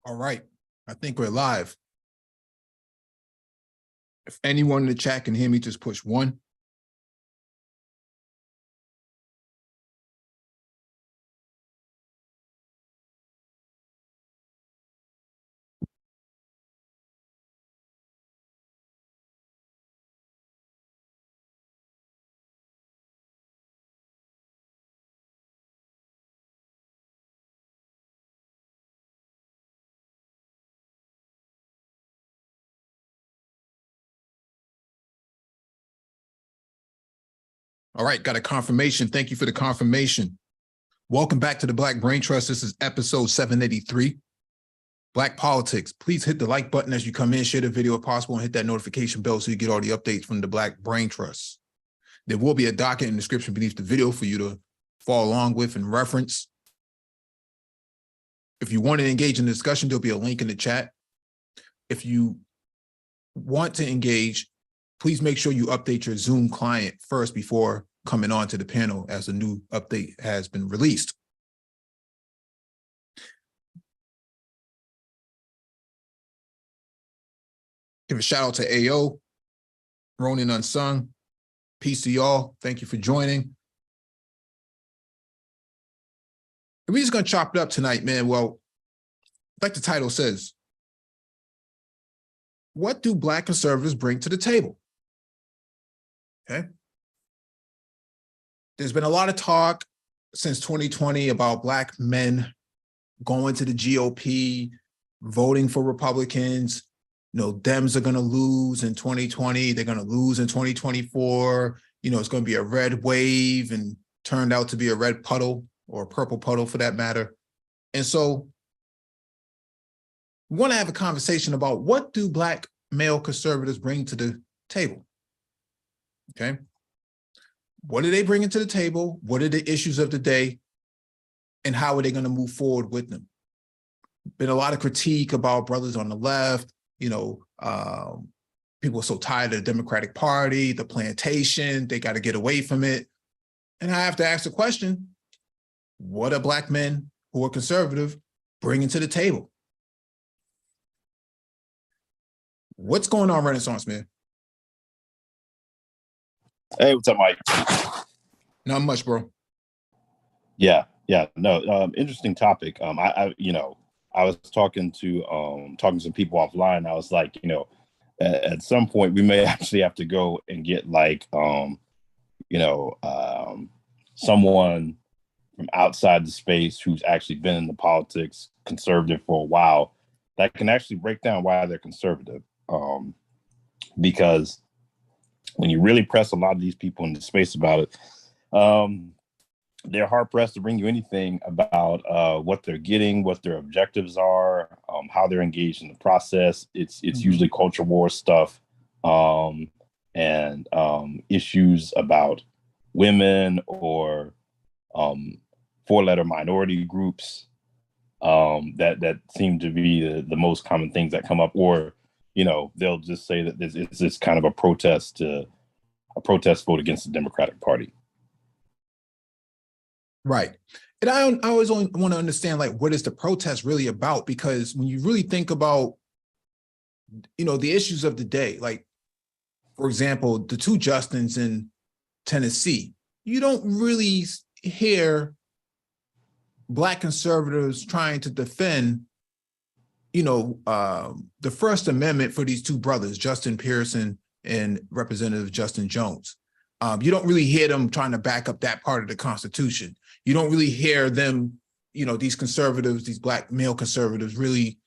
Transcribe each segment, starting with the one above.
All right, I think we're live. If anyone in the chat can hear me, just push 1. All right, got a confirmation. Thank you for the confirmation. Welcome back to the Black Brain Trust. This is episode 783. Black Politics. Please hit the like button as you come in, share the video if possible, and hit that notification bell so you get all the updates from the Black Brain Trust. There will be a docket in the description beneath the video for you to follow along with and reference. If you want to engage in the discussion, there'll be a link in the chat. If you want to engage, please make sure you update your Zoom client first before coming on to the panel as a new update has been released. Give a shout out to AO, Ronin Unsung. Peace to y'all. Thank you for joining. We're just going to chop it up tonight, man. Well, like the title says, what do Black conservatives bring to the table? Okay. There's been a lot of talk since 2020 about Black men going to the GOP, voting for Republicans. You know, Dems are going to lose in 2020. They're going to lose in 2024. You know, it's going to be a red wave and turned out to be a red puddle or a purple puddle for that matter. And so we want to have a conversation about what do Black male conservatives bring to the table? Okay. What are they bringing to the table? What are the issues of the day? And how are they going to move forward with them? Been a lot of critique about brothers on the left. You know, people are so tired of the Democratic Party, the plantation, they got to get away from it. And I have to ask the question, what are Black men who are conservative bringing to the table? What's going on, Renaissance Man? Hey, what's up, Mike? Not much, bro. Yeah, no, interesting topic. I was talking to some people offline. I was like, at some point we may actually have to go and get like, someone from outside the space who's actually been in the politics, conservative for a while, that can actually break down why they're conservative. Because when you really press a lot of these people into space about it, they're hard pressed to bring you anything about what they're getting, what their objectives are, how they're engaged in the process. It's usually culture war stuff, and issues about women or 4-letter minority groups that seem to be the most common things that come up. Or they'll just say that it's this kind of a protest vote against the Democratic Party. Right. And I always want to understand, like, what is the protest really about? Because when you really think about, the issues of the day, like, for example, the 2 Justins in Tennessee, you don't really hear Black conservatives trying to defend, the First Amendment for these 2 brothers, Justin Pearson and Representative Justin Jones. You don't really hear them trying to back up that part of the Constitution. You don't really hear them, these conservatives, these Black male conservatives really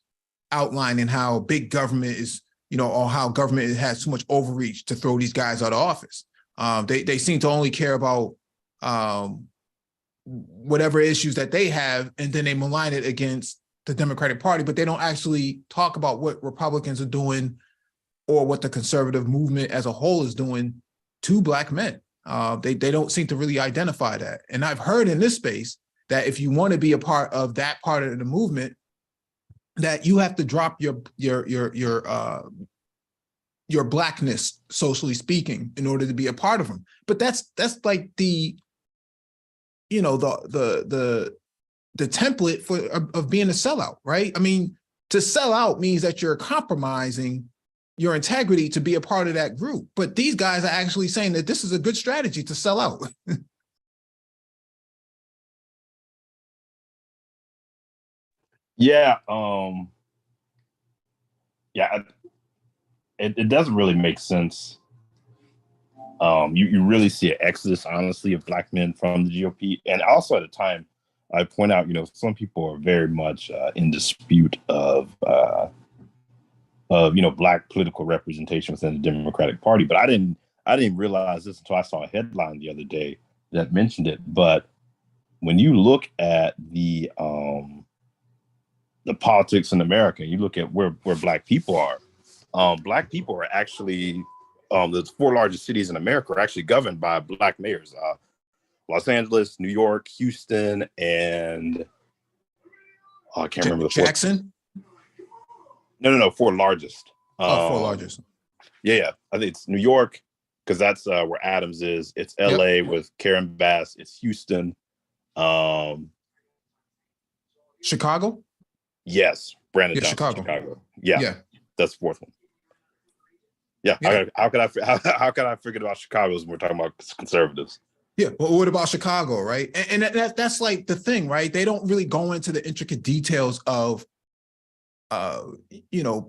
outlining how big government is, or how government has too much overreach to throw these guys out of office. They seem to only care about whatever issues that they have, and then they malign it against the Democratic Party, but they don't actually talk about what Republicans are doing or what the conservative movement as a whole is doing to Black men. They don't seem to really identify that. And I've heard in this space that if you want to be a part of that part of the movement, that you have to drop your Blackness, socially speaking, in order to be a part of them. But that's like the template of being a sellout, right? I mean, To sell out means that you're compromising your integrity to be a part of that group. But these guys are actually saying that this is a good strategy to sell out. Yeah. Yeah. It doesn't really make sense. You really see an exodus, honestly, of black men from the GOP. And also at the time, I point out, some people are very much in dispute of black political representation within the Democratic Party. But I didn't realize this until I saw a headline the other day that mentioned it. But when you look at the politics in America, you look at where black people are. Black people are actually the four largest cities in America are actually governed by black mayors: Los Angeles, New York, Houston, and I can't remember the fourth. Jackson. No, four largest. Four largest. Yeah, I think it's New York because that's where Adams is. It's L.A. with Karen Bass. It's Houston. Chicago. Yes, Brandon Johnson, Chicago. Yeah, that's the fourth one. Yeah. How could I forget about Chicago when we're talking about conservatives? Yeah, well, what about Chicago, right? And that's like the thing, right? They don't really go into the intricate details of,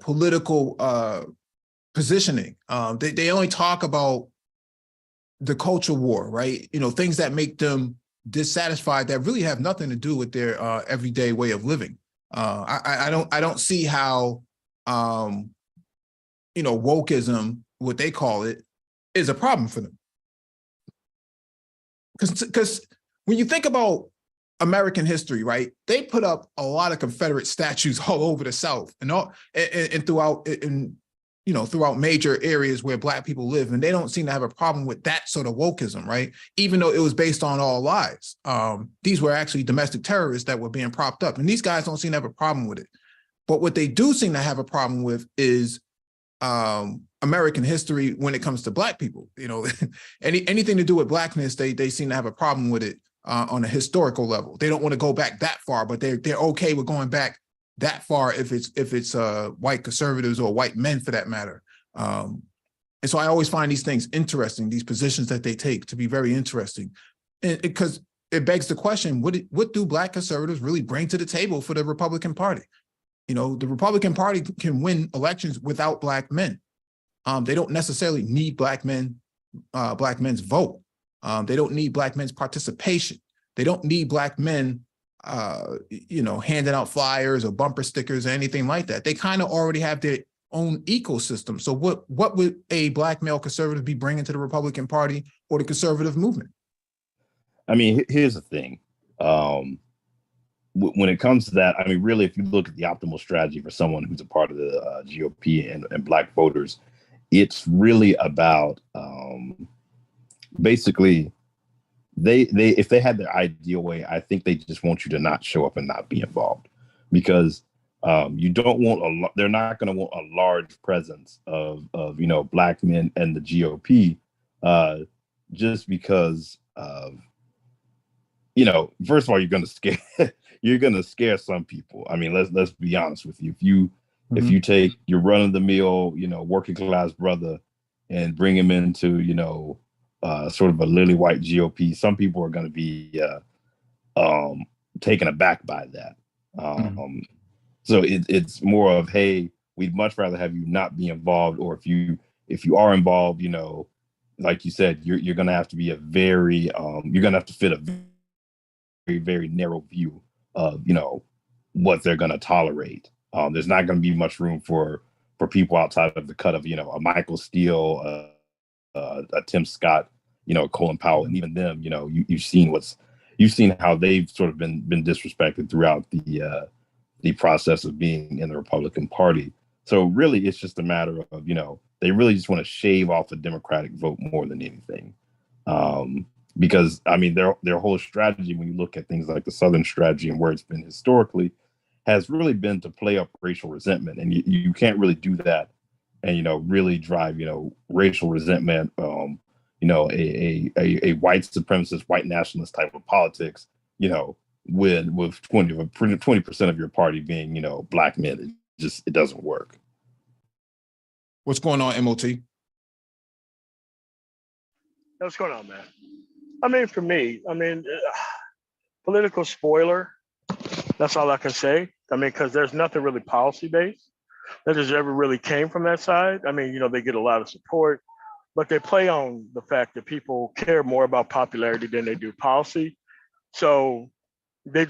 political positioning. They only talk about the culture war, right? Things that make them dissatisfied that really have nothing to do with their everyday way of living. I don't see how wokeism, what they call it, is a problem for them. Because when you think about American history, right, they put up a lot of Confederate statues all over the South and throughout major areas where black people live, and they don't seem to have a problem with that sort of wokeism, right? Even though it was based on all lies. These were actually domestic terrorists that were being propped up, and these guys don't seem to have a problem with it. But what they do seem to have a problem with is American history when it comes to black people. Anything to do with blackness, they seem to have a problem with it on a historical level. They don't want to go back that far, but they're okay with going back that far if it's white conservatives or white men for that matter. And so I always find these things interesting, these positions that they take, to be very interesting, because it begs the question: what do black conservatives really bring to the table for the Republican Party? The Republican Party can win elections without black men. They don't necessarily need black men's vote. They don't need black men's participation. They don't need black men, handing out flyers or bumper stickers or anything like that. They kind of already have their own ecosystem. So what would a black male conservative be bringing to the Republican Party or the conservative movement? I mean, here's the thing. When it comes to that, I mean, really, if you look at the optimal strategy for someone who's a part of the GOP and black voters, it's really about basically if they had their ideal way, I think they just want you to not show up and not be involved, because you don't want they're not going to want a large presence of black men and the GOP just because of first of all, you're going to scare some people. I mean, let's be honest with you. If you take your run of the mill, working class brother and bring him into, sort of a lily white GOP, some people are going to be taken aback by that. So it's more of, hey, we'd much rather have you not be involved, or if you are involved, like you said, you're going to have to be you're going to have to fit a very, very narrow view of, what they're going to tolerate. There's not going to be much room for people outside of the cut of, a Michael Steele, a Tim Scott, Colin Powell, and even them, you've seen how they've sort of been disrespected throughout the process of being in the Republican Party. So really, it's just a matter of, they really just want to shave off the Democratic vote more than anything. Because I mean, their whole strategy, when you look at things like the Southern strategy and where it's been historically, has really been to play up racial resentment, and you can't really do that, and really drive racial resentment, a white supremacist, white nationalist type of politics, with 20% of your party being black men. it doesn't work. What's going on, MOT? What's going on, man? I mean, for me, political spoiler. That's all I can say. I mean, because there's nothing really policy-based that has ever really came from that side. I mean, they get a lot of support, but they play on the fact that people care more about popularity than they do policy. So they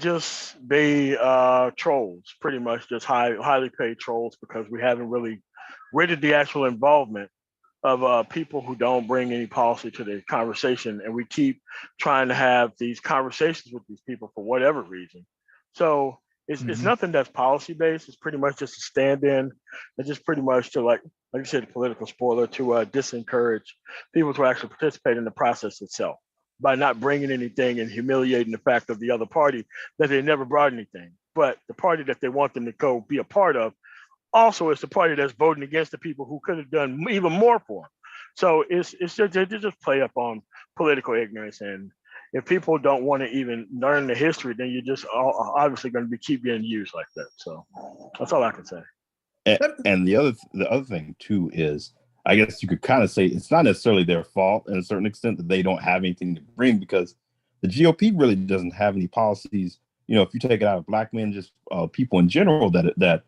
trolls, pretty much just highly paid trolls, because we haven't really rated the actual involvement of people who don't bring any policy to the conversation. And we keep trying to have these conversations with these people for whatever reason. So it's nothing that's policy based. It's pretty much just a stand-in, and just pretty much to, like you said, political spoiler, to disencourage people to actually participate in the process itself by not bringing anything and humiliating the fact of the other party that they never brought anything. But the party that they want them to go be a part of also is the party that's voting against the people who could have done even more for them. So it's just, they just play up on political ignorance. And if people don't want to even learn the history, then you're just obviously going to keep getting used like that. So that's all I can say. And the other thing too is, I guess you could kind of say it's not necessarily their fault in a certain extent that they don't have anything to bring, because the GOP really doesn't have any policies. If you take it out of black men, just people in general that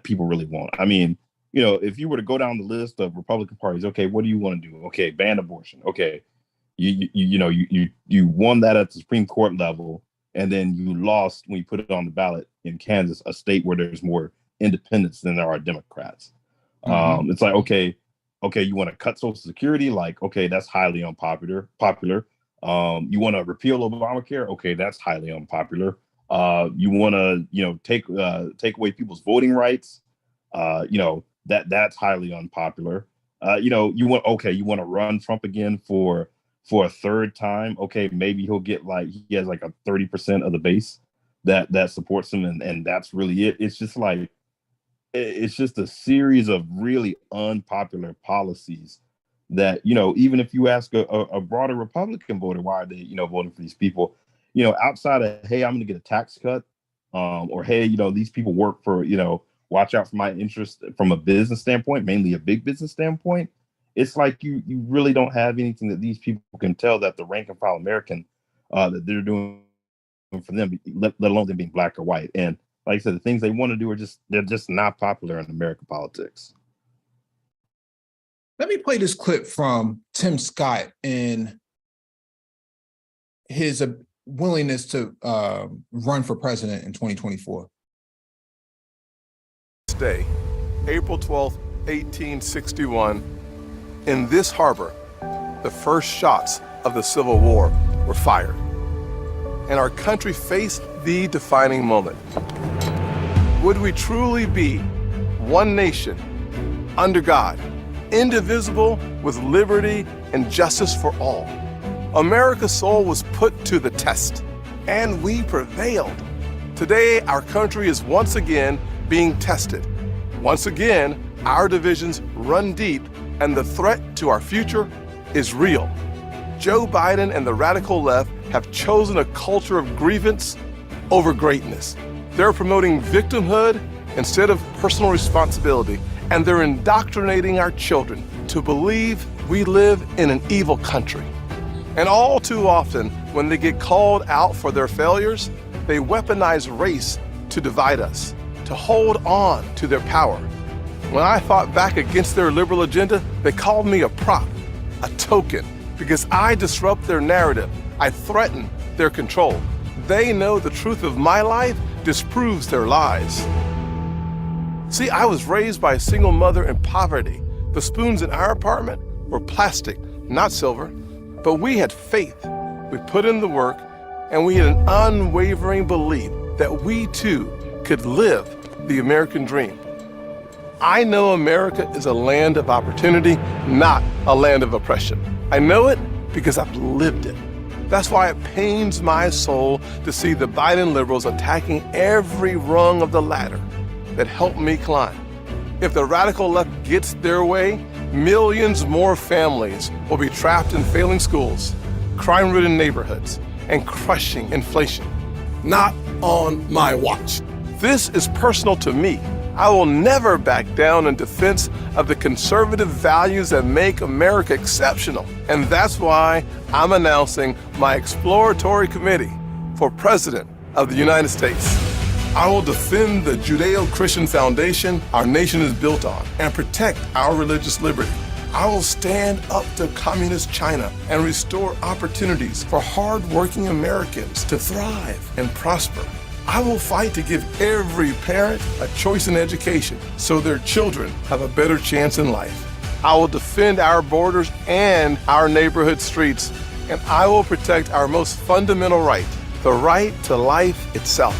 people really want. I mean, if you were to go down the list of Republican parties, okay, what do you want to do? Okay, ban abortion. Okay, you won that at the Supreme Court level, and then you lost when you put it on the ballot in Kansas, a state where there's more independents than there are Democrats. It's like, okay, you want to cut Social Security? Like, okay, that's highly unpopular. You want to repeal Obamacare? Okay, that's highly unpopular. You want to, take away people's voting rights? That's highly unpopular. You want to run Trump again for a third time. Okay, maybe he'll get he has like a 30% of the base that supports him, and that's really it. It's just like, it's just a series of really unpopular policies that, even if you ask a broader Republican voter, why are they, voting for these people, outside of, hey, I'm going to get a tax cut, or, hey, these people work for, watch out for my interest from a business standpoint, mainly a big business standpoint. It's like you really don't have anything that these people can tell that the rank and file American that they're doing for them, let alone them being black or white. And like I said, the things they want to do they're just not popular in American politics. Let me play this clip from Tim Scott in his willingness to run for president in 2024. Day, April 12th, 1861, in this harbor, the first shots of the Civil War were fired, and our country faced the defining moment. Would we truly be one nation, under God, indivisible, with liberty and justice for all? America's soul was put to the test, and we prevailed. Today, our country is once again being tested. Once again, our divisions run deep, and the threat to our future is real. Joe Biden and the radical left have chosen a culture of grievance over greatness. They're promoting victimhood instead of personal responsibility, and they're indoctrinating our children to believe we live in an evil country. And all too often, when they get called out for their failures, they weaponize race to divide us, to hold on to their power. When I fought back against their liberal agenda, they called me a prop, a token, because I disrupt their narrative. I threaten their control. They know the truth of my life disproves their lies. See, I was raised by a single mother in poverty. The spoons in our apartment were plastic, not silver, but we had faith. We put in the work, and we had an unwavering belief that we too could live the American dream. I know America is a land of opportunity, not a land of oppression. I know it because I've lived it. That's why it pains my soul to see the Biden liberals attacking every rung of the ladder that helped me climb. If the radical left gets their way, millions more families will be trapped in failing schools, crime-ridden neighborhoods, and crushing inflation. Not on my watch. This is personal to me. I will never back down in defense of the conservative values that make America exceptional. And that's why I'm announcing my exploratory committee for President of the United States. I will defend the Judeo-Christian foundation our nation is built on and protect our religious liberty. I will stand up to communist China and restore opportunities for hard-working Americans to thrive and prosper. I will fight to give every parent a choice in education so their children have a better chance in life. I will defend our borders and our neighborhood streets, and I will protect our most fundamental right, the right to life itself.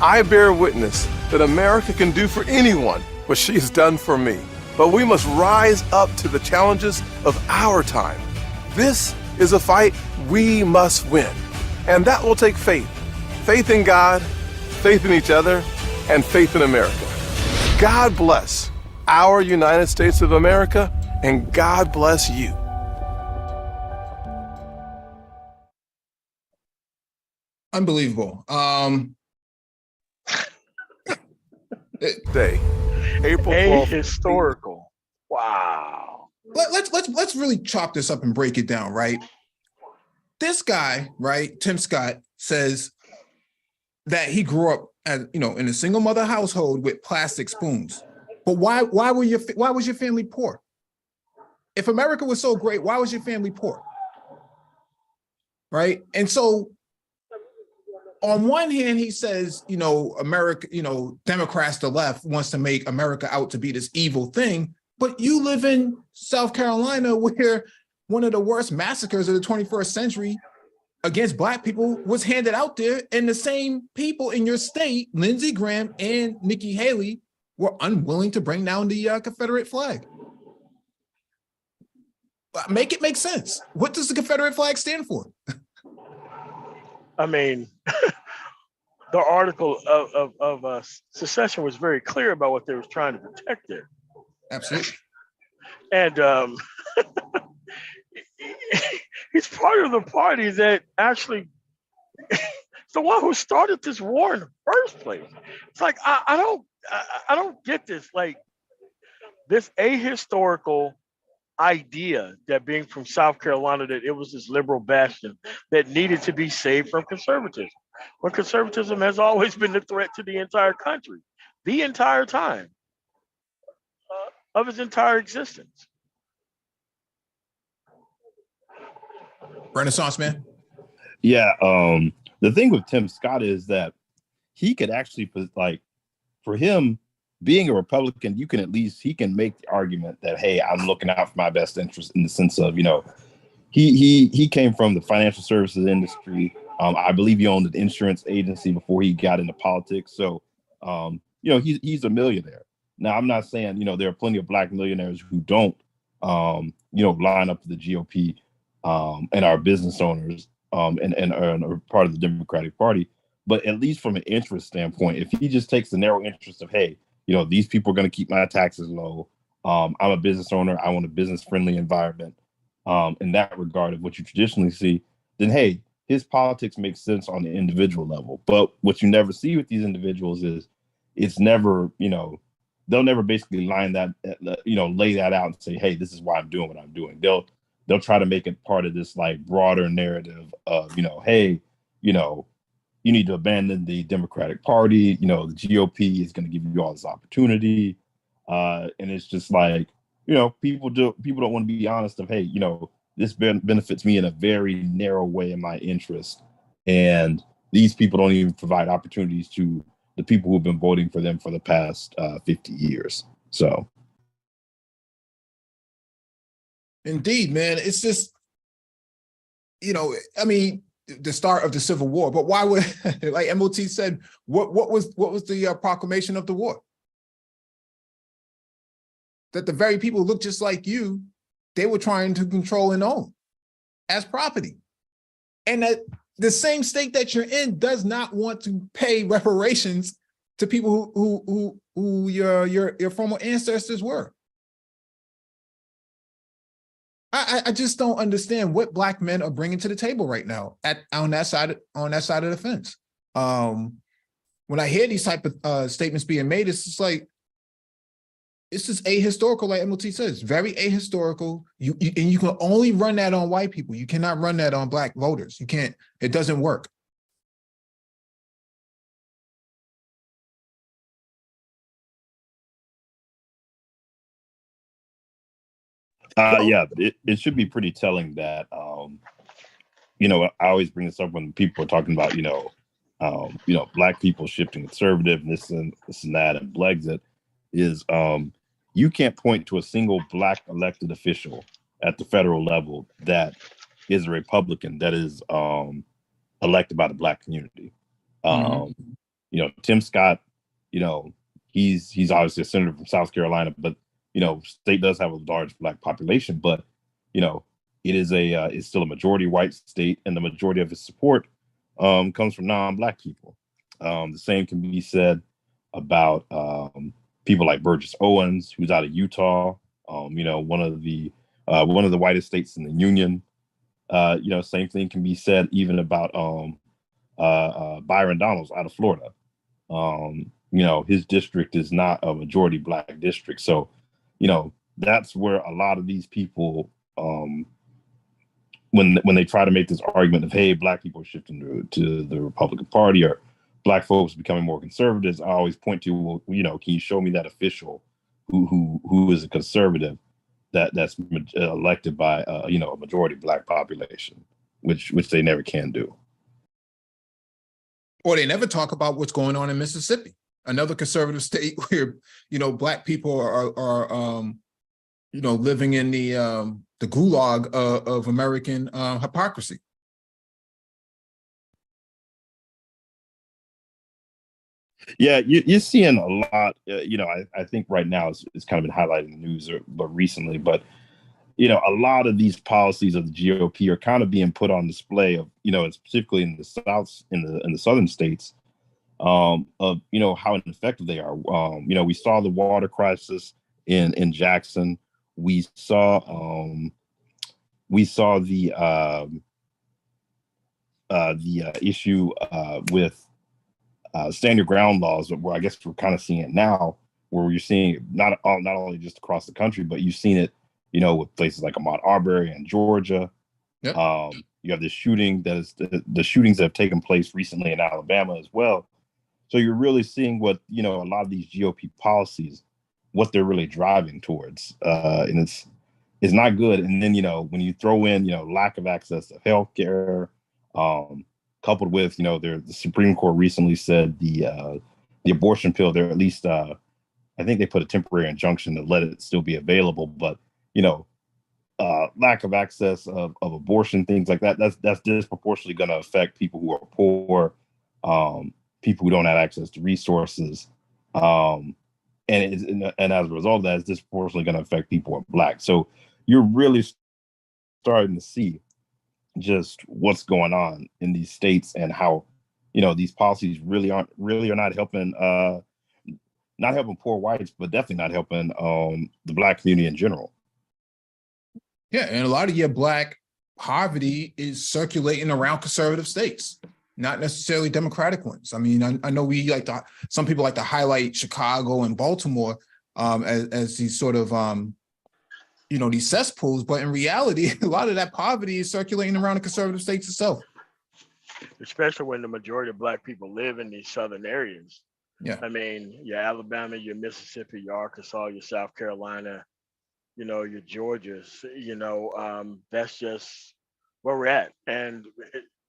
I bear witness that America can do for anyone what she has done for me, but we must rise up to the challenges of our time. This is a fight we must win, and that will take faith. Faith in God, faith in each other, and faith in America. God bless our United States of America, and God bless you. Unbelievable. Day, April 12th. Ahistorical. Wow. Let's really chop this up and break it down, right? This guy, right, Tim Scott, says that he grew up as, in a single mother household with plastic spoons. But why was your family poor? If America was so great, why was your family poor? Right? And so on one hand, he says, America, Democrats, the left, wants to make America out to be this evil thing. But you live in South Carolina, where one of the worst massacres of the 21st century against Black people was handed out there, and the same people in your state, Lindsey Graham and Nikki Haley, were unwilling to bring down the Confederate flag. Make it make sense. What does the Confederate flag stand for? I mean, the article of secession was very clear about what they were trying to protect there. Absolutely. And he's part of the party that actually the one who started this war in the first place. It's like I don't get this. Like this ahistorical idea that being from South Carolina, that it was this liberal bastion that needed to be saved from conservatism, when conservatism has always been the threat to the entire country, the entire time of its entire existence. Renaissance man. Yeah. The thing with Tim Scott is that he could actually, like, for him being a Republican, he can make the argument that, hey, I'm looking out for my best interest, in the sense of, he came from the financial services industry. I believe he owned an insurance agency before he got into politics. So, he's a millionaire. Now, I'm not saying, there are plenty of Black millionaires who don't, line up to the GOP and are business owners and are part of the Democratic Party. But at least from an interest standpoint, if he just takes the narrow interest of, hey, these people are going to keep my taxes low. I'm a business owner. I want a business-friendly environment. In that regard of what you traditionally see, then, hey, his politics make sense on the individual level. But what you never see with these individuals is it's never, they'll never basically line that, lay that out and say, hey, this is why I'm doing what I'm doing. They'll try to make it part of this like broader narrative of, hey, you need to abandon the Democratic Party. The GOP is going to give you all this opportunity. And it's just like, people don't want to be honest of, hey, this benefits me in a very narrow way in my interest. And these people don't even provide opportunities to the people who've been voting for them for the past 50 years. So. Indeed, man. It's just, the start of the Civil War, but why would, like MOT said, what was the proclamation of the war? That the very people who look just like you, they were trying to control and own as property. And that the same state that you're in does not want to pay reparations to people who your former ancestors were. I just don't understand what Black men are bringing to the table right now on that side of the fence. when I hear these type of statements being made, it's just like, it's just ahistorical, like MLT says, very ahistorical. And you can only run that on white people. You cannot run that on black voters. You can't, it doesn't work. Yeah, it should be pretty telling that, you know, I always bring this up when people are talking about, you know, black people shifting conservative, and this and that, and Brexit, is you can't point to a single black elected official at the federal level that is a Republican that is elected by the black community. You know, Tim Scott, you know, he's obviously a senator from South Carolina, but you know, state does have a large black population, but you know, it is it's still a majority white state, and the majority of its support comes from non-black people. The same can be said about people like Burgess Owens, who's out of Utah. You know, one of the whitest states in the union. You know, same thing can be said even about Byron Donalds out of Florida. You know, his district is not a majority black district, so you know, that's where a lot of these people, when they try to make this argument of, hey, black people are shifting to the Republican Party, or black folks becoming more conservatives, I always point to, well, you know, can you show me that official who is a conservative that's elected by you know, a majority black population, which they never can do. Or they never talk about what's going on in Mississippi, another conservative state where, you know, black people are you know, living in the gulag of American hypocrisy. Yeah, you're seeing a lot. You know, I think right now it's kind of been highlighted in the news, but recently. But you know, a lot of these policies of the GOP are kind of being put on display of, you know, and specifically in the South, in the southern states, of, you know, how ineffective they are. You know, we saw the water crisis in Jackson. We saw the issue with stand your ground laws, where I guess we're kind of seeing it now, where you're seeing it not only just across the country, but you've seen it, you know, with places like Ahmaud Arbery in Georgia. Yep. You have this shooting that is the shootings that have taken place recently in Alabama as well. So you're really seeing what, you know, a lot of these GOP policies, what they're really driving towards, and it's not good. And then, you know, when you throw in, you know, lack of access to healthcare, coupled with, you know, the Supreme Court recently said the abortion pill, they're at least I think they put a temporary injunction to let it still be available, but you know, lack of access of abortion, things like that, that's disproportionately going to affect people who are poor, people who don't have access to resources, and as a result of that, it's disproportionately going to affect people who are black. So you're really starting to see just what's going on in these states, and how, you know, these policies really are not helping poor whites, but definitely not helping the black community in general. Yeah, and a lot of your black poverty is circulating around conservative states, not necessarily Democratic ones. I mean, I know some people like to highlight Chicago and Baltimore as these sort of you know, these cesspools, but in reality, a lot of that poverty is circulating around the conservative states itself. Especially when the majority of black people live in these southern areas. Yeah. I mean, your Alabama, your Mississippi, your Arkansas, your South Carolina, you know, your Georgias, you know, that's just where we're at. And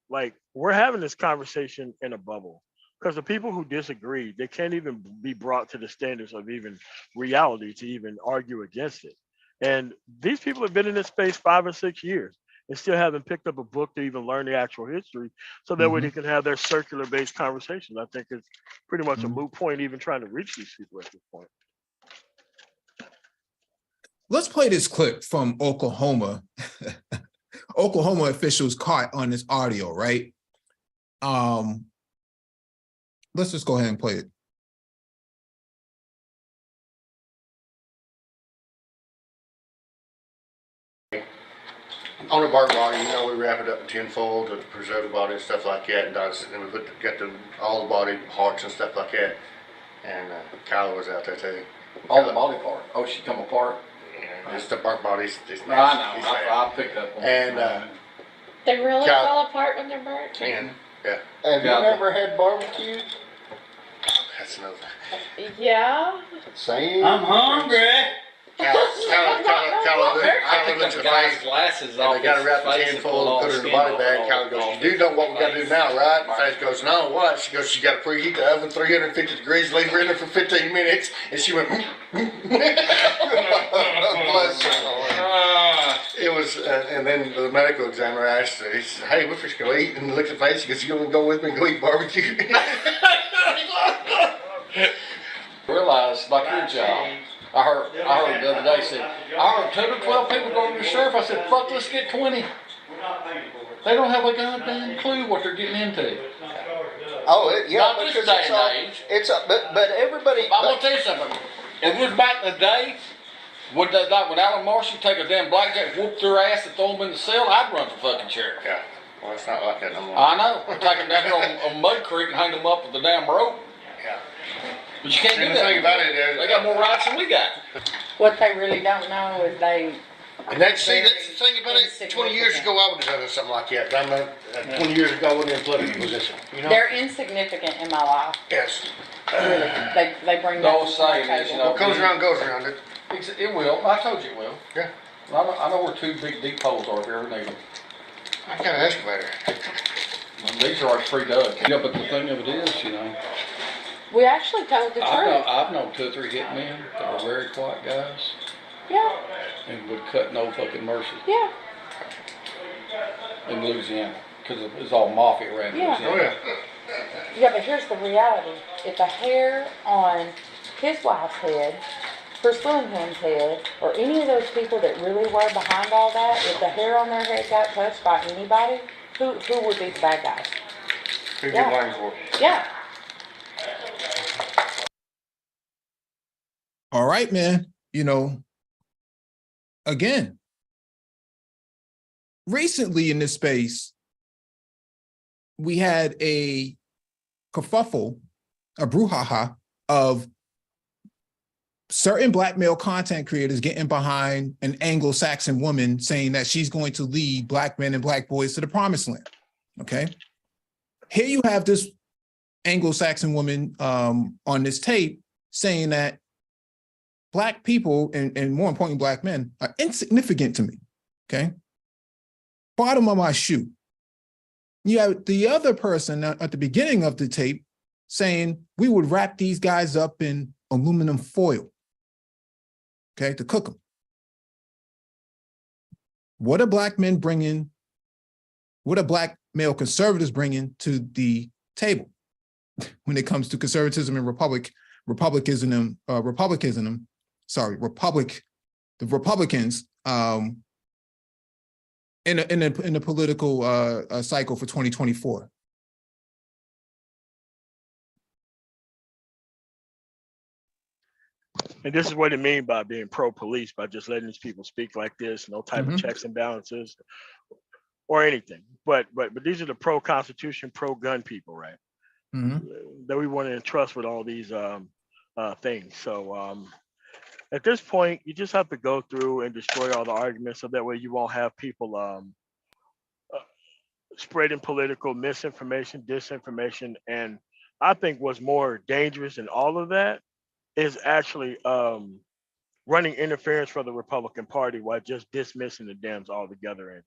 like, we're having this conversation in a bubble, because the people who disagree, they can't even be brought to the standards of even reality to even argue against it. And these people have been in this space 5 or 6 years and still haven't picked up a book to even learn the actual history, so that way they can have their circular based conversation. I think it's pretty much a moot point even trying to reach these people at this point. Let's play this clip from Oklahoma. Oklahoma officials caught on this audio, right? Let's just go ahead and play it. On the bark body, we wrap it up in tinfoil to preserve the body and stuff like that, and then we got all the body parts and stuff like that. And Kyla was out there too. All the body part. Oh, she come apart. Yeah, just the bark bodies. No, I know. I picked up on and they really fall apart when they're burnt. And yeah. Have you ever had barbecue? That's another. Yeah. Same. I'm hungry. Kyla looks at the face. Glasses And they got to wrap the tinfoil and put it in the body bag. Kyla goes, "You do know what we got to do now, right?" And Face goes, "No, what?" She goes, "You got to preheat the oven 350 degrees, leave her in there for 15 minutes." And she went, bless her heart. It was, and then the medical examiner asked her, he said, "Hey, we're just going to eat." And looked at Face, he goes, "You going to go with me and go eat barbecue?" Realized, like your job, I heard the other day, said, I heard 10 to 12 people going to the sheriff. I said, fuck, let's get 20. They don't have a goddamn clue what they're getting into. Oh, yeah, Not this because day and age. but everybody. I'm gonna tell you something. If it was back in the day, would Alan Marshall take a damn blackjack, whoop their ass, and throw them in the cell? I'd run for fucking sheriff. Yeah, well, it's not like that no more. I know. Take them down here on Mud Creek and hang them up with the damn rope. Yeah. But you can't do And the that. thing about it They is, got more rights than we got. What they really don't know is and that's the thing about it. 20 years ago, I would have done something like that. But I'm 20 years ago, I wasn't in a political position. they're insignificant in my life. Yes. Really, they bring The old nothing to my saying is, table. What comes around goes around. It. It will. I told you it will. Yeah. I know where two big deep holes are if you ever need them. I got an excavator. Well, these are our 3 dug. Yeah, but the thing of it is, We actually told the truth. I've known 2 or 3 hitmen that were very quiet guys Yeah, and would cut no fucking mercy yeah, in Louisiana because it's all mafia around Yeah. Oh Louisiana. yeah. yeah. But here's the reality: if the hair on his wife's head, Chris Willingham's head, or any of those people that really were behind all that, if the hair on their head got touched by anybody, who would be the bad guys? Who you Yeah. blamed for? Yeah. All right, man. Again, recently in this space, we had a kerfuffle, a brouhaha of certain Black male content creators getting behind an Anglo-Saxon woman saying that she's going to lead Black men and Black boys to the promised land. Okay. Here you have this Anglo-Saxon woman on this tape saying that Black people and more importantly, Black men are insignificant to me. Okay. Bottom of my shoe. You have the other person at the beginning of the tape saying we would wrap these guys up in aluminum foil. Okay, to cook them. What are Black men bringing? What are Black male conservatives bringing to the table when it comes to conservatism and the Republicans in the political cycle for 2024? And this is what it means by being pro-police, by just letting these people speak like this, no type of checks and balances or anything. But these are the pro-Constitution, pro-gun people, right? That we want to entrust with all these things. So at this point, you just have to go through and destroy all the arguments so that way you won't have people spreading political misinformation, disinformation. And I think what's more dangerous in all of that is actually running interference for the Republican Party while just dismissing the Dems altogether. And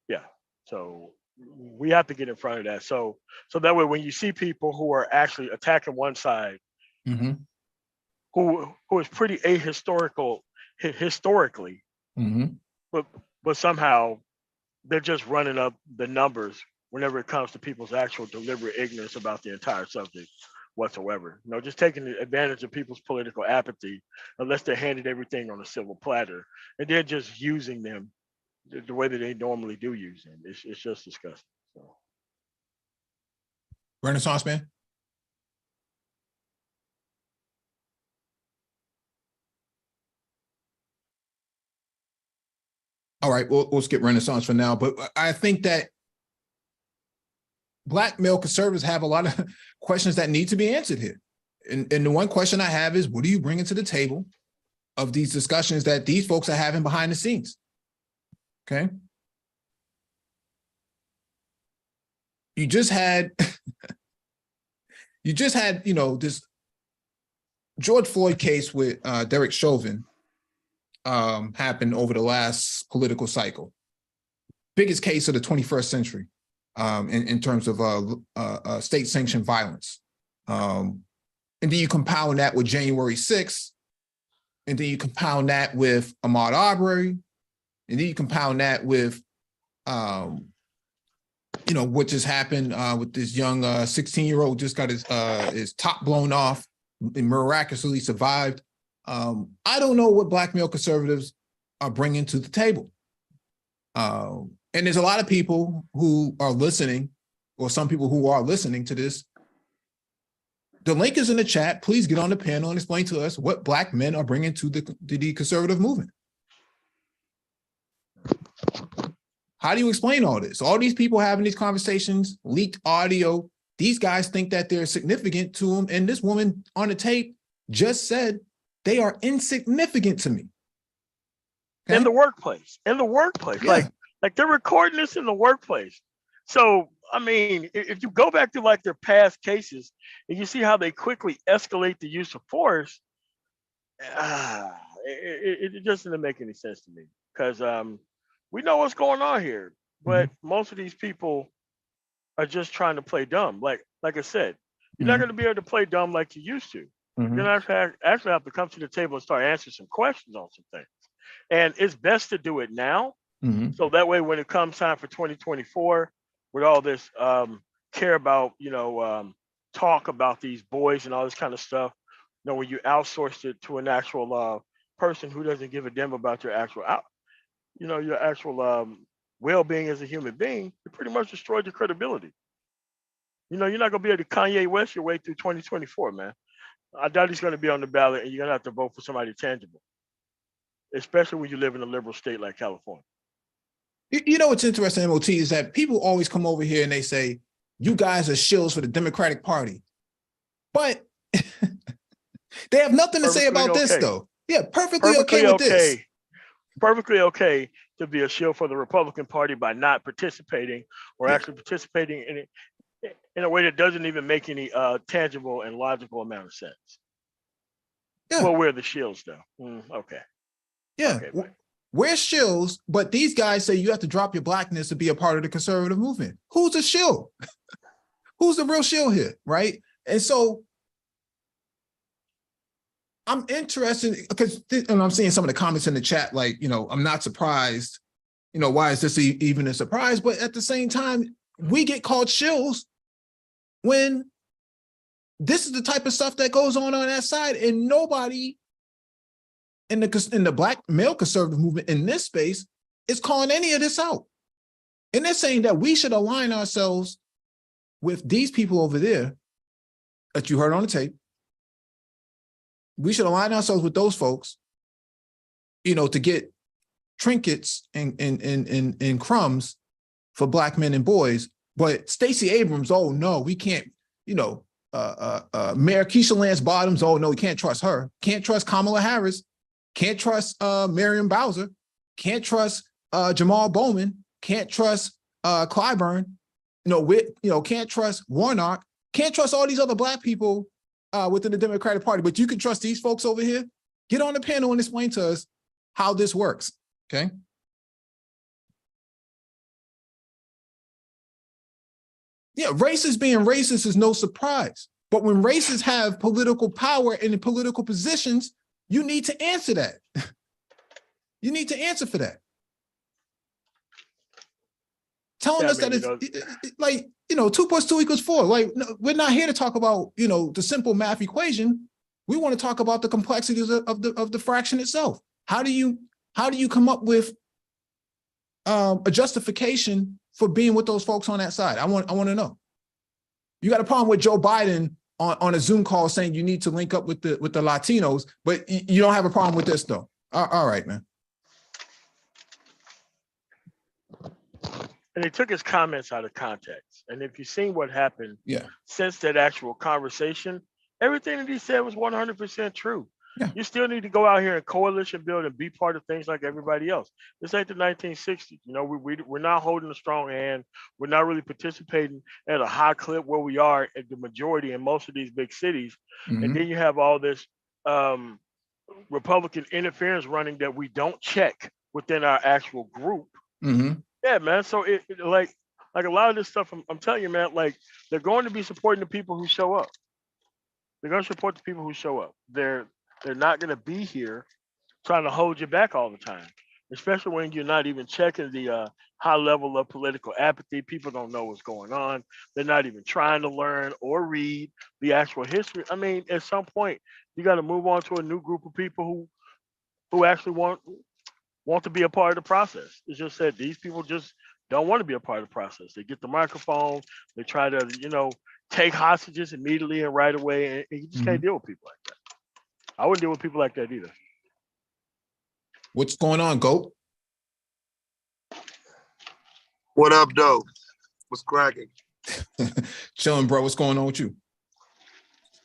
yeah, so we have to get in front of that. So that way, when you see people who are actually attacking one side, who is pretty ahistorical historically, but somehow they're just running up the numbers whenever it comes to people's actual deliberate ignorance about the entire subject whatsoever. Just taking advantage of people's political apathy, unless they're handed everything on a silver platter, and they're just using them the way that they normally do use them. It's just disgusting. So, Renaissance man. All right, we'll skip Renaissance for now, but I think that Black male conservatives have a lot of questions that need to be answered here. And the one question I have is, what are you bringing to the table of these discussions that these folks are having behind the scenes? Okay. You just had, this George Floyd case with Derek Chauvin happened over the last political cycle. Biggest case of the 21st century in terms of state-sanctioned violence. And then you compound that with January 6th, and then you compound that with Ahmaud Arbery, and then you compound that with, what just happened with this young 16-year-old just got his top blown off and miraculously survived. I don't know what Black male conservatives are bringing to the table. And there's a lot of people who are listening, or some people who are listening to this. The link is in the chat. Please get on the panel and explain to us what Black men are bringing to the conservative movement. How do you explain all this? All these people having these conversations, leaked audio, these guys think that they're significant to them. And this woman on the tape just said they are insignificant to me. Okay? In the workplace, yeah. like they're recording this in the workplace. So, I mean, if you go back to like their past cases and you see how they quickly escalate the use of force, it just doesn't make any sense to me, because we know what's going on here, but most of these people are just trying to play dumb. Like I said, you're not going to be able to play dumb like you used to. You're going to actually have to come to the table and start answering some questions on some things. And it's best to do it now. So that way, when it comes time for 2024, with all this care about, talk about these boys and all this kind of stuff, when you outsource it to an actual person who doesn't give a damn about your actual, well-being as a human being, you pretty much destroyed your credibility. You're not going to be able to Kanye West your way through 2024, man. I doubt he's going to be on the ballot, and you're going to have to vote for somebody tangible, especially when you live in a liberal state like California. What's interesting, MOT, is that people always come over here and they say, you guys are shills for the Democratic Party. But they have nothing to say about this, though. Yeah, perfectly okay with this. Perfectly okay to be a shill for the Republican Party by not participating, or actually participating in it in a way that doesn't even make any tangible and logical amount of sense. Yeah. Well, we're the shills, though. Okay. Yeah. Okay, we're shills, but these guys say you have to drop your Blackness to be a part of the conservative movement. Who's a shill? Who's the real shill here, right? And so I'm interested, because and I'm seeing some of the comments in the chat, like, I'm not surprised, why is this even a surprise? But at the same time, we get called shills when this is the type of stuff that goes on that side, and nobody in the Black male conservative movement in this space is calling any of this out. And they're saying that we should align ourselves with these people over there that you heard on the tape. We should align ourselves with those folks, to get trinkets and crumbs for Black men and boys. But Stacey Abrams, oh no, we can't, Mayor Keisha Lance Bottoms, oh no, we can't trust her. Can't trust Kamala Harris. Can't trust Marion Bowser. Can't trust Jamal Bowman. Can't trust Clyburn. Can't trust Warnock. Can't trust all these other Black people within the Democratic Party. But you can trust these folks over here. Get on the panel and explain to us how this works. Okay. Yeah, racist being racist is no surprise. But when racists have political power and political positions, you need to answer that. You need to answer for that. Telling us that it's like, 2 + 2 = 4. Like, no, we're not here to talk about, the simple math equation. We want to talk about the complexities of the fraction itself. How do you come up with a justification for being with those folks on that side? I want to know. You got a problem with Joe Biden on a Zoom call saying you need to link up with the Latinos, but you don't have a problem with this though. All right, man. And they took his comments out of context. And if you've seen what happened since that actual conversation, everything that he said was 100% true. Yeah. You still need to go out here and coalition build and be part of things like everybody else. This ain't the 1960s. You know, we're not holding a strong hand. We're not really participating at a high clip where we are at the majority in most of these big cities. And then you have all this Republican interference running that we don't check within our actual group. Yeah, man. So it like a lot of this stuff, I'm telling you, man, like they're going to be supporting the people who show up. They're going to support the people who show up. They're not going to be here trying to hold you back all the time, especially when you're not even checking the high level of political apathy. People don't know what's going on. They're not even trying to learn or read the actual history. I mean, at some point, you got to move on to a new group of people who actually want to be a part of the process. It's just that these people just don't want to be a part of the process. They get the microphone, they try to, take hostages immediately and right away, and you just can't deal with people like that. I wouldn't deal with people like that either. What's going on, Goat? What up, though? What's cracking? Chilling, bro. What's going on with you?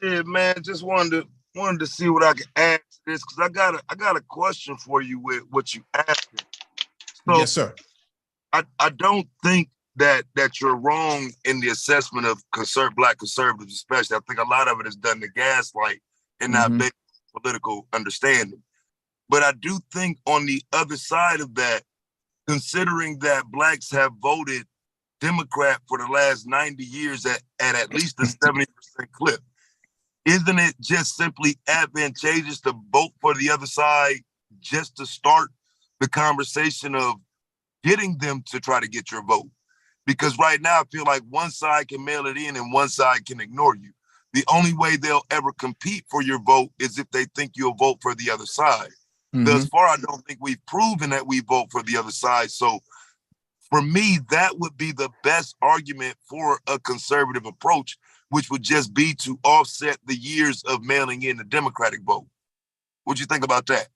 Yeah, man. Just wanted to see what I could add to this, because I got a question for you with what you asked me. So, yes, sir. I don't think that you're wrong in the assessment of Black conservatives, especially. I think a lot of it is done to gaslight and not based on political understanding. But I do think on the other side of that, considering that Blacks have voted Democrat for the last 90 years at least a 70% clip, isn't it just simply advantageous to vote for the other side just to start the conversation of getting them to try to get your vote? Because right now I feel like one side can mail it in and one side can ignore you. The only way they'll ever compete for your vote is if they think you'll vote for the other side. Thus far, I don't think we've proven that we vote for the other side. So for me, that would be the best argument for a conservative approach, which would just be to offset the years of mailing in the Democratic vote. What do you think about that?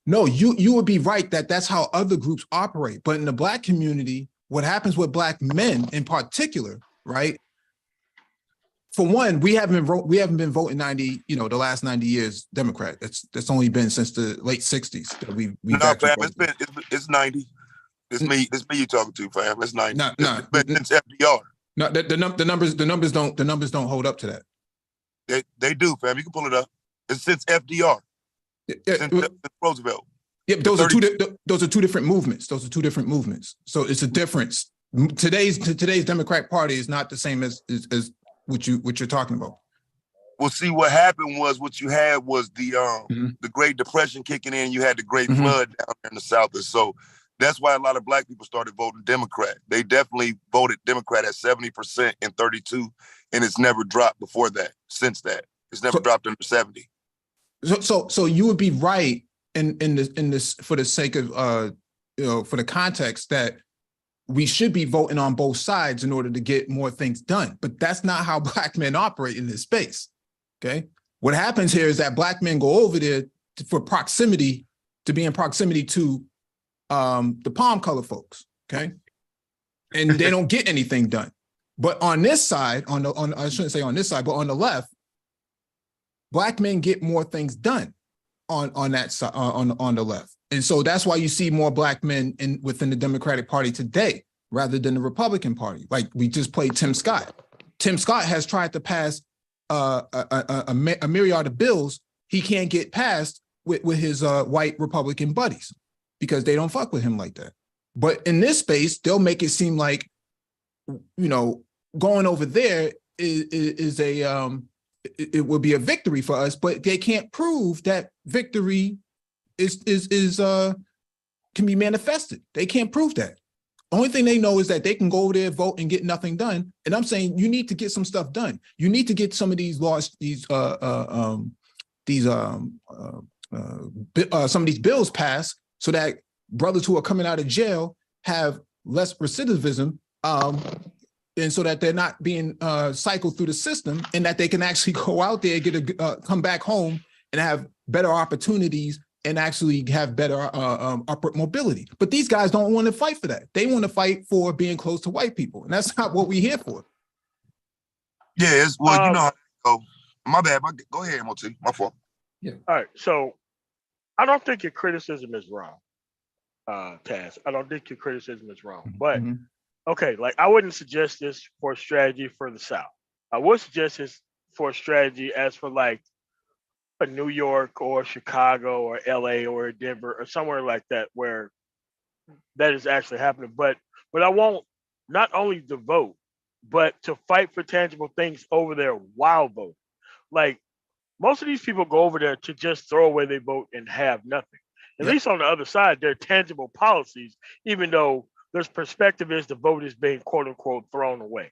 No, you would be right that that's how other groups operate. But in the Black community, what happens with Black men in particular, right? For one, we haven't been voting the last 90 years Democrat. That's only been since the late 60s that we've no, fam, it's 90. It's me you talking to, fam. It's 90. It's been since FDR. No, the numbers don't hold up to that. They do, fam. You can pull it up. It's since FDR. Since Roosevelt. Yeah, those are two different movements. So it's a difference. Today's Democratic Party is not the same as what you're talking about. Well, see, what happened was what you had was the Great Depression kicking in. You had the Great Flood down there in the South, and so that's why a lot of Black people started voting Democrat. They definitely voted Democrat at 70% in 32, and it's never dropped before that. Since that, it's never dropped under 70. So you would be right in this for the sake of for the context that we should be voting on both sides in order to get more things done. But that's not how Black men operate in this space. Okay. What happens here is that Black men go over there for proximity, to be in proximity to the palm color folks. Okay. And they don't get anything done. But on this side, I shouldn't say on this side, but on the left, Black men get more things done on that side, on the left. And so that's why you see more Black men within the Democratic Party today rather than the Republican Party. Like we just played Tim Scott. Tim Scott has tried to pass a myriad of bills he can't get passed with his white Republican buddies because they don't fuck with him like that. But in this space, they'll make it seem like, going over there is it will be a victory for us, but they can't prove that victory can be manifested. They can't prove that. Only thing they know is that they can go over there, vote, and get nothing done. And I'm saying you need to get some stuff done. You need to get some of these laws, some of these bills passed so that brothers who are coming out of jail have less recidivism, and so that they're not being cycled through the system, and that they can actually go out there, come back home, and have better opportunities and actually have better upward mobility. But these guys don't want to fight for that. They want to fight for being close to white people. And that's not what we're here for. Yeah, it's, well, you know, oh, my bad. Go ahead, MOT. My fault. Yeah. All right. So I don't think your criticism is wrong, Taz. I don't think your criticism is wrong. But okay, like I wouldn't suggest this for a strategy for the South. I would suggest this for a strategy as for like a New York or Chicago or LA or Denver or somewhere like that where that is actually happening. But I want not only to vote, but to fight for tangible things over there while voting. Like most of these people go over there to just throw away their vote and have nothing. At least on the other side, there are tangible policies, even though there's perspective is the vote is being quote unquote thrown away.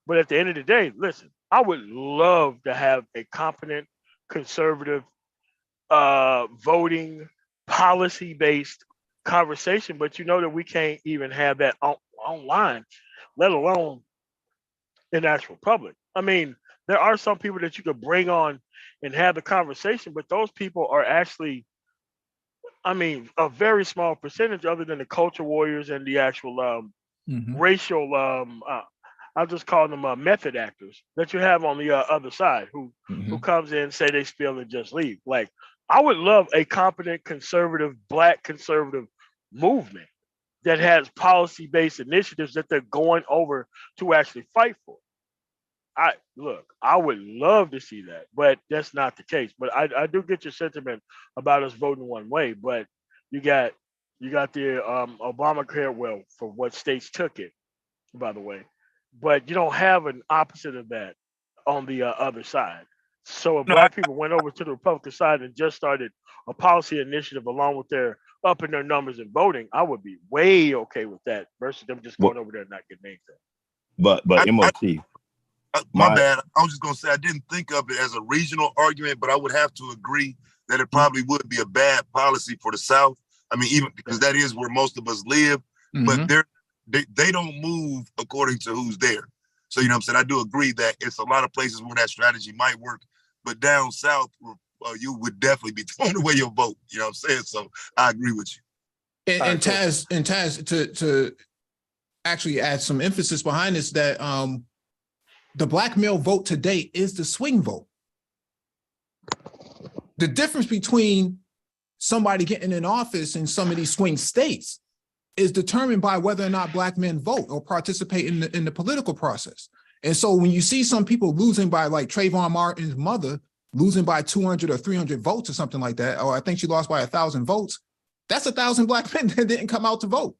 But at the end of the day, listen, I would love to have a competent, conservative, voting, policy-based conversation, but you know that we can't even have that online, let alone in actual public. I mean, there are some people that you could bring on and have the conversation, but those people are actually, I mean, a very small percentage other than the culture warriors and the actual racial, I'll just call them method actors that you have on the other side who comes in, say they spill and just leave. Like, I would love a competent conservative, Black conservative movement that has policy-based initiatives that they're going over to actually fight for. I would love to see that, but that's not the case. But I do get your sentiment about us voting one way, but you got the Obamacare, well, for what states took it, by the way, but you don't have an opposite of that on the other side. So if Black people went over to the Republican side and just started a policy initiative along with their upping their numbers in voting, I would be way okay with that versus them just going over there and not getting anything. But MOT. My bad. I was just gonna say I didn't think of it as a regional argument, but I would have to agree that it probably would be a bad policy for the South. I mean, even because that is where most of us live, but they don't move according to who's there. So you know what I'm saying? I do agree that it's a lot of places where that strategy might work, but down south, you would definitely be throwing away your vote. You know what I'm saying? So I agree with you. And Taz, to actually add some emphasis behind this, that the Black male vote today is the swing vote. The difference between somebody getting in office in some of these swing states is determined by whether or not Black men vote or participate in the political process. And so when you see some people losing by, like Trayvon Martin's mother losing by 200 or 300 votes or something like that, or I think she lost by 1,000 votes, that's 1,000 Black men that didn't come out to vote.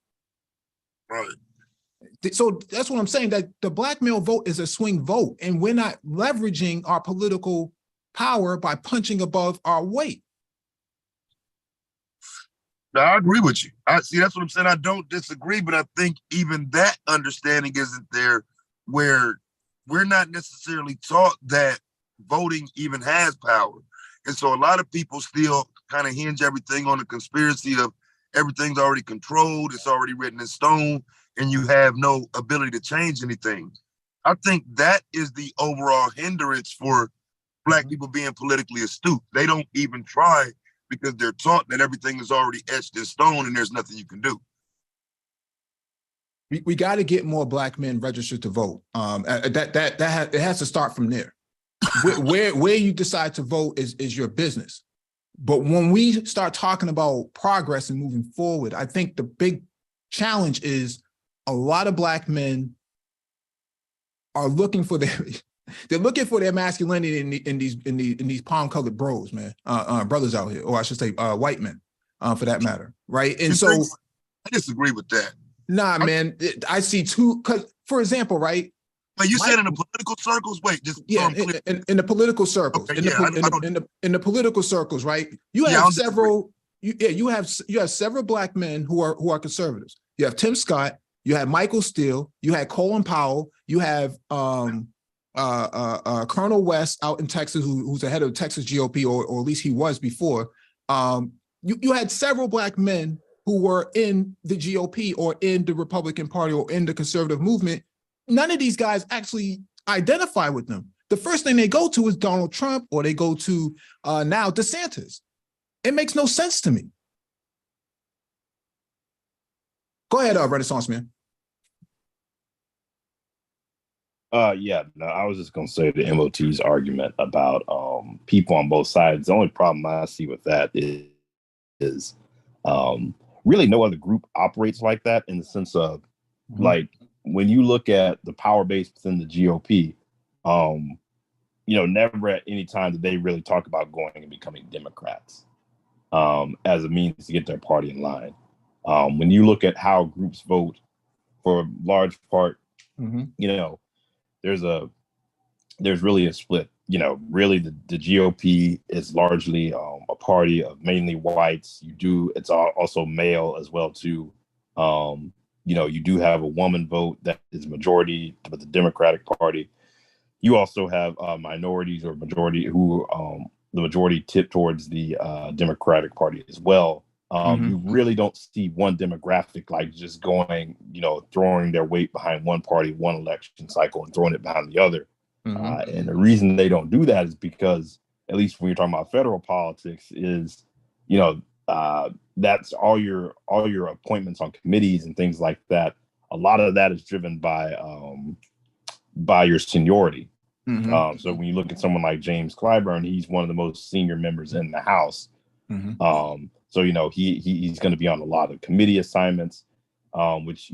Right. So that's what I'm saying, that the Black male vote is a swing vote, and we're not leveraging our political power by punching above our weight. No, I agree with you. I see, that's what I'm saying. I don't disagree, but I think even that understanding isn't there, where we're not necessarily taught that voting even has power. And so a lot of people still kind of hinge everything on the conspiracy of everything's already controlled, it's already written in stone, and you have no ability to change anything. I think that is the overall hindrance for Black people being politically astute. They don't even try because they're taught that everything is already etched in stone and there's nothing you can do. We got to get more Black men registered to vote. It has to start from there. where you decide to vote is your business. But when we start talking about progress and moving forward, I think the big challenge is a lot of Black men are looking for their masculinity in these palm-colored bros, man, brothers out here, or I should say white men, for that matter, right? And so I disagree with that. Nah, man, I see two. Because, for example, right? But you said in the political circles. Wait, just in the political circles, okay, in the political circles, right? You have several. You have several Black men who are conservatives. You have Tim Scott. You have Michael Steele. You had Colin Powell. You have Colonel West out in Texas, who's the head of Texas GOP, or at least he was before. You had several Black men who were in the GOP or in the Republican Party or in the conservative movement. None of these guys actually identify with them. The first thing they go to is Donald Trump, or they go to now DeSantis. It makes no sense to me. Go ahead, Renaissance man. Yeah, no, I was just gonna say the MOT's argument about people on both sides. The only problem I see with that is really no other group operates like that, in the sense of like when you look at the power base within the GOP, never at any time did they really talk about going and becoming Democrats as a means to get their party in line. When you look at how groups vote, for a large part, there's really a split. Really the GOP is largely a party of mainly whites. It's also male as well too. You do have a woman vote that is majority with the Democratic Party. You also have minorities or majority who the majority tip towards the Democratic Party as well. You really don't see one demographic like just going, throwing their weight behind one party, one election cycle, and throwing it behind the other. And the reason they don't do that is because, at least when you're talking about federal politics, is that's all your appointments on committees and things like that. A lot of that is driven by your seniority. So when you look at someone like James Clyburn, he's one of the most senior members in the House. So he's going to be on a lot of committee assignments, which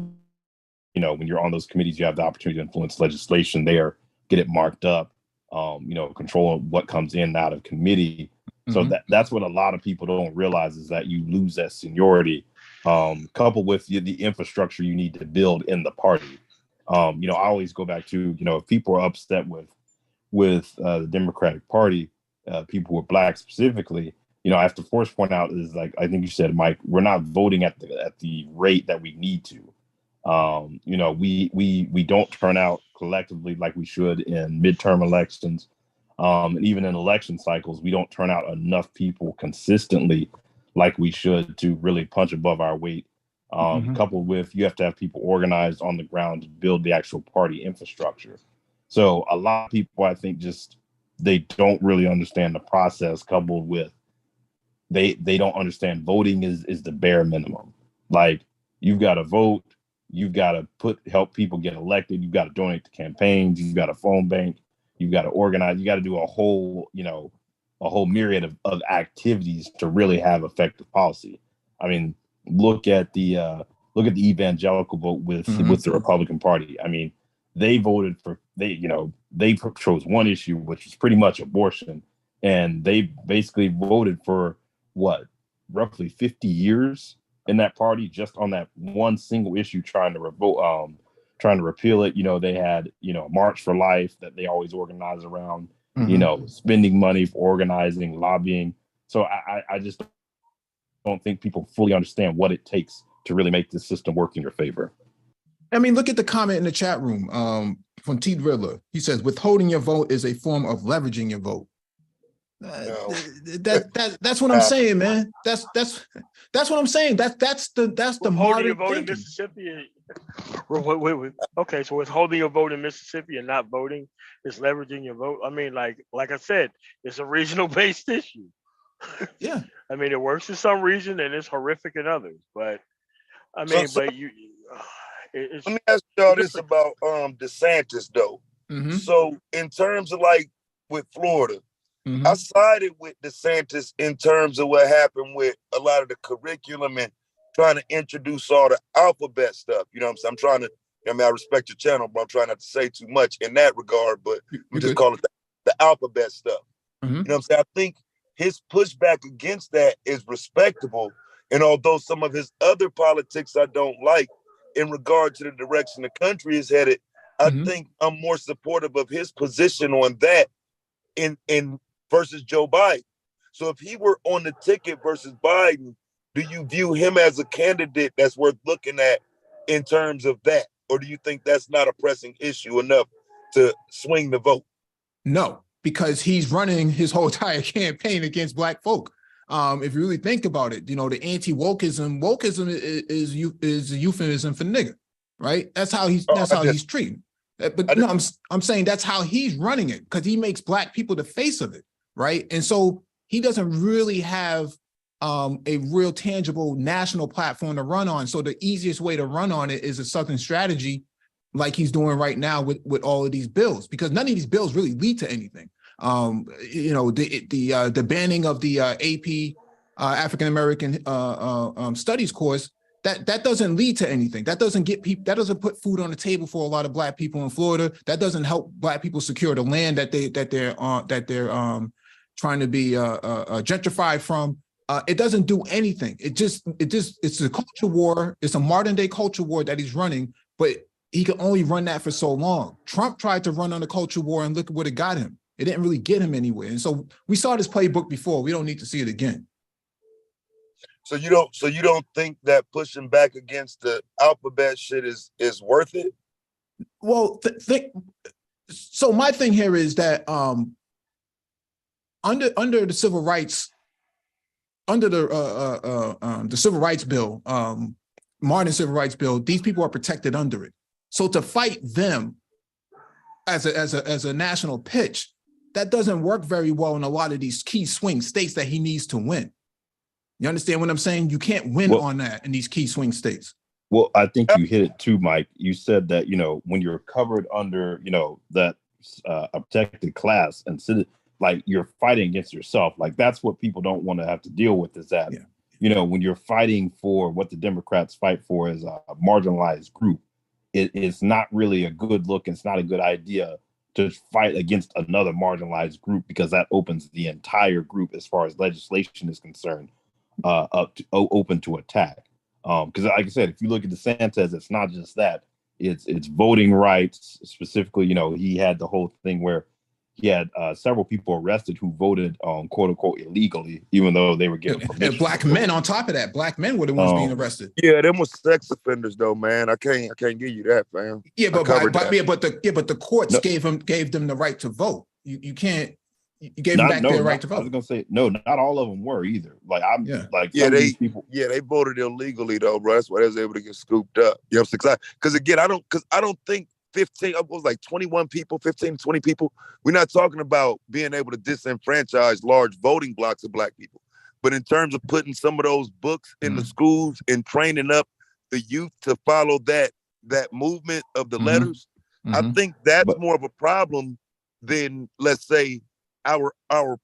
when you're on those committees, you have the opportunity to influence legislation there, get it marked up, control what comes in and out of committee. So that's what a lot of people don't realize, is that you lose that seniority, coupled with the infrastructure you need to build in the party. I always go back to, if people are upset with the Democratic Party, people who are Black specifically, I have to first point out is, like I think you said, Mike, we're not voting at the rate that we need to. We don't turn out collectively like we should in midterm elections. And even in election cycles, we don't turn out enough people consistently like we should to really punch above our weight. Coupled with, you have to have people organized on the ground to build the actual party infrastructure. So a lot of people, I think, they don't really understand the process, coupled with they don't understand voting is the bare minimum. Like, you've got to vote, you've got to help people get elected, you've got to donate to campaigns, you've got a phone bank, you've got to organize, you got to do a whole myriad of activities to really have effective policy. I mean, look at the evangelical vote with the Republican Party. I mean, they chose one issue, which is pretty much abortion, and they basically voted for roughly 50 years in that party just on that one single issue, trying to repeal it. They had March for Life that they always organize around, spending money for organizing, lobbying. So I just don't think people fully understand what it takes to really make this system work in your favor. I mean, look at the comment in the chat room from T. Riddler. He says, withholding your vote is a form of leveraging your vote. That's what I'm saying, man. That's what I'm saying. That's the modern vote in Mississippi. Wait. Okay, so withholding your vote in Mississippi and not voting is leveraging your vote. I mean, like I said, it's a regional based issue. Yeah. I mean, it works in some region and it's horrific in others. But I mean, let me ask y'all this about DeSantis though. So in terms of like with Florida, I sided with DeSantis in terms of what happened with a lot of the curriculum and trying to introduce all the alphabet stuff. You know what I'm saying? I respect your channel, but I'm trying not to say too much in that regard, but we just call it the alphabet stuff. You know what I'm saying? I think his pushback against that is respectable. And although some of his other politics I don't like in regard to the direction the country is headed, I think I'm more supportive of his position on that in versus Joe Biden. So if he were on the ticket versus Biden, do you view him as a candidate that's worth looking at in terms of that? Or do you think that's not a pressing issue enough to swing the vote? No, because he's running his whole entire campaign against Black folk. If you really think about it, the anti-wokeism is a euphemism for nigger, right? That's how he's treating. But no, I'm saying that's how he's running it, because he makes Black people the face of it, right? And so he doesn't really have a real tangible national platform to run on. So the easiest way to run on it is a Southern strategy, like he's doing right now with all of these bills, because none of these bills really lead to anything. The banning of the AP African American studies course, that doesn't lead to anything. That doesn't get people. That doesn't put food on the table for a lot of Black people in Florida. That doesn't help Black people secure the land that they're trying to be gentrified from. It doesn't do anything. It's a culture war. It's a modern day culture war that he's running, but he can only run that for so long. Trump tried to run on the culture war, and look at what it got him. It didn't really get him anywhere. And so we saw this playbook before. We don't need to see it again. So you don't think that pushing back against the alphabet shit is worth it? Well, so my thing here is that under the civil rights, under the civil rights bill, modern civil rights bill, these people are protected under it. So to fight them as a national pitch, that doesn't work very well in a lot of these key swing states that he needs to win. You understand what I'm saying? You can't win on that in these key swing states. Well, I think you hit it too, Mike. You said that, when you're covered under, that a protected class and like you're fighting against yourself. Like that's what people don't want to have to deal with, is that, when you're fighting for what the Democrats fight for as a marginalized group, it's not really a good look. It's not a good idea to fight against another marginalized group, because that opens the entire group, as far as legislation is concerned, open to attack. Because like I said, if you look at DeSantis, it's not just that, it's voting rights. Specifically, he had the whole thing where he had several people arrested who voted quote unquote illegally, even though they were given permission. And Black men on top of that. Black men were the ones being arrested. Yeah, them was sex offenders though, man. I can't give you that, fam. Yeah, but the courts gave them the right to vote. You can't. You gave them back their right to vote. I was gonna say no, not all of them were either. They voted illegally though, bro. That's why they was able to get scooped up. You know what I'm saying? Because again, I don't think 15, it was like 21 people, 15, 20 people. We're not talking about being able to disenfranchise large voting blocks of Black people. But in terms of putting some of those books in the schools and training up the youth to follow that movement of the letters, I think that's more of a problem than, let's say, our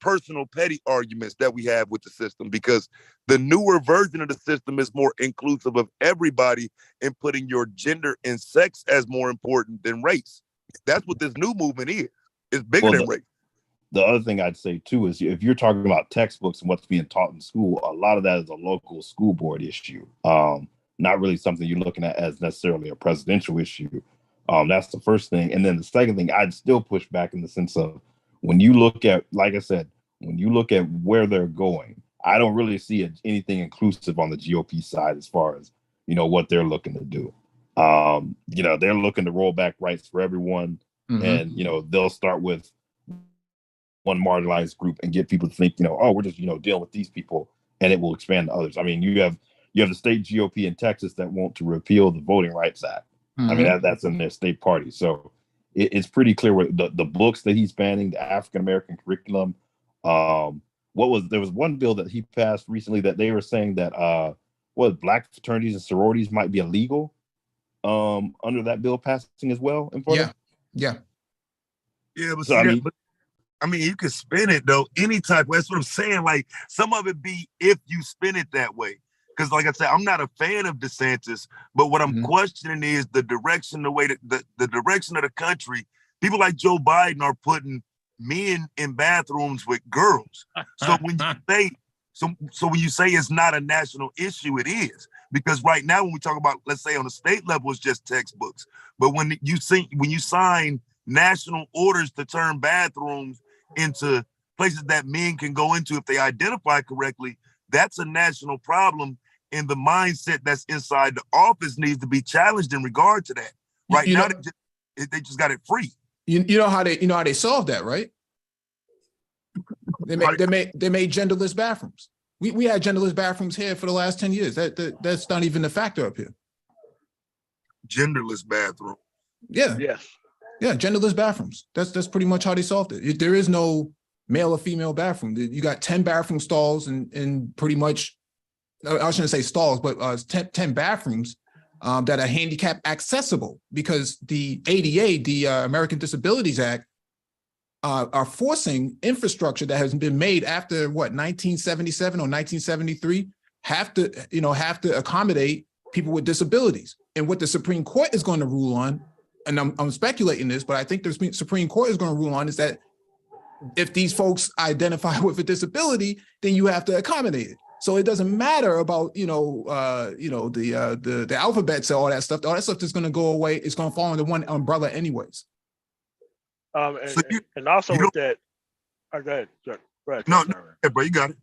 personal petty arguments that we have with the system, because the newer version of the system is more inclusive of everybody and putting your gender and sex as more important than race. That's what this new movement is. It's bigger than race. The other thing I'd say too is, if you're talking about textbooks and what's being taught in school, a lot of that is a local school board issue. Not really something you're looking at as necessarily a presidential issue. That's the first thing. And then the second thing, I'd still push back in the sense of, when you look at, like I said, when you look at where they're going, I don't really see anything inclusive on the GOP side as far as, what they're looking to do. They're looking to roll back rights for everyone. And, they'll start with one marginalized group and get people to think, we're just, dealing with these people, and it will expand to others. I mean, you have the state GOP in Texas that want to repeal the Voting Rights Act. I mean, that's in their state party. So it's pretty clear what the books that he's banning, the African-American curriculum. There was one bill that he passed recently that they were saying that Black fraternities and sororities might be illegal under that bill passing as well in Florida. Yeah, but so, I mean, you can spin it though any type. That's what I'm saying. Like, some of it be if you spin it that way. Because, like I said, I'm not a fan of DeSantis, but what I'm questioning is the direction, the direction of the country. People like Joe Biden are putting men in bathrooms with girls. So when you say it's not a national issue, it is. Because right now, when we talk about, let's say on the state level, it's just textbooks. But when you sign national orders to turn bathrooms into places that men can go into if they identify correctly, that's a national problem. And the mindset that's inside the office needs to be challenged in regard to that. Right now, they just got it free. You know how they solved that, right? They made genderless bathrooms. We had genderless bathrooms here for the last 10 years. That's not even a factor up here. Genderless bathroom. Yeah. Yes. Yeah, genderless bathrooms. That's pretty much how they solved it. There is no male or female bathroom. You got 10 bathroom stalls and pretty much, I shouldn't say stalls, but 10 bathrooms that are handicap accessible, because the ADA, the American Disabilities Act, are forcing infrastructure that has been made after what, 1977 or 1973, have to accommodate people with disabilities. And what the Supreme Court is going to rule on, and I'm speculating this, but I think the Supreme Court is going to rule on, is that if these folks identify with a disability, then you have to accommodate it. So it doesn't matter about the alphabets and all that stuff. All that stuff is going to go away. It's going to fall under one umbrella, anyways. And also with that, go ahead. Go ahead. No, bro, you got it.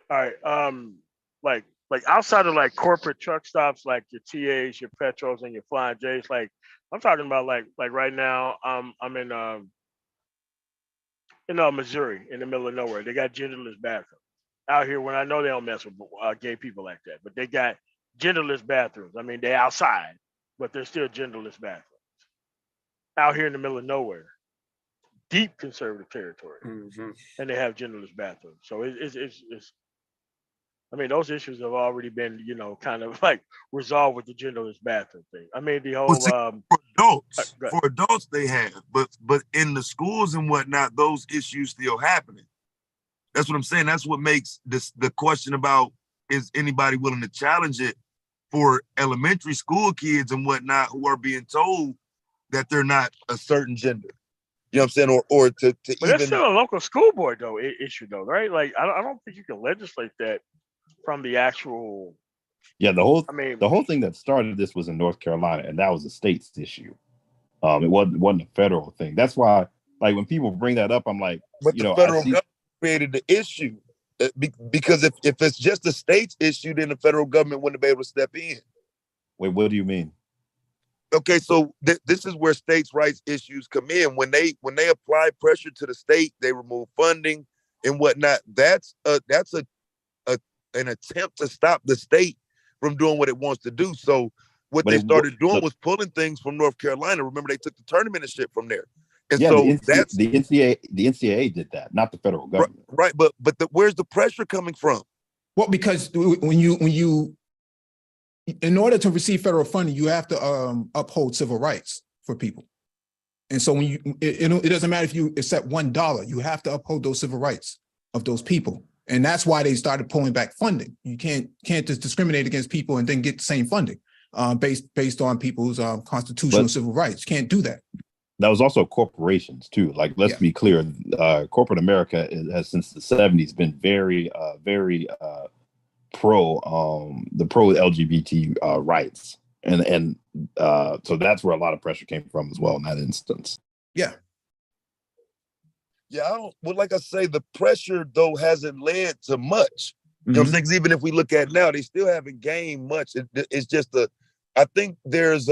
All right. Like outside of like corporate truck stops, like your TAs, your Petros, and your Flying J's, like I'm talking about like right now, I'm in Missouri, in the middle of nowhere. They got genderless bathrooms out here. When I know they don't mess with gay people like that, but they got genderless bathrooms. I mean, they're outside, but they're still genderless bathrooms out here in the middle of nowhere, deep conservative territory, and they have genderless bathrooms. So it's I mean, those issues have already been, kind of like resolved with the genderless bathroom thing. I mean, the whole for adults they have, but in the schools and whatnot, those issues still happening. That's what I'm saying. That's what makes the question about, is anybody willing to challenge it for elementary school kids and whatnot who are being told that they're not a certain gender. You know what I'm saying? Or to but even. That's still a local school board though issue though, right? Like I don't think you can legislate that from the actual. Yeah, the whole thing that started this was in North Carolina, and that was a state's issue. It wasn't a federal thing. That's why, like, when people bring that up, I'm like, but the federal government created the issue, because if it's just a state's issue, then the federal government wouldn't be able to step in. Wait, what do you mean? Okay, so this is where states' rights issues come in. When they apply pressure to the state, they remove funding and whatnot. That's an attempt to stop the state from doing what it wants to do. So what they started doing was pulling things from North Carolina. Remember, they took the tournament and shit from there. And yeah, so the NCAA did that, not the federal government. Right, but where's the pressure coming from? Well, because when you in order to receive federal funding, you have to uphold civil rights for people. And so when it doesn't matter if you accept $1, you have to uphold those civil rights of those people. And that's why they started pulling back funding. You can't just discriminate against people and then get the same funding based on people's constitutional civil rights. You can't do that. That was also corporations too. Like, let's be clear, corporate America has since the 70s been very pro LGBT rights, and so that's where a lot of pressure came from as well in that instance. Yeah, like I say, the pressure though hasn't led to much. You know what I'm saying? 'Cause even if we look at now, they still haven't gained much. It's just I think there's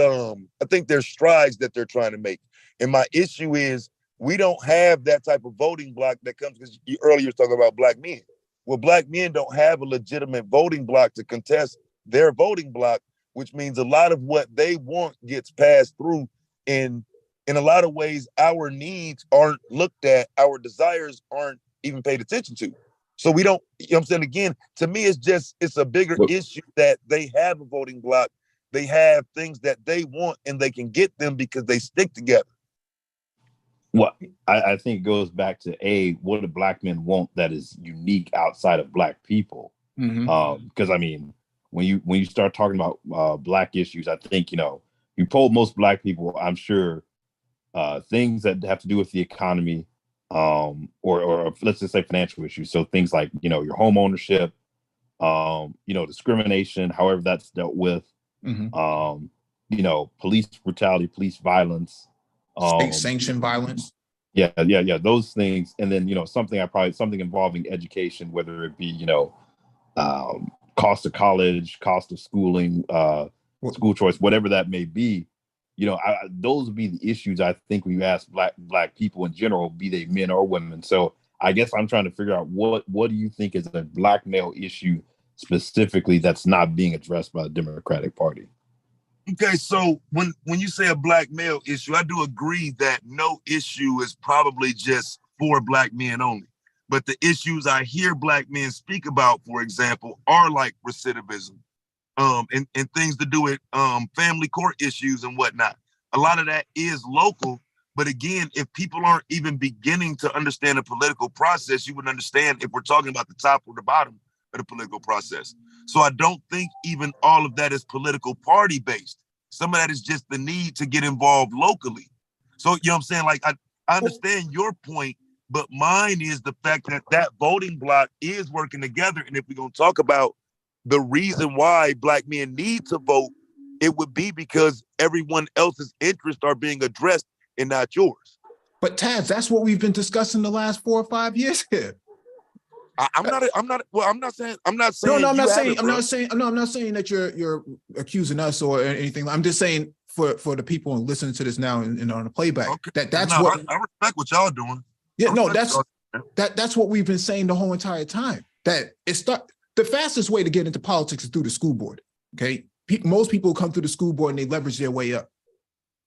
strides that they're trying to make. And my issue is we don't have that type of voting block that comes, because earlier you were talking about black men. Well, black men don't have a legitimate voting block to contest their voting block, which means a lot of what they want gets passed through. In a lot of ways, our needs aren't looked at, our desires aren't even paid attention to. So we don't, you know what I'm saying? Again, to me, it's a bigger issue that they have a voting block. They have things that they want and they can get them because they stick together. Well, I think it goes back to what do black men want that is unique outside of black people? Because I mean, when you start talking about black issues, I think, you poll most black people, I'm sure things that have to do with the economy, or let's just say financial issues. So things like, your home ownership, discrimination, however that's dealt with, police brutality, police violence, state sanctioned violence. Yeah. Those things. And then, something involving education, whether it be, cost of college, cost of schooling, school choice, whatever that may be. Those would be the issues, I think, when you ask black people in general, be they men or women. So I guess I'm trying to figure out what do you think is a black male issue specifically that's not being addressed by the Democratic Party? Okay, so when you say a black male issue, I do agree that no issue is probably just for black men only. But the issues I hear black men speak about, for example, are like recidivism, and things to do with family court issues and whatnot. A lot of that is local. But again, if people aren't even beginning to understand the political process, you would understand if we're talking about the top or the bottom of the political process. So I don't think even all of that is political party based. Some of that is just the need to get involved locally. So, you know what I'm saying? Like, I understand your point, but mine is the fact that that voting bloc is working together. And if we're going to talk about the reason why black men need to vote, it would be because everyone else's interests are being addressed and not yours. But Taz, that's what we've been discussing the last 4 or 5 years here. I'm not saying. No, I'm not saying that you're accusing us or anything. I'm just saying for the people listening to this now and on the playback, okay. that's no, what I respect what y'all doing. Yeah, no, that's what we've been saying the whole entire time. That the fastest way to get into politics is through the school board. Okay, most people come through the school board and they leverage their way up.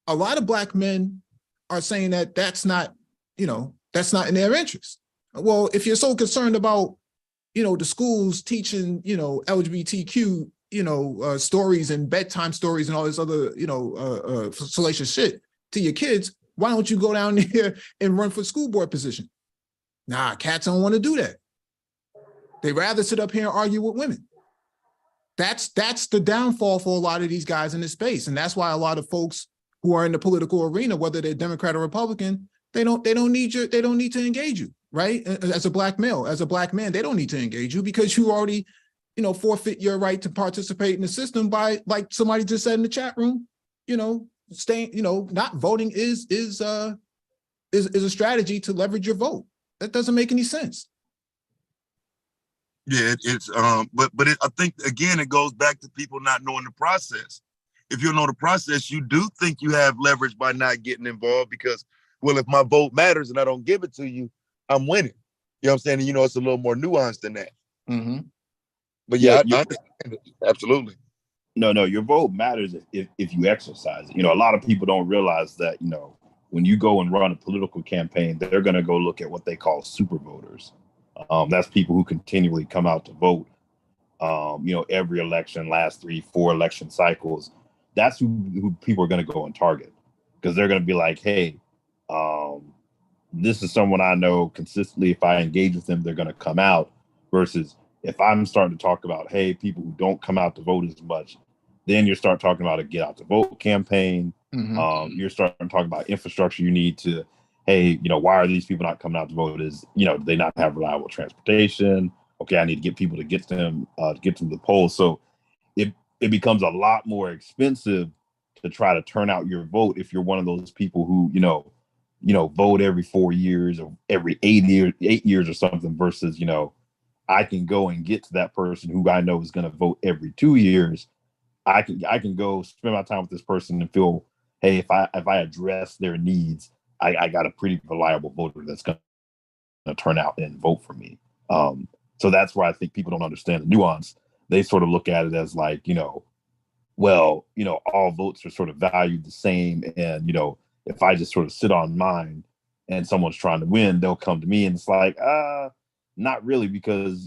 A lot of black men are saying that that's not in their interest. Well, if you're so concerned about, the schools teaching, LGBTQ, stories and bedtime stories and all this other, salacious shit to your kids, why don't you go down there and run for school board position? Nah, cats don't want to do that. They rather sit up here and argue with women. That's the downfall for a lot of these guys in this space. And that's why a lot of folks who are in the political arena, whether they're Democrat or Republican, they don't need to engage you, right? As a black male, as a black man, they don't need to engage you because you already, forfeit your right to participate in the system by, like somebody just said in the chat room, staying, not voting is a strategy to leverage your vote. That doesn't make any sense. Yeah, I think again it goes back to people not knowing the process. If you know the process, you do think you have leverage by not getting involved because, well, if my vote matters and I don't give it to you, I'm winning. You know what I'm saying? And, it's a little more nuanced than that. Mm-hmm. But yeah, I understand it. Absolutely. No, your vote matters if you exercise it. A lot of people don't realize that, when you go and run a political campaign, they're going to go look at what they call super voters. That's people who continually come out to vote, every election, last 3-4 election cycles. That's who people are going to go and target because they're going to be like, hey, this is someone I know consistently. If I engage with them, they're going to come out versus if I'm starting to talk about, hey, people who don't come out to vote as much, then you start talking about a get out to vote campaign. Mm-hmm. You're starting to talk about infrastructure you need to, hey, why are these people not coming out to vote? Is, do they not have reliable transportation? Okay, I need to get people to get them to the polls. So it becomes a lot more expensive to try to turn out your vote if you're one of those people who, vote every 4 years or every 8 years or something versus, I can go and get to that person who I know is going to vote every 2 years. I can go spend my time with this person and feel, hey, if I address their needs, I got a pretty reliable voter that's going to turn out and vote for me. So that's why I think people don't understand the nuance. They sort of look at it as like, all votes are sort of valued the same. And, if I just sort of sit on mine and someone's trying to win, they'll come to me. And it's like, not really, because,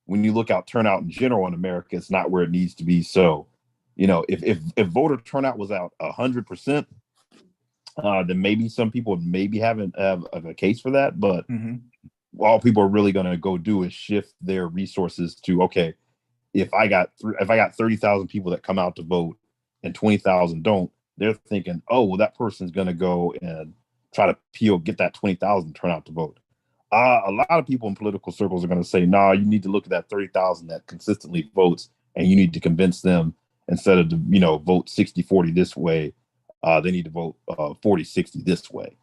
when you look out turnout in general in America, it's not where it needs to be. So, if voter turnout was out 100%, then maybe some people maybe have a case for that. But all people are really going to go do is shift their resources to, okay, if I got 30,000 people that come out to vote and 20,000 don't, they're thinking, oh, well, that person's going to go and try to get that 20,000 turn out to vote. A lot of people in political circles are going to say, nah, you need to look at that 30,000 that consistently votes, and you need to convince them instead of, vote 60-40 this way, they need to vote 40-60 this way.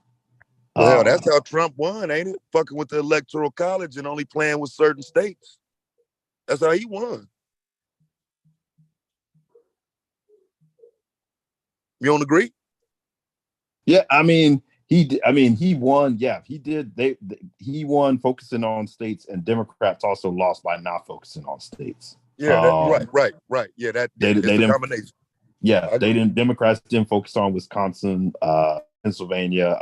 Well, that's how Trump won, ain't it? Fucking with the Electoral College and only playing with certain states. That's how he won. You don't agree? Yeah, he won. Yeah, he did. He won focusing on states, and Democrats also lost by not focusing on states. Yeah, right. Yeah, they didn't. Combination. Yeah, Democrats didn't focus on Wisconsin. Pennsylvania,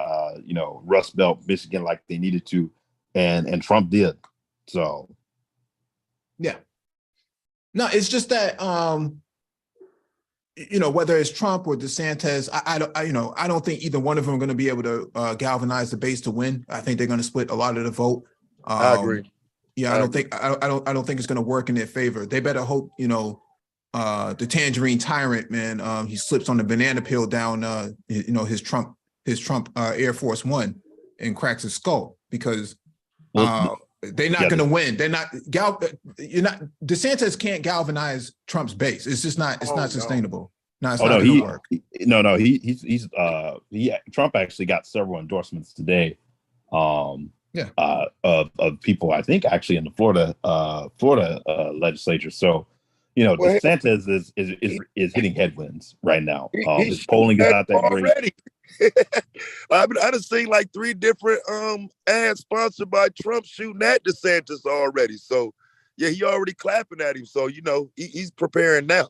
Rust Belt, Michigan, like they needed to, and Trump did. So, yeah. No, it's just that whether it's Trump or DeSantis, I don't think either one of them are going to be able to galvanize the base to win. I think they're going to split a lot of the vote. I agree. Yeah, I don't think it's going to work in their favor. They better hope, the tangerine tyrant, man, he slips on the banana peel down, his Trump Air Force One and cracks his skull, because they're not going to win. DeSantis can't galvanize Trump's base. It's just not. It's not sustainable. No, it's not going to work. Trump actually got several endorsements today. Of people, I think, actually in the Florida legislature. So, DeSantis is hitting headwinds right now. His polling is not that great. I've seen like 3 different ads sponsored by Trump shooting at DeSantis already. So yeah, he already clapping at him. So he's preparing now.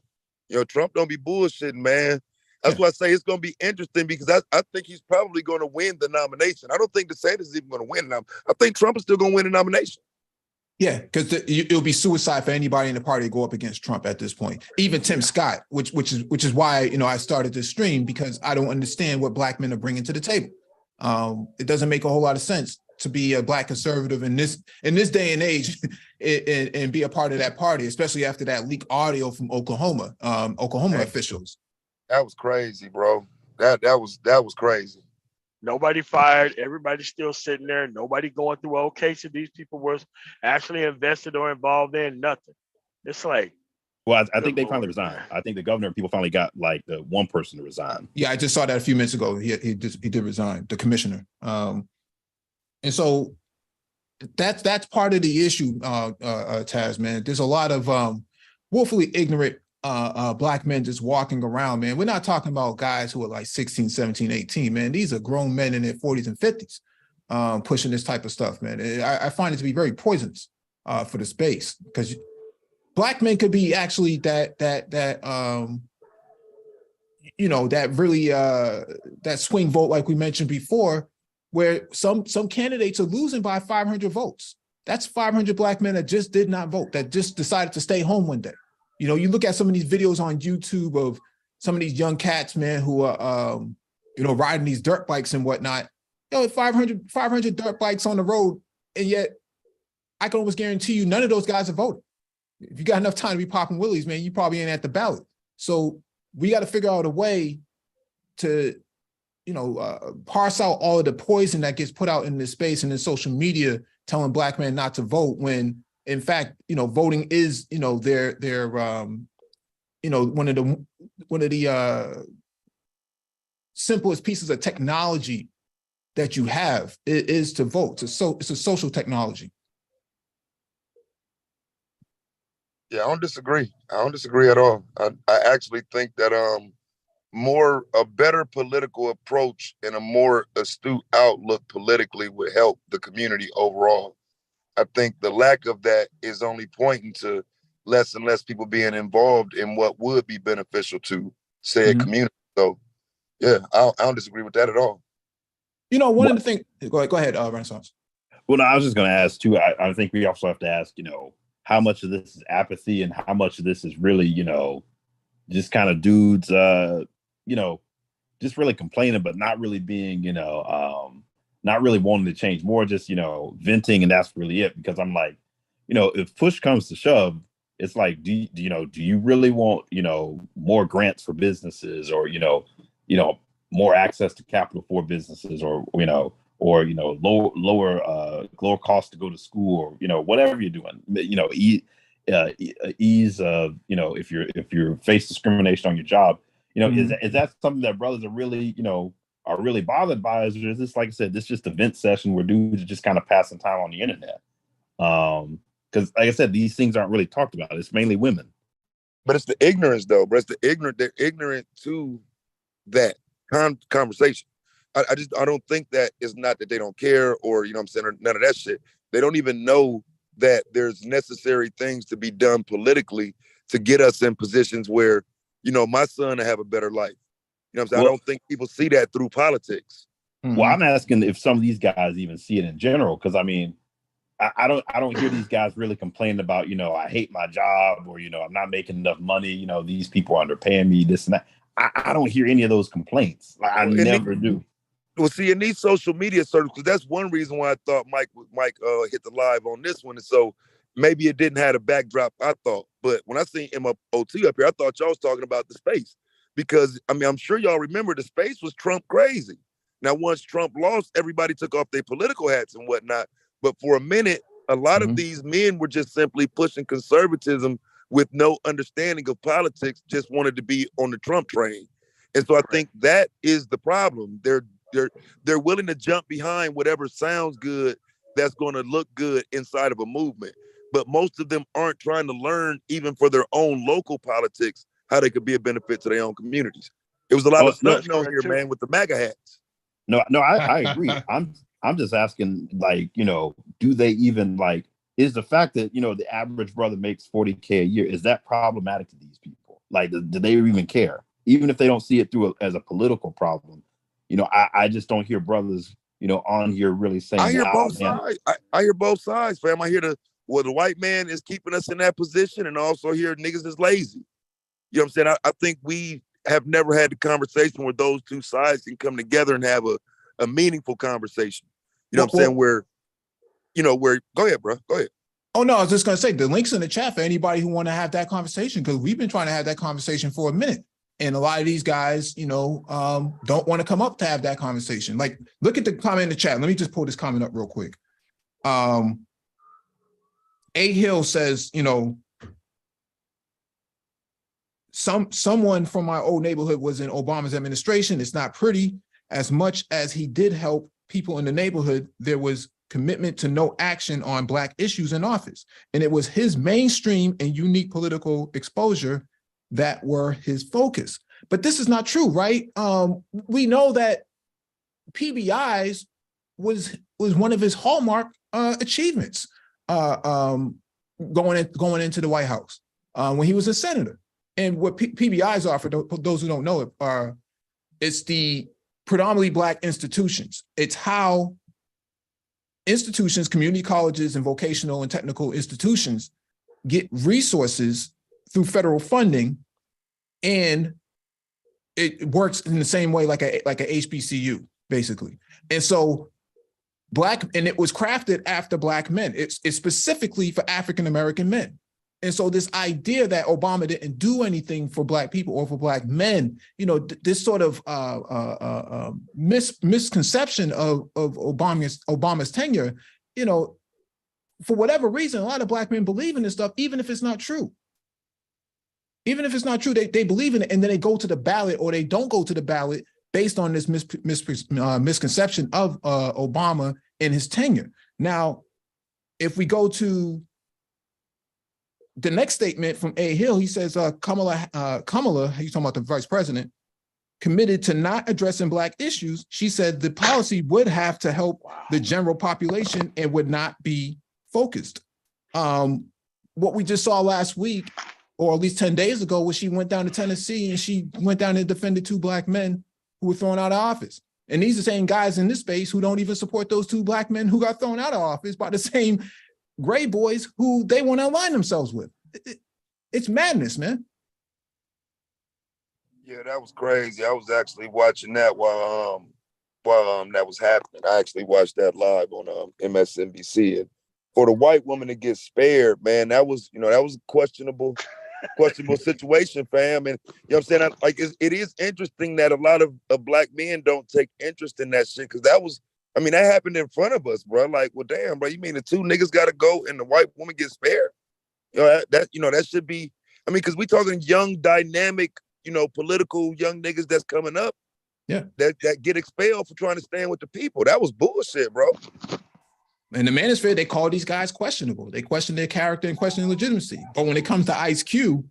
Trump don't be bullshitting, man. That's why I say it's going to be interesting, because I think he's probably going to win the nomination. I don't think DeSantis is even going to win. I think Trump is still going to win the nomination. Yeah, because it'll be suicide for anybody in the party to go up against Trump at this point. Even Tim Scott, which is why I started this stream, because I don't understand what Black men are bringing to the table. It doesn't make a whole lot of sense to be a Black conservative in this day and age and be a part of that party, especially after that leaked audio from Oklahoma officials. That was crazy, bro. That was crazy. Nobody fired. Everybody's still sitting there. Nobody going through a case that these people were actually invested or involved in. Nothing. It's like. Well, I think they finally resigned. I think the governor, people finally got like the one person to resign. Yeah, I just saw that a few minutes ago. He did resign, the commissioner. And so that's part of the issue, Taz, man. There's a lot of woefully ignorant Black men just walking around, man. We're not talking about guys who are like 16, 17, 18, man. These are grown men in their 40s and 50s pushing this type of stuff, man. I find it to be very poisonous for the space, because Black men could be actually that swing vote, like we mentioned before, where some candidates are losing by 500 votes. That's 500 Black men that just did not vote, that just decided to stay home one day. You look at some of these videos on YouTube of some of these young cats, man, who are, riding these dirt bikes and whatnot. 500 dirt bikes on the road, and yet I can almost guarantee you none of those guys are voting. If you got enough time to be popping willies, man, you probably ain't at the ballot. So we got to figure out a way to, parse out all of the poison that gets put out in this space and in social media, telling Black men not to vote, when in fact, voting is, their one of the simplest pieces of technology that you have is to vote. It's a social technology. Yeah, I don't disagree. At all. I actually think that a better political approach and a more astute outlook politically would help the community overall. I think the lack of that is only pointing to less and less people being involved in what would be beneficial to said community. So, yeah, I don't disagree with that at all. One of the things. Go ahead, Renaissance. Well, no, I was just going to ask too. I think we also have to ask, how much of this is apathy and how much of this is really, just kind of dudes, just really complaining, but not really being, not really wanting to change, more just, venting, and that's really it. Because I'm like, if push comes to shove, it's like, do you really want, more grants for businesses, or, more access to capital for businesses, or, lower cost to go to school, or, whatever you're doing, ease of, if you're face discrimination on your job, is that something that brothers are really, are really bothered by? Is this, like I said, this just a vent session where dudes are just kind of passing time on the internet? Because like I said, these things aren't really talked about. It's mainly women. But it's the ignorance, though, bro. It's the ignorant. They're ignorant to that conversation. I don't think that it's not that they don't care, or, or none of that shit. They don't even know that there's necessary things to be done politically to get us in positions where, my son will have a better life. know what I'm saying? I don't think people see that through politics. Well, I'm asking if some of these guys even see it in general, because I mean, I don't hear these guys really complaining about, I hate my job, or, I'm not making enough money. These people are underpaying me, this and that. I don't hear any of those complaints. I never do. Well, see, in these social media circles, because that's one reason why I thought Mike hit the live on this one. And so maybe it didn't have a backdrop, I thought. But when I seen MOT up here, I thought y'all was talking about the space. Because, I mean, I'm sure y'all remember the space was Trump crazy. Now, once Trump lost, everybody took off their political hats and whatnot. But for a minute, a lot of these men were just simply pushing conservatism with no understanding of politics, just wanted to be on the Trump train. And so I think that is the problem. They're willing to jump behind whatever sounds good that's going to look good inside of a movement. But most of them aren't trying to learn, even for their own local politics, how they could be a benefit to their own communities. It was a lot of stunting on here, man, with the MAGA hats. No, I agree. I'm just asking, like, do they even, like, is the fact that, the average brother makes $40K a year, is that problematic to these people? Like, do they even care? Even if they don't see it as a political problem, I just don't hear brothers, on here really saying. I hear both sides. I hear both sides, fam. I hear the white man is keeping us in that position, and also hear niggas is lazy. You know what I'm saying? I think we have never had the conversation where those two sides can come together and have a meaningful conversation. You know what I'm saying? Where, go ahead, bro. Go ahead. Oh, no, I was just going to say the link's in the chat for anybody who want to have that conversation, because we've been trying to have that conversation for a minute. And a lot of these guys, don't want to come up to have that conversation. Like, look at the comment in the chat. Let me just pull this comment up real quick. A Hill says, someone from my old neighborhood was in Obama's administration. It's not pretty. As much as he did help people in the neighborhood, there was commitment to no action on Black issues in office. And it was his mainstream and unique political exposure that were his focus. But this is not true, right? We know that PBIs was one of his hallmark achievements going into the White House when he was a senator. And what PBIs are, for those who don't know it, it's the predominantly Black institutions. It's how institutions, community colleges, and vocational and technical institutions get resources through federal funding, and it works in the same way like a HBCU, basically. And so it was crafted after Black men. It's specifically for African-American men. And so this idea that Obama didn't do anything for Black people or for Black men, this sort of misconception of Obama's tenure, for whatever reason, a lot of Black men believe in this stuff, even if it's not true. Even if it's not true, they believe in it, and then they go to the ballot, or they don't go to the ballot based on this misconception of Obama and his tenure. Now, if we go to the next statement from A. Hill, he says, Kamala, he's talking about the vice president, committed to not addressing Black issues. She said the policy would have to help the general population and would not be focused. What we just saw last week, or at least 10 days ago, was she went down to Tennessee and she went down and defended 2 Black men who were thrown out of office. And these are the same guys in this space who don't even support those 2 Black men who got thrown out of office by the same gray boys who they want to align themselves with. It's madness, man. Yeah, that was crazy. I was actually watching that while that was happening. I actually watched that live on MSNBC. And for the white woman to get spared, man, that was a questionable situation, fam. And you know what I'm saying? It is interesting that a lot of Black men don't take interest in that shit, because that happened in front of us, bro. Like, well, damn, bro, you mean the 2 niggas got to go and the white woman gets spared? That should be, because we talking young, dynamic, political young niggas that's coming up. Yeah. That get expelled for trying to stand with the people. That was bullshit, bro. In the manosphere, they call these guys questionable. They question their character and question their legitimacy. But when it comes to Ice Cube,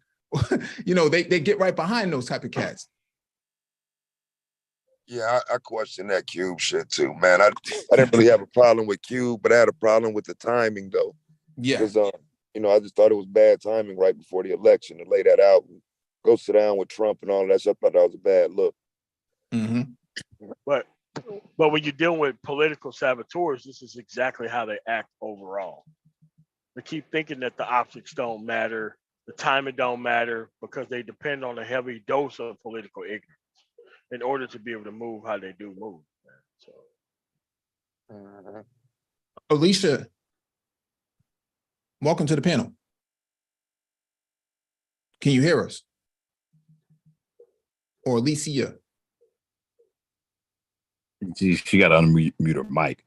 they get right behind those type of cats. Yeah, I question that Cube shit too, man. I didn't really have a problem with Cube, but I had a problem with the timing, though. Yeah. Because, I just thought it was bad timing right before the election to lay that out and go sit down with Trump and all that stuff. I thought that was a bad look. Mm-hmm. But when you're dealing with political saboteurs, this is exactly how they act overall. They keep thinking that the optics don't matter, the timing don't matter, because they depend on a heavy dose of political ignorance in order to be able to move how they do move. So, Alicia, welcome to the panel. Can you hear us? Or Alicia? She got to unmute her mic.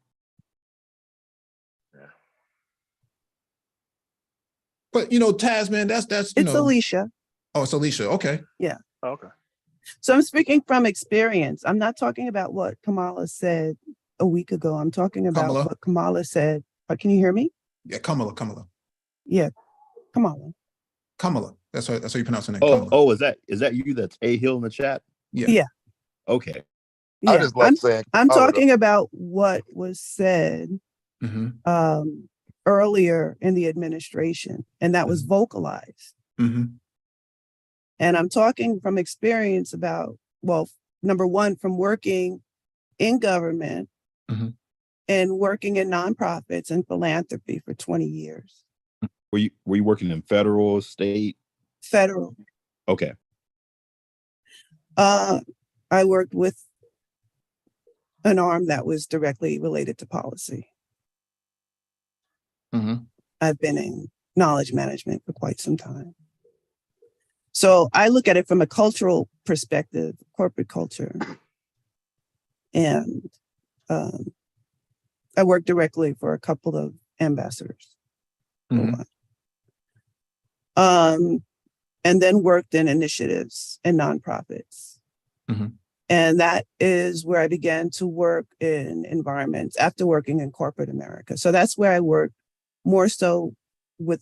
But you know, Taz, man, that's you It's know. Alicia. Oh, it's Alicia. Okay. Yeah. okay. So I'm speaking from experience. I'm not talking about what Kamala said a week ago. I'm talking about Kamala? what Kamala said. Can you hear me? Yeah, Kamala. Yeah, Kamala. Kamala. That's how you pronounce her name. Oh, Kamala. is that you? That's A Hill in the chat. Yeah. Yeah. Okay. I Yeah. just like saying I'm Kamala, talking about what was said Mm-hmm. earlier in the administration, and that was vocalized. Mm-hmm. And I'm talking from experience about, well, number one, from working in government and working in nonprofits and philanthropy for 20 years. Were you working in federal, state? Federal. Okay. I worked with an arm that was directly related to policy. Mm-hmm. I've been in knowledge management for quite some time. So I look at it from a cultural perspective, corporate culture. And I worked directly for a couple of ambassadors. Mm-hmm. And then worked in initiatives and nonprofits. Mm-hmm. And that is where I began to work in environments after working in corporate America. So that's where I worked more so with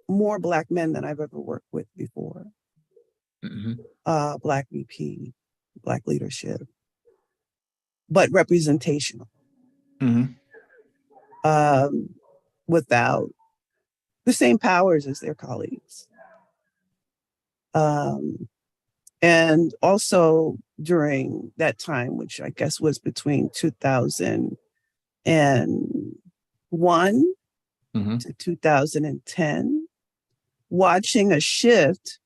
more Black men than I've ever worked with before. Mm-hmm. Black VP, Black leadership, but representational. Mm-hmm. Without the same powers as their colleagues. And also during that time, which I guess was between 2001 to 2010, watching a shift.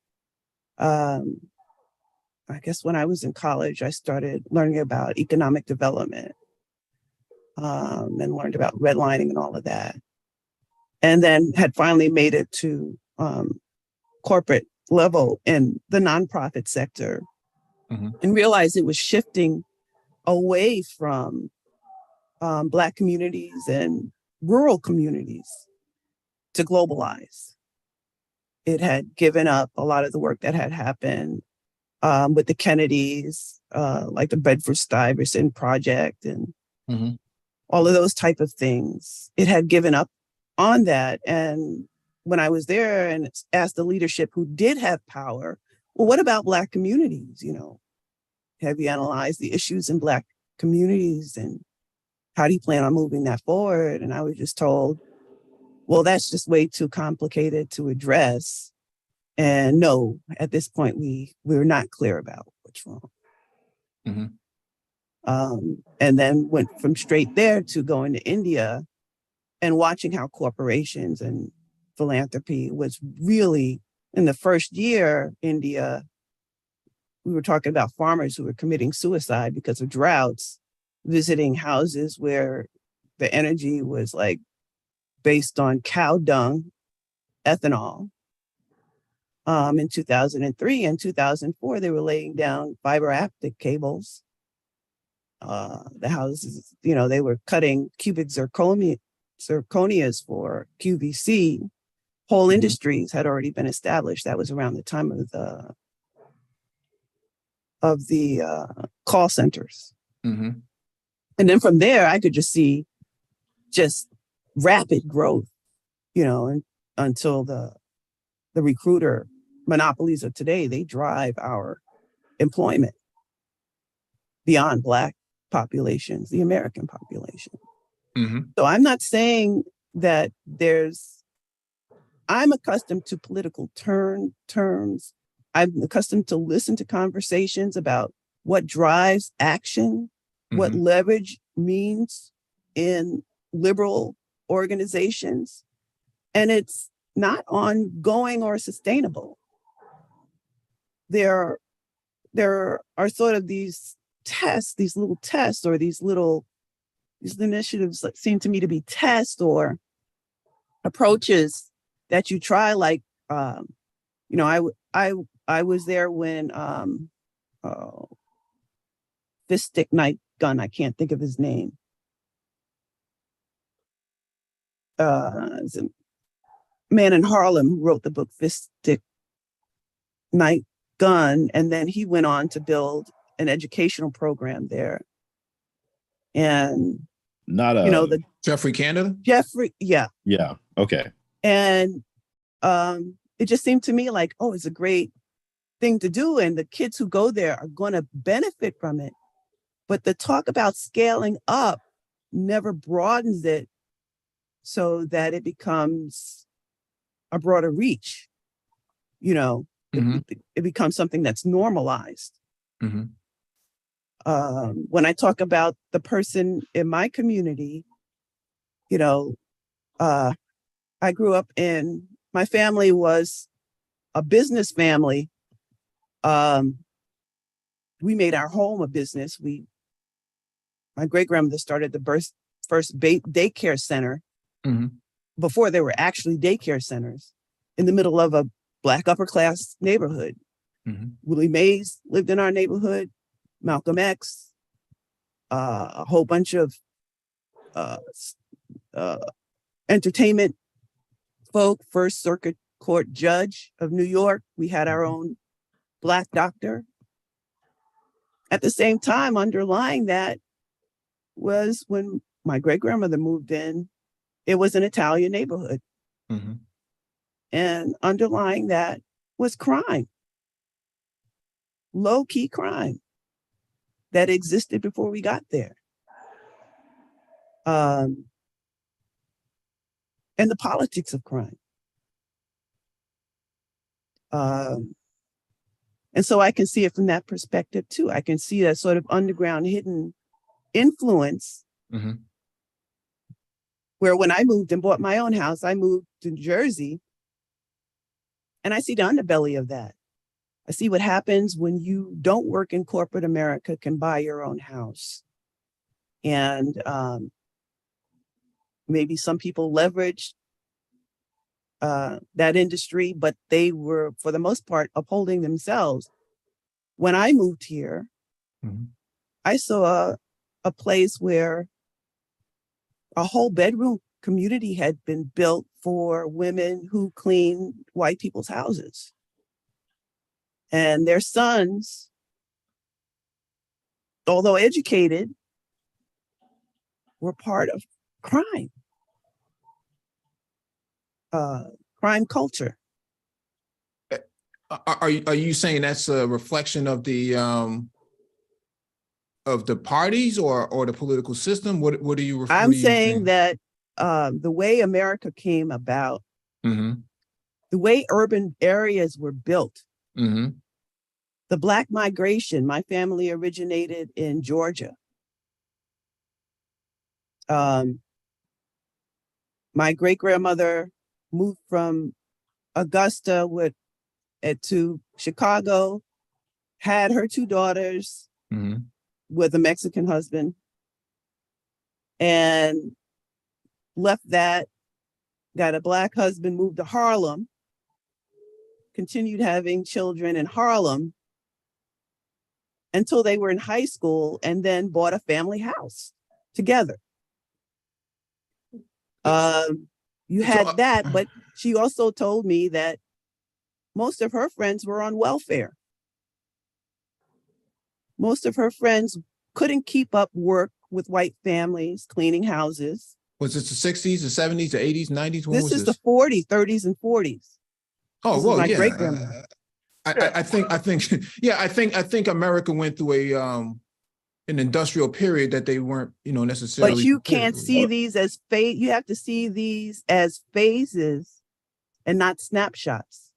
I guess when I was in college, I started learning about economic development and learned about redlining and all of that. And then had finally made it to corporate level in the nonprofit sector and realized it was shifting away from Black communities and rural communities to globalize. It had given up a lot of the work that had happened with the Kennedys, like the Bedford-Stuyvesant Project and all of those type of things. It had given up on that. And when I was there and asked the leadership who did have power, well, what about Black communities? You know, have you analyzed the issues in Black communities and how do you plan on moving that forward? And I was just told, well, that's just way too complicated to address. And no, at this point, we're not clear about what's wrong. And then went from straight there to going to India and watching how corporations and philanthropy was really, in the first year, India, we were talking about farmers who were committing suicide because of droughts, visiting houses where the energy was like based on cow dung, ethanol. In 2003 and 2004, they were laying down fiber optic cables. The houses, you know, they were cutting cubic zirconias for QVC. Whole industries had already been established. That was around the time of the call centers. And then from there, I could just see just rapid growth, you know, until the recruiter monopolies of today, they drive our employment beyond Black populations, the American population. So I'm not saying that I'm accustomed to political terms. I'm accustomed to listen to conversations about what drives action, what leverage means in liberal organizations, and it's not ongoing or sustainable. There are sort of these tests, these little tests, or these initiatives that seem to me to be tests or approaches that you try. Like, you know, I was there when Fist Stick Night Gun, I can't think of his name. It's a man in Harlem who wrote the book Fist Stick Night Gun, and then he went on to build an educational program there. And not you know, the Jeffrey Canada? Jeffrey, yeah. Yeah. Okay. And it just seemed to me like, oh, it's a great thing to do. And the kids who go there are going to benefit from it. But the talk about scaling up never broadens it so that it becomes a broader reach. You know, it becomes something that's normalized. When I talk about the person in my community, you know, I grew up my family was a business family. We made our home a business. My great-grandmother started the first daycare center before there were actually daycare centers in the middle of a Black upper-class neighborhood. Willie Mays lived in our neighborhood, Malcolm X, a whole bunch of entertainment folk, First Circuit Court judge of New York. We had our own Black doctor. At the same time, underlying that was when my great-grandmother moved in, it was an Italian neighborhood. And underlying that was crime, low-key crime that existed before we got there. And the politics of crime. And so I can see it from that perspective too. I can see that sort of underground hidden influence where when I moved and bought my own house, I moved to New Jersey, and I see the underbelly of that. I see what happens when you don't work in corporate America, can buy your own house. And maybe some people leveraged that industry, but they were, for the most part, upholding themselves. When I moved here, I saw a place where a whole bedroom community had been built for women who clean white people's houses. And their sons, although educated, were part of crime. Crime culture. Are you saying that's a reflection of the parties or the political system? What are you? I'm saying that the way America came about, the way urban areas were built, the Black migration. My family originated in Georgia. My great-grandmother moved from Augusta to Chicago, had her 2 daughters with a Mexican husband, and left that, got a Black husband, moved to Harlem, continued having children in Harlem until they were in high school, and then bought a family house together. You had that, but she also told me that most of her friends were on welfare. Most of her friends couldn't keep up work with white families, cleaning houses. Was this the 60s, the 70s, the 80s, 90s? This is the 40s, 30s, and 40s. Oh, well, my yeah. great-grandmother. I think America went through an industrial period that they weren't, necessarily. But you can't see these as you have to see these as phases and not snapshots.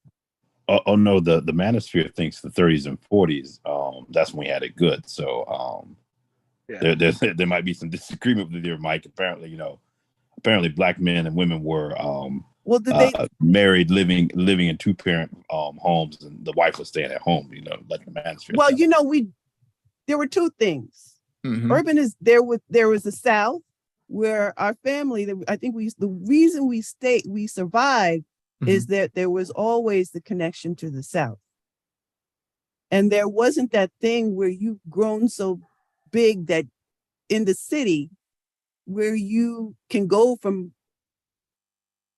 Oh no, the manosphere thinks the 30s and 40s. That's when we had it good. So there might be some disagreement with your Mike. Apparently, apparently black men and women were well, did they married, living in 2-parent homes, and the wife was staying at home. Like the manosphere. Well, there were two things. Mhm. Urban is there was the South where our family, I think the reason we survived is that there was always the connection to the South. And there wasn't that thing where you've grown so big that in the city where you can go from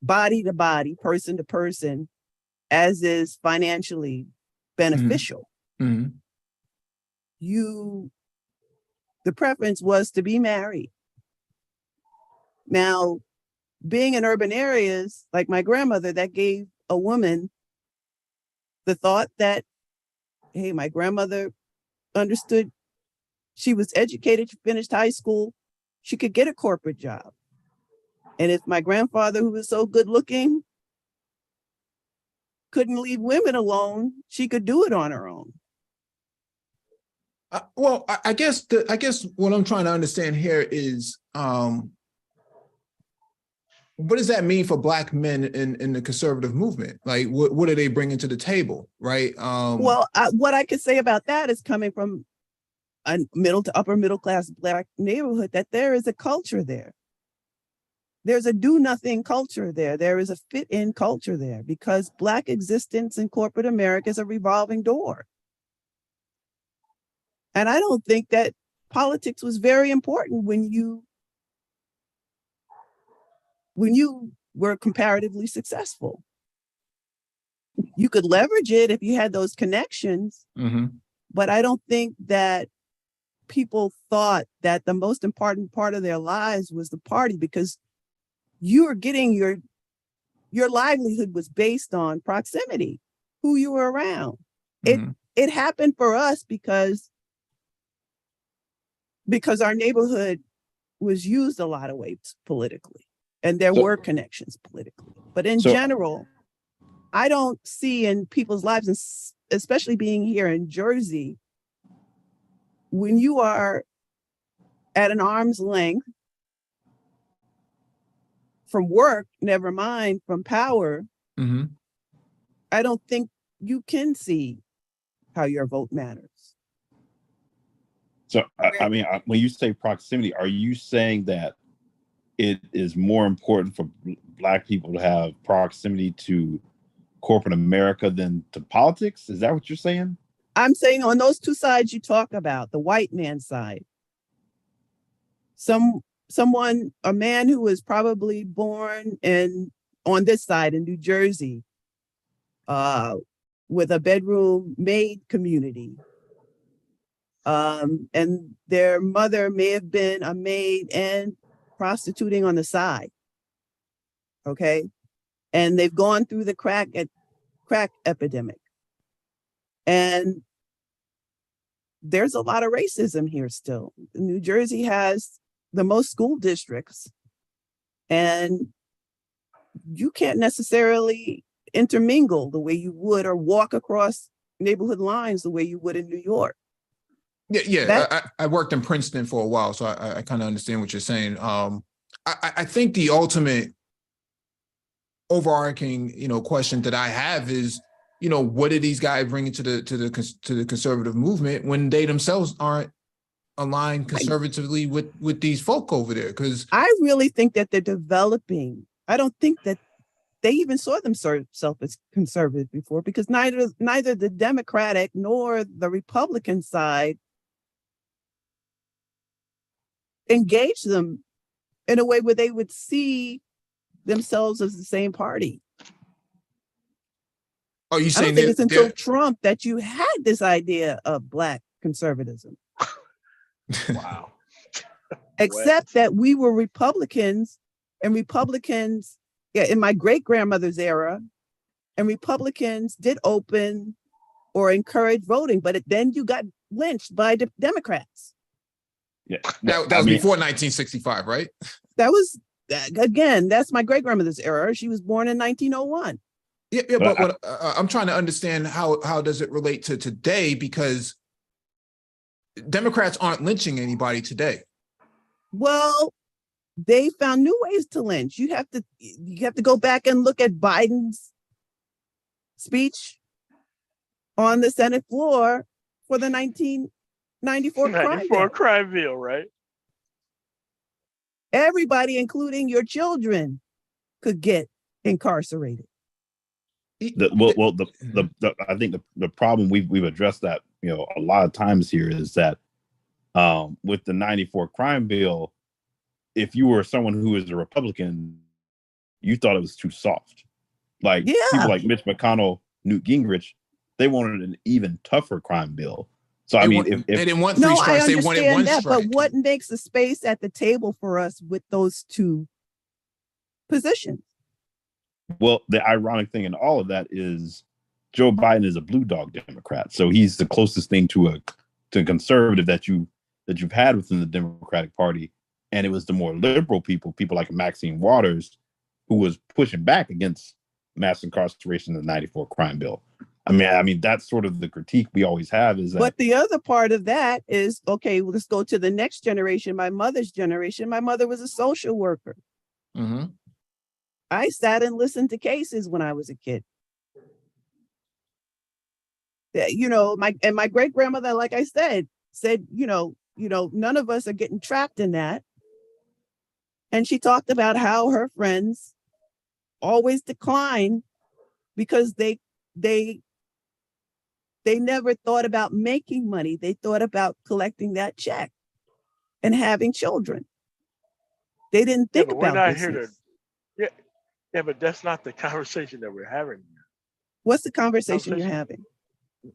body to body, person to person, as is financially beneficial. Mhm. The preference was to be married. Now, being in urban areas, like my grandmother, that gave a woman the thought that, hey, my grandmother understood, she was educated, she finished high school, she could get a corporate job. And if my grandfather, who was so good looking, couldn't leave women alone, she could do it on her own. Well, I guess what I'm trying to understand here is, what does that mean for Black men in the conservative movement? Like, what are they bringing to the table, right? Well, what I could say about that is coming from a middle to upper middle class Black neighborhood, that there is a culture there. There's a do nothing culture there. There is a fit in culture there, because Black existence in corporate America is a revolving door. And I don't think that politics was very important when you were comparatively successful. You could leverage it if you had those connections, but I don't think that people thought that the most important part of their lives was the party, because you were getting your livelihood was based on proximity, who you were around. It happened for us because our neighborhood was used a lot of ways politically, and there were connections politically. But in general, I don't see in people's lives, and especially being here in Jersey, when you are at an arm's length from work, never mind from power, I don't think you can see how your vote matters. So, I mean, when you say proximity, are you saying that it is more important for Black people to have proximity to corporate America than to politics? Is that what you're saying? I'm saying on those two sides you talk about, the white man side, a man who was probably born on this side in New Jersey, with a bedroom maid community, and their mother may have been a maid and prostituting on the side. Okay. And they've gone through the crack epidemic. And there's a lot of racism here still. New Jersey has the most school districts, and you can't necessarily intermingle the way you would, or walk across neighborhood lines the way you would in New York. Yeah. I worked in Princeton for a while, so I kind of understand what you're saying. I think the ultimate overarching, question that I have is, what are these guys bringing to the conservative movement when they themselves aren't aligned conservatively with these folk over there? Because I really think that they're developing. I don't think that they even saw themselves as conservative before, because neither the Democratic nor the Republican side engaged them in a way where they would see themselves as the same party. Are you saying I don't think it's until Trump that you had this idea of Black conservatism? Wow. Except that we were Republicans, and Republicans, in my great grandmother's era, and Republicans did open or encourage voting, but then you got lynched by Democrats. Yeah, that was before 1965, right? That was, again, that's my great grandmother's era. She was born in 1901. but I'm trying to understand how does it relate to today, because Democrats aren't lynching anybody today. Well, they found new ways to lynch. You have to go back and look at Biden's speech on the Senate floor for the 1994 crime bill, right? Everybody, including your children, could get incarcerated. I think the problem we've addressed that, a lot of times here is that with the 94 crime bill, if you were someone who is a Republican, you thought it was too soft. Like people like Mitch McConnell, Newt Gingrich, they wanted an even tougher crime bill. So they I mean, they didn't want 3 strikes, they wanted 1 strike. But what makes the space at the table for us with those two positions? Well, the ironic thing in all of that is Joe Biden is a blue dog Democrat, so he's the closest thing to a conservative that you've had within the Democratic Party, and it was the more liberal people like Maxine Waters, who was pushing back against mass incarceration in the 94 crime bill. I mean, that's sort of the critique we always have is that. But the other part of that is, okay, well, let's go to the next generation, my mother's generation. My mother was a social worker. Mm-hmm. I sat and listened to cases when I was a kid. My great grandmother, like I said, none of us are getting trapped in that. And she talked about how her friends always decline because they never thought about making money. They thought about collecting that check and having children. They didn't think about we're not business. Yeah, but that's not the conversation that we're having. What's the conversation you're having?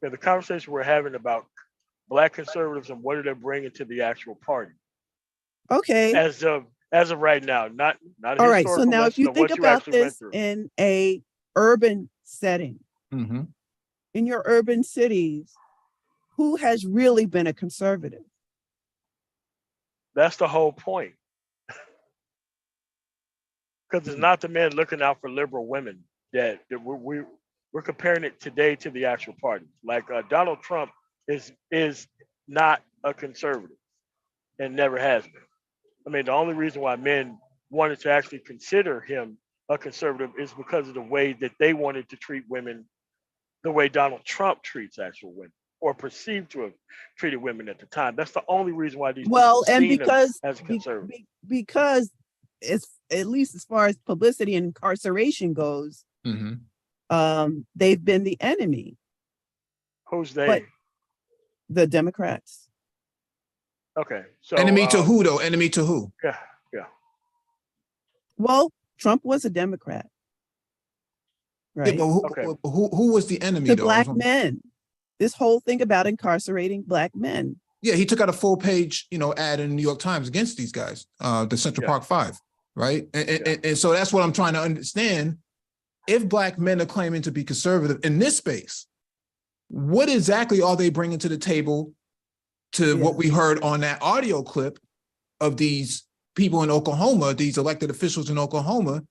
The conversation we're having about Black conservatives and what are they bringing to the actual party. Okay. As of right now, not all right. So now, if you think about this in a urban setting, mm-hmm. in your urban cities, who has really been a conservative? That's the whole point. Because it's not the men looking out for liberal women that we're comparing it today to the actual party. Like Donald Trump is not a conservative and never has been. I mean, the only reason why men wanted to actually consider him a conservative is because of the way that they wanted to treat women, the way Donald Trump treats actual women or perceived to have treated women at the time. That's the only reason why these people seen him as a conservative. Because it's, at least as far as publicity and incarceration goes, mm-hmm. They've been the enemy. Who's they? But the Democrats. Okay. So enemy to who though? Enemy to who? Yeah. Well, Trump was a Democrat. Right. Yeah, but who was the enemy? The Black men. This whole thing about incarcerating Black men. Yeah, he took out a full page, ad in the New York Times against these guys, the Central Park Five, right? And so that's what I'm trying to understand. If Black men are claiming to be conservative in this space, what exactly are they bringing to the table to what we heard on that audio clip of these people in Oklahoma, these elected officials in Oklahoma,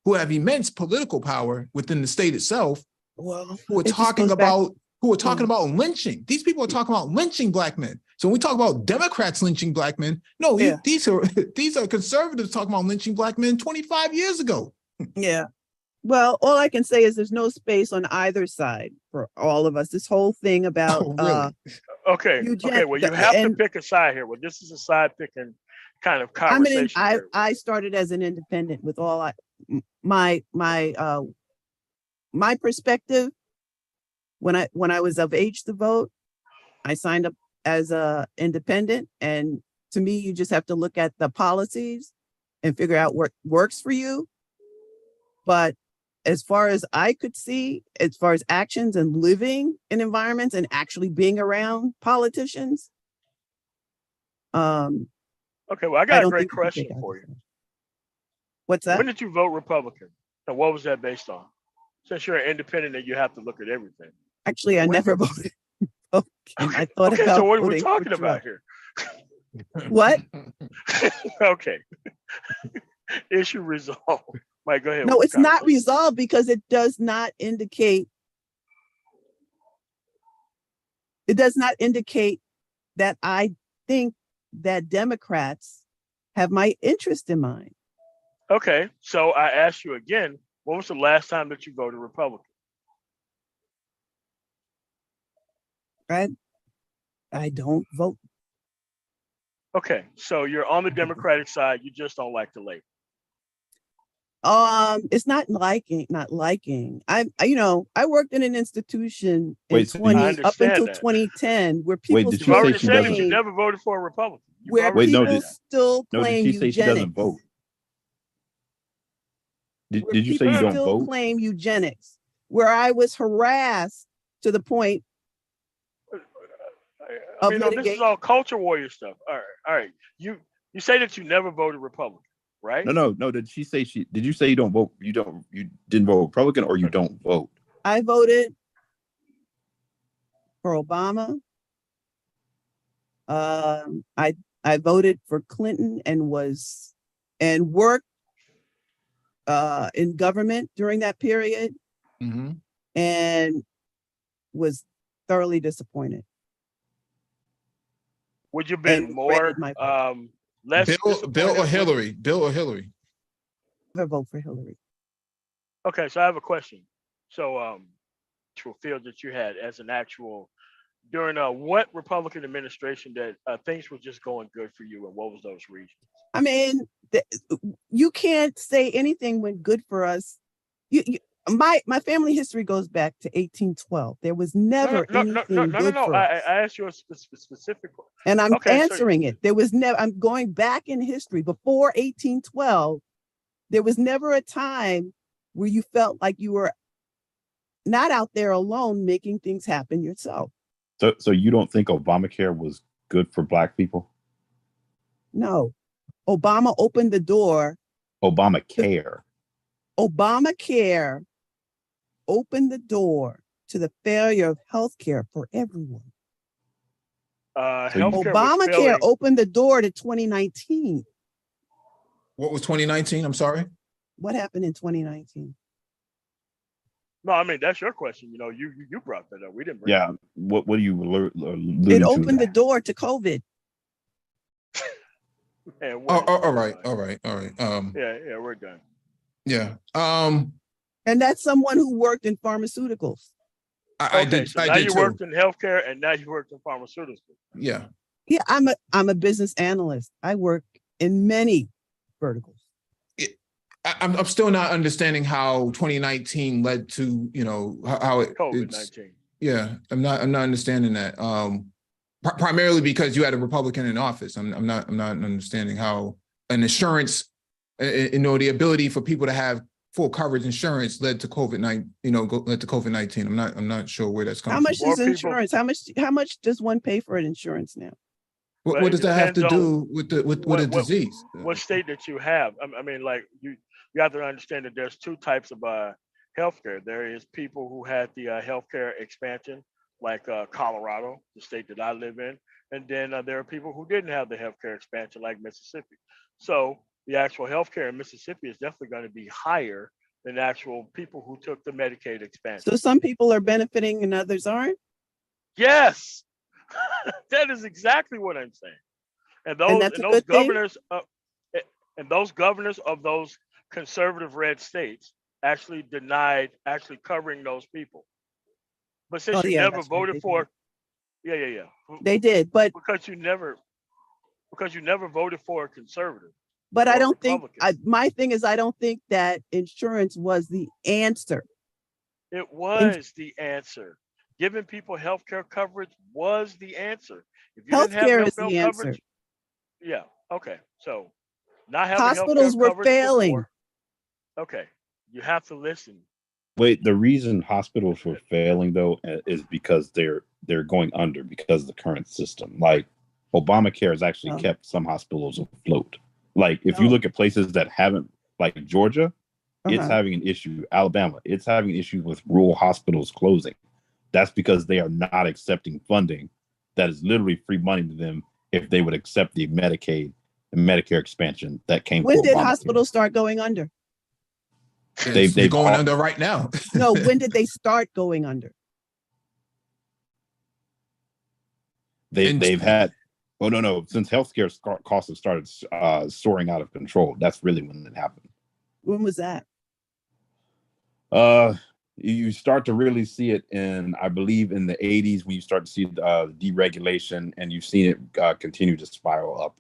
who have immense political power within the state itself, who are talking about lynching. These people are talking about lynching Black men. So when we talk about Democrats lynching Black men, no, these are conservatives talking about lynching Black men 25 years ago. Yeah. Well, all I can say is there's no space on either side for all of us. This whole thing about okay. Well, you have to pick a side here. Well, this is a side picking kind of conversation. I started as an independent with all my perspective. When I was of age to vote, I signed up as a independent, and to me, you just have to look at the policies and figure out what works for you. But as far as I could see, as far as actions and living in environments and actually being around politicians. Okay, well, I got a great question for you. What's that? When did you vote Republican? And what was that based on? Since you're an independent and you have to look at everything. Actually, I never voted Republican. I thought about so what are we talking about here? What? Okay. Issue resolved. Mike, go ahead. No, with it's your not conversation. resolved because it does not indicate. It does not indicate that I think that Democrats have my interest in mind. Okay, so I ask you again, when was the last time that you voted Republican? Right? I don't vote. Okay, so you're on the Democratic side, you just don't like the label. It's not liking. I worked in an institution in Wait, so you- I up understand until that. 2010 where Wait, people did You've she say already she said that you doesn't? never voted for a Republican. You've where already people Wait, no, said that. still No, did claim she say she doesn't eugenics. vote? Where Did you say people you don't still vote? claim eugenics, where I was harassed to the point I of mean, no, this is litigation. all culture warrior stuff. All right. You say that you never voted Republican, right? No. Did she say she? Did you say you don't vote? You didn't vote Republican, or you don't vote? I voted for Obama. I voted for Clinton and worked in government during that period and was thoroughly disappointed. Would you have been and more regretted my vote. less Bill or disappointed with- Hillary? Bill or Hillary? Never vote for Hillary. Okay, so I have a question. So actual field that you had as an actual during what Republican administration that things were just going good for you, and what was those reasons? I mean, you can't say anything went good for us. My family history goes back to 1812. There was never anything good for us. I asked you a specific one. And I'm Okay, so- answering it. There was never, I'm going back in history. Before 1812, there was never a time where you felt like you were not out there alone making things happen yourself. So you don't think Obamacare was good for Black people? No. Obama opened the door. Obamacare. Obamacare opened the door to the failure of healthcare for everyone. Healthcare was Obamacare failing. opened the door to 2019. What was 2019? I'm sorry. What happened in 2019? No, I mean that's your question. You know, you brought that up. We didn't bring Yeah. What do you alluding It to? opened the door to COVID. Man, All right. Yeah, we're done. Yeah. And that's someone who worked in pharmaceuticals. I Okay, did. so I now did you too. worked in healthcare, and now you worked in pharmaceuticals. Yeah. Yeah, I'm a business analyst. I work in many verticals. I'm still not understanding how 2019 led to, how it COVID-19. Yeah, I'm not understanding that. Primarily because you had a Republican in office. I'm not understanding how an insurance, the ability for people to have full coverage insurance led to COVID-19. I'm not sure where that's coming How much from. is insurance? How much does one pay for an insurance now? What does that have to depends do with a disease? What state that you have? I mean, like you have to understand that there's two types of healthcare. There is people who had the healthcare expansion, like Colorado, the state that I live in, and then there are people who didn't have the healthcare expansion, like Mississippi. So the actual healthcare in Mississippi is definitely going to be higher than actual people who took the Medicaid expansion. So some people are benefiting and others aren't? Yes, that is exactly what I'm saying. And those governors of those conservative red states actually denied actually covering those people. But since you never voted for, yeah. They did, but because you never voted for a conservative. But I don't think, my thing is, I don't think that insurance was the answer. It was the answer. Giving people healthcare coverage was the answer. If you didn't have Healthcare is the healthcare answer. coverage, yeah, okay. So not having Hospitals healthcare were coverage failing. before, okay, you have to listen. Wait, the reason hospitals were failing though is because they're going under because of the current system. Like Obamacare has actually kept some hospitals afloat. Like if you look at places that haven't, like Georgia, it's having an issue. Alabama, it's having an issue with rural hospitals closing. That's because they are not accepting funding that is literally free money to them if they would accept the Medicaid and Medicare expansion that came. When did hospitals start going under? They're going under right now. No, when did they start going under? They've had, oh no, since healthcare costs have started soaring out of control. That's really when it happened. When was that? You start to really see it in, I believe, in the 80s when you start to see deregulation, and you've seen it continue to spiral up.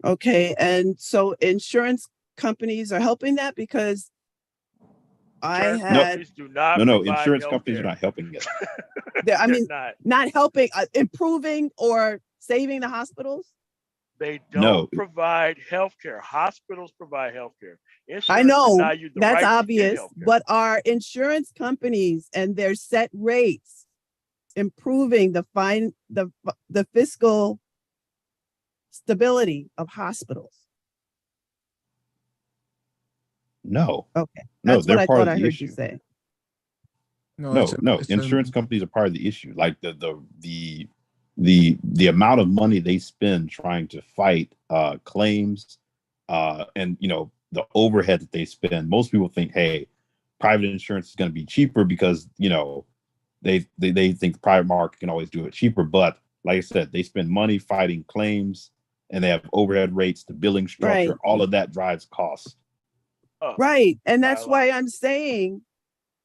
Okay, and so insurance companies are helping that, because companies do not no, provide insurance healthcare. companies are not helping it. I mean, Not. not helping, improving or saving the hospitals. They don't provide healthcare. Hospitals provide healthcare. I know right that's to obvious, get healthcare. but are insurance companies and their set rates improving the fiscal stability of hospitals? No. Okay, No, that's they're what I part thought of I the heard issue. you say. No, insurance companies are part of the issue. Like the amount of money they spend trying to fight claims, and the overhead that they spend. Most people think, hey, private insurance is going to be cheaper because they think the private market can always do it cheaper. But like I said, they spend money fighting claims, and they have overhead rates, the billing structure, Right. all of that drives costs. Right, and that's why I'm saying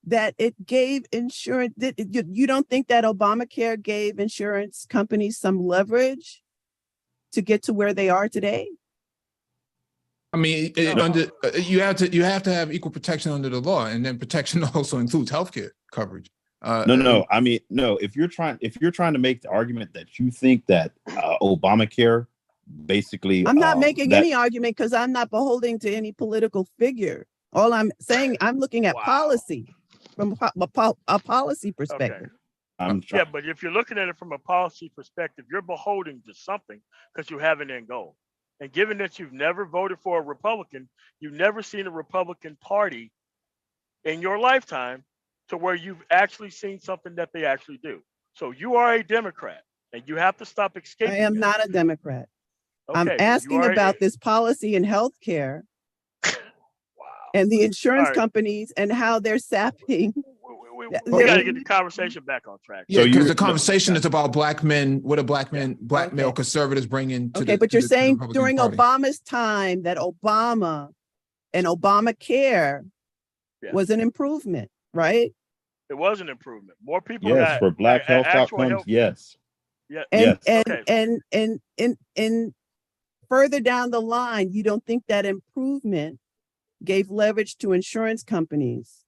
that it gave insurance. You don't think that Obamacare gave insurance companies some leverage to get to where they are today? I mean, you have to have equal protection under the law, and then protection also includes healthcare coverage. No. I mean, no. If you're trying to make the argument that you think that Obamacare basically, I'm not making any argument, because I'm not beholding to any political figure. All I'm saying, I'm looking at policy from a policy perspective. Yeah, but if you're looking at it from a policy perspective, you're beholden to something because you have an end goal. And given that you've never voted for a Republican, you've never seen a Republican Party in your lifetime to where you've actually seen something that they actually do. So you are a Democrat, and you have to stop escaping. I am not a Democrat. Okay, I'm asking about this policy in healthcare and the insurance companies and how they're sapping. We got to get the conversation back on track. Yeah, because the conversation is about black men. What do black male conservatives bring into? Okay, but you're saying during Party. Obama's time that Obama and Obamacare was an improvement, right? It was an improvement. More people. Yes, for black health outcomes. Yes. Yeah. And further down the line, you don't think that improvement gave leverage to insurance companies?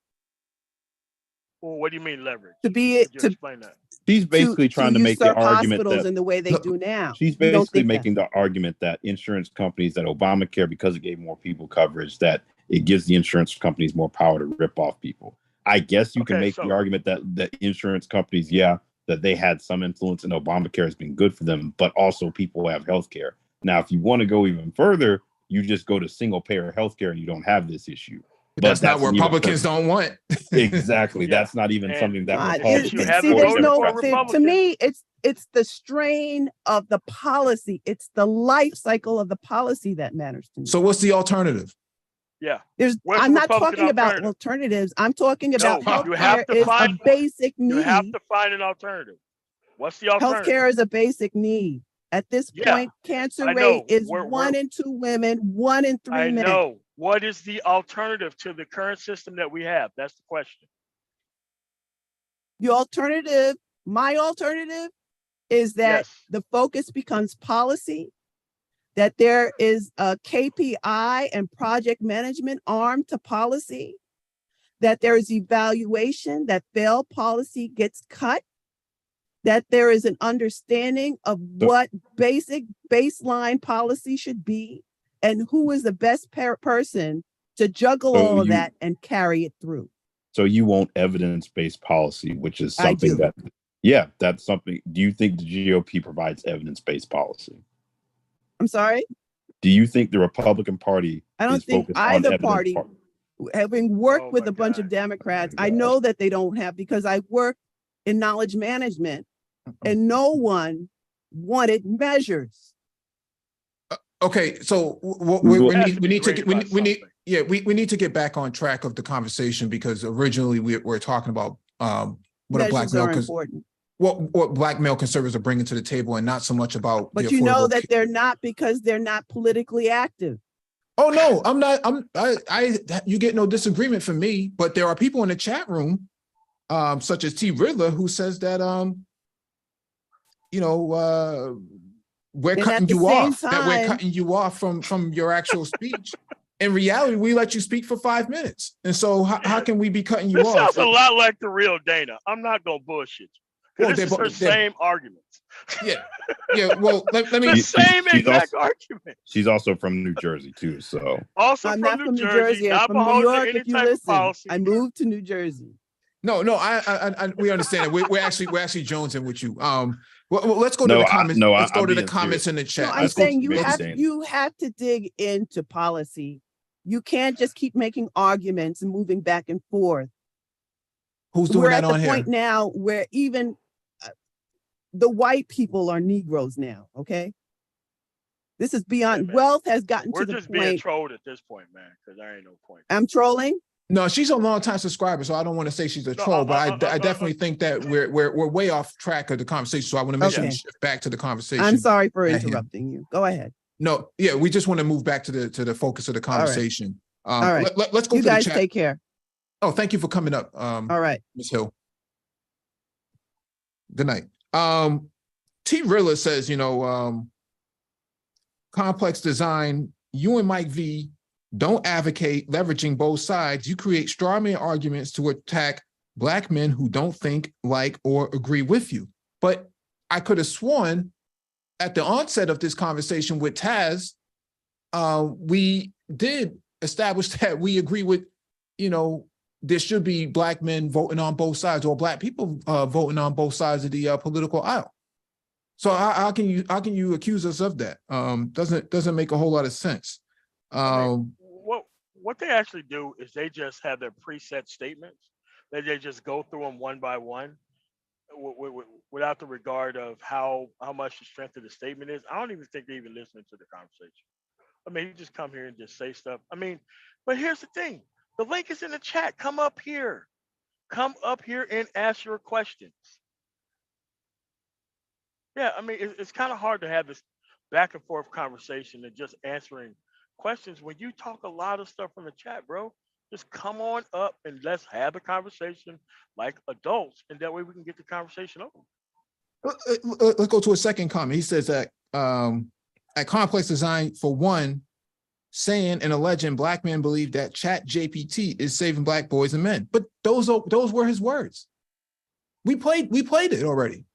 Well, what do you mean leverage? Explain that. She's basically trying to make the argument that in the way they do now. She's basically making the argument that insurance companies, that Obamacare, because it gave more people coverage, that it gives the insurance companies more power to rip off people. I guess you can make the argument that insurance companies, that they had some influence and Obamacare has been good for them, but also people have healthcare. Now, if you want to go even further, you just go to single payer healthcare and you don't have this issue. But that's not what Republicans don't want. Exactly. That's not even something that to me, it's the strain of the policy. It's the life cycle of the policy that matters to me. So what's the alternative? Yeah. I'm not talking about alternatives. I'm talking about healthcare is a basic need. You have to find an alternative. What's the alternative? Healthcare is a basic need. At this point, cancer rate is 1 in 2 women, 1 in 3 men. I know. What is the alternative to the current system that we have? That's the question. My alternative is that the focus becomes policy, that there is a KPI and project management arm to policy, that there is evaluation, that failed policy gets cut, that there is an understanding of what basic baseline policy should be, and who is the best person to juggle all of that and carry it through. So you want evidence-based policy, which is something that's something. Do you think the GOP provides evidence-based policy? I'm sorry? Do you think the Republican Party I don't think either party, having worked with a bunch of Democrats, I know that they don't have, because I work in knowledge management and no one wanted measures. Okay, so we Yeah, we need to get back on track of the conversation because originally we're talking about what a black Measures male are important. what black male conservatives are bringing to the table, and not so much about. But the you know affordable that they're not, because they're not politically active. Oh no, I'm not. You get no disagreement from me, but there are people in the chat room, such as T. Riddler, who says that we're And cutting at the you same off. That we're time- cutting you off from your actual speech. In reality, we let you speak for 5 minutes, and so how can we be cutting you This off? sounds a lot like the real Dana. I'm not gonna bullshit you. Well, This is her same arguments. Yeah. Well, let me. The same exact argument. She's also from New Jersey too, so. Also I'm from not New from New Jersey, Jersey. I'm not from New beholden to York. any If you type of listen, policy. I moved to New Jersey. No, we understand it. We're actually jonesing with you. Well, let's go to No, the comments. Let's go I'm to the being comments serious. in the chat. No, I'm Let's go- saying you let's- have to dig into policy. You can't just keep making arguments and moving back and forth. Who's doing We're that at the on here? point now where even the white people are Negroes now. Okay, this is beyond. man. Wealth has gotten We're to the just being point. trolled at this point, man, because there ain't no point. I'm trolling. No, she's a long-time subscriber, so I don't want to say she's a troll, but I definitely think that we're way off track of the conversation. So I want to make sure we Okay. shift back to the conversation. I'm sorry for at hand. interrupting you. Go ahead. No, yeah, we just want to move back to the focus of the conversation. All right. Let's go You to the guys chat. take care. Oh, thank you for coming up. All right. Ms. Hill. Good night. T. Rilla says, complex design, you and Mike V don't advocate leveraging both sides. You create straw man arguments to attack Black men who don't think, like, or agree with you. But I could have sworn at the onset of this conversation with Taz, we did establish that we agree with, there should be Black men voting on both sides, or Black people voting on both sides of the political aisle. So how can you accuse us of that? Doesn't make a whole lot of sense. What they actually do is they just have their preset statements that they just go through them one by one, without the regard of how much the strength of the statement is. I don't even think they even listen to the conversation. I mean, you just come here and just say stuff. I mean, but here's the thing. The link is in the chat. Come up here. Come up here and ask your questions. Yeah, I mean, it's kind of hard to have this back and forth conversation and just answering questions when you talk a lot of stuff from the chat, bro. Just come on up and let's have a conversation like adults, and that way we can get the conversation over. Let's go to a second comment. He says that at Complex Design, for one, saying and alleging Black men believe that Chat GPT is saving Black boys and men. But those were his words. We played it already.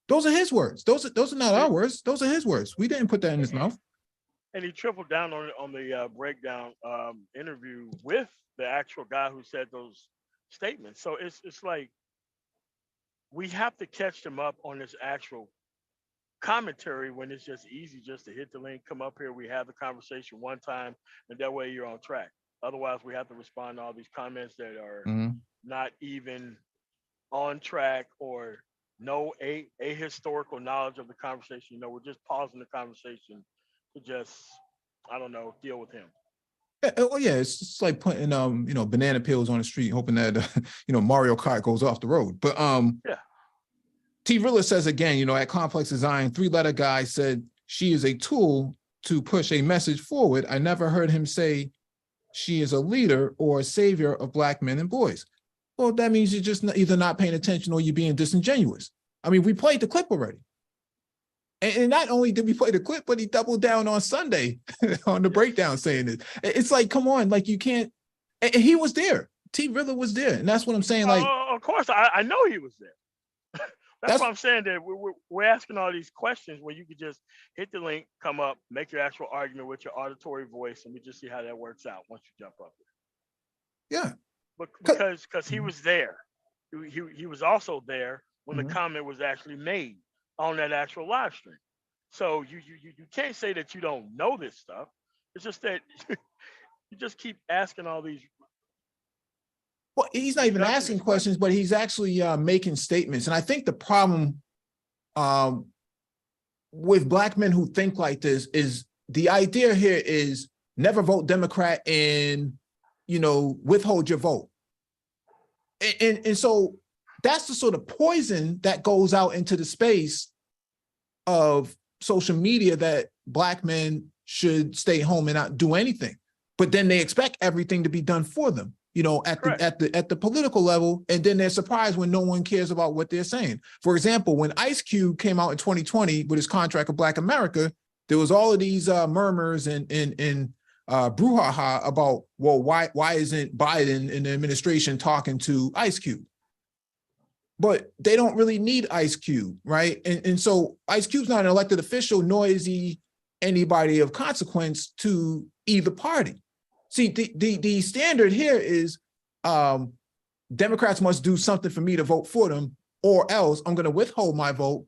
Those are his words. Those are not our words. Those are his words. We didn't put that in his mouth. And he tripled down on the breakdown interview with the actual guy who said those statements. So it's like we have to catch them up on this actual commentary when it's just easy just to hit the link, come up here, we have the conversation one time, and that way you're on track. Otherwise, we have to respond to all these comments that are not even on track or no ahistorical knowledge of the conversation. We're just pausing the conversation to just, I don't know, deal with him. Yeah, it's just like putting banana peels on the street, hoping that Mario Kart goes off the road. But yeah. T. Rilla says again, at Complex Design, 3-letter guy said she is a tool to push a message forward. I never heard him say she is a leader or a savior of Black men and boys. Well, that means you're just either not paying attention or you're being disingenuous. I mean, we played the clip already. And not only did we play the clip, but he doubled down on Sunday on the breakdown saying it. It's like, come on, like you can't, and he was there. T. Rilla was there. And that's what I'm saying. Like, of course, I know he was there. That's what I'm saying, that we're asking all these questions where you could just hit the link, come up, make your actual argument with your auditory voice, and we just see how that works out once you jump up there. Yeah. But because he was there. He was also there when the comment was actually made on that actual live stream. So you can't say that you don't know this stuff. It's just that you just keep asking all these. Well, he's not even asking questions, but he's actually making statements. And I think the problem with Black men who think like this is the idea here is never vote Democrat and, withhold your vote. And so that's the sort of poison that goes out into the space of social media, that Black men should stay home and not do anything. But then they expect everything to be done for them, at the political level, and then they're surprised when no one cares about what they're saying. For example, when Ice Cube came out in 2020 with his contract of Black America, there was all of these murmurs and brouhaha about, well, why isn't Biden and the administration talking to Ice Cube? But they don't really need Ice Cube, right? And so Ice Cube's not an elected official, nor is he anybody of consequence to either party. See, the standard here is Democrats must do something for me to vote for them, or else I'm going to withhold my vote,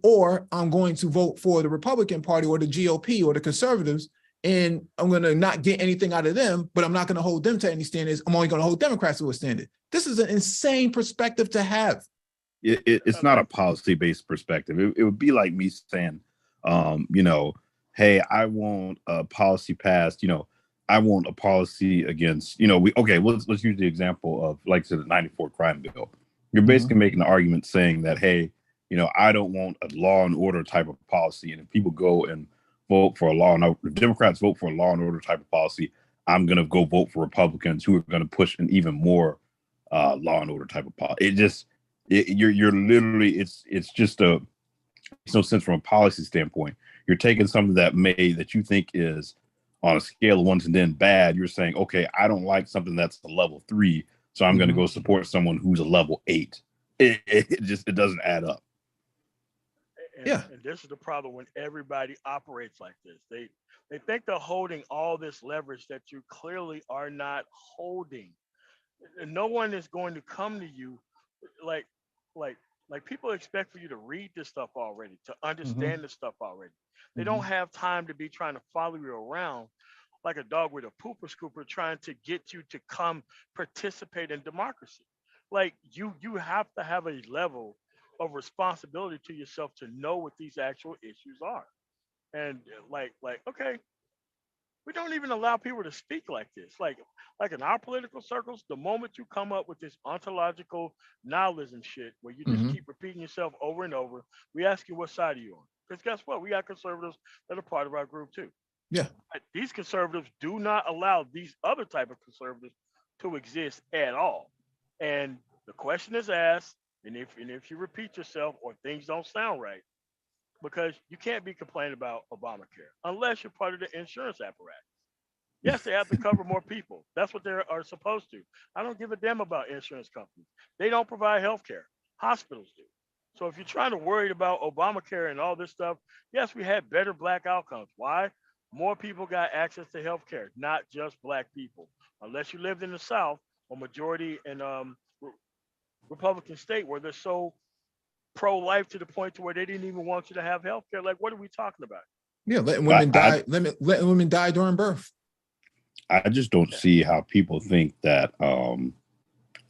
or I'm going to vote for the Republican Party or the GOP or the conservatives, and I'm going to not get anything out of them, but I'm not going to hold them to any standards. I'm only going to hold Democrats to a standard. This is an insane perspective to have. It's not a policy-based perspective. It would be like me saying, hey, I want a policy passed, I want a policy against, let's use the example of, like, the 94 crime bill. You're basically making the argument saying that, hey, I don't want a law and order type of policy. And if people go and vote for if Democrats vote for a law and order type of policy, I'm going to go vote for Republicans who are going to push an even more law and order type of policy. You're literally, it's no sense from a policy standpoint. You're taking something that you think is on a scale of 1 to 10 bad. You're saying, okay, I don't like something that's a level 3, so I'm going to go support someone who's a level 8. It doesn't add up. And this is the problem when everybody operates like this. They think they're holding all this leverage that you clearly are not holding. And no one is going to come to you like people expect for you to read this stuff already, to understand this stuff already. They don't have time to be trying to follow you around like a dog with a pooper scooper trying to get you to come participate in democracy. Like you have to have a level of responsibility to yourself to know what these actual issues are. And okay, we don't even allow people to speak like this. Like in our political circles, the moment you come up with this ontological nihilism shit where you just keep repeating yourself over and over, we ask you what side are you on? Because guess what? We got conservatives that are part of our group too. Yeah. These conservatives do not allow these other type of conservatives to exist at all. And the question is asked, and if you repeat yourself or things don't sound right, because you can't be complaining about Obamacare unless you're part of the insurance apparatus. Yes, they have to cover more people. That's what they are supposed to. I don't give a damn about insurance companies. They don't provide health care. Hospitals do. So if you're trying to worry about Obamacare and all this stuff, yes, we had better Black outcomes. Why? More people got access to health care, not just Black people. Unless you lived in the South, or majority in Republican state where they're so pro-life to the point to where they didn't even want you to have health care. Like, what are we talking about? Yeah, letting women die. Letting women die during birth. I just don't see how people think that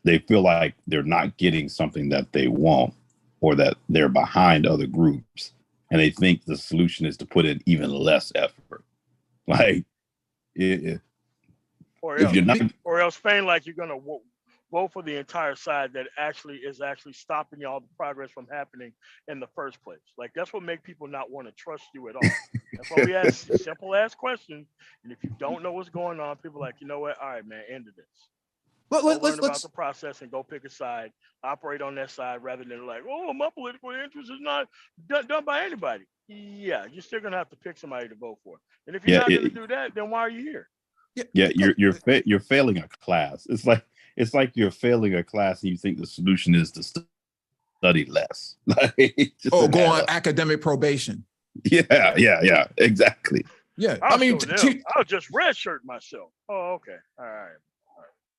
they feel like they're not getting something that they want, or that they're behind other groups, and they think the solution is to put in even less effort. Like, or else feign like you're gonna vote for the entire side that is actually stopping all the progress from happening in the first place. Like, that's what makes people not want to trust you at all. That's why we ask simple ass questions, and if you don't know what's going on, people are like, you know what? All right, man, end of this. Let's learn about the process and go pick a side, operate on that side, rather than like, oh, my political interest is not done by anybody. Yeah, you're still gonna have to pick somebody to vote for. And if you're not gonna do that, then why are you here? You're failing a class. It's like you're failing a class and you think the solution is to study less. Go on academic probation. Yeah, exactly. Yeah, I'll just redshirt myself. Oh, okay, all right.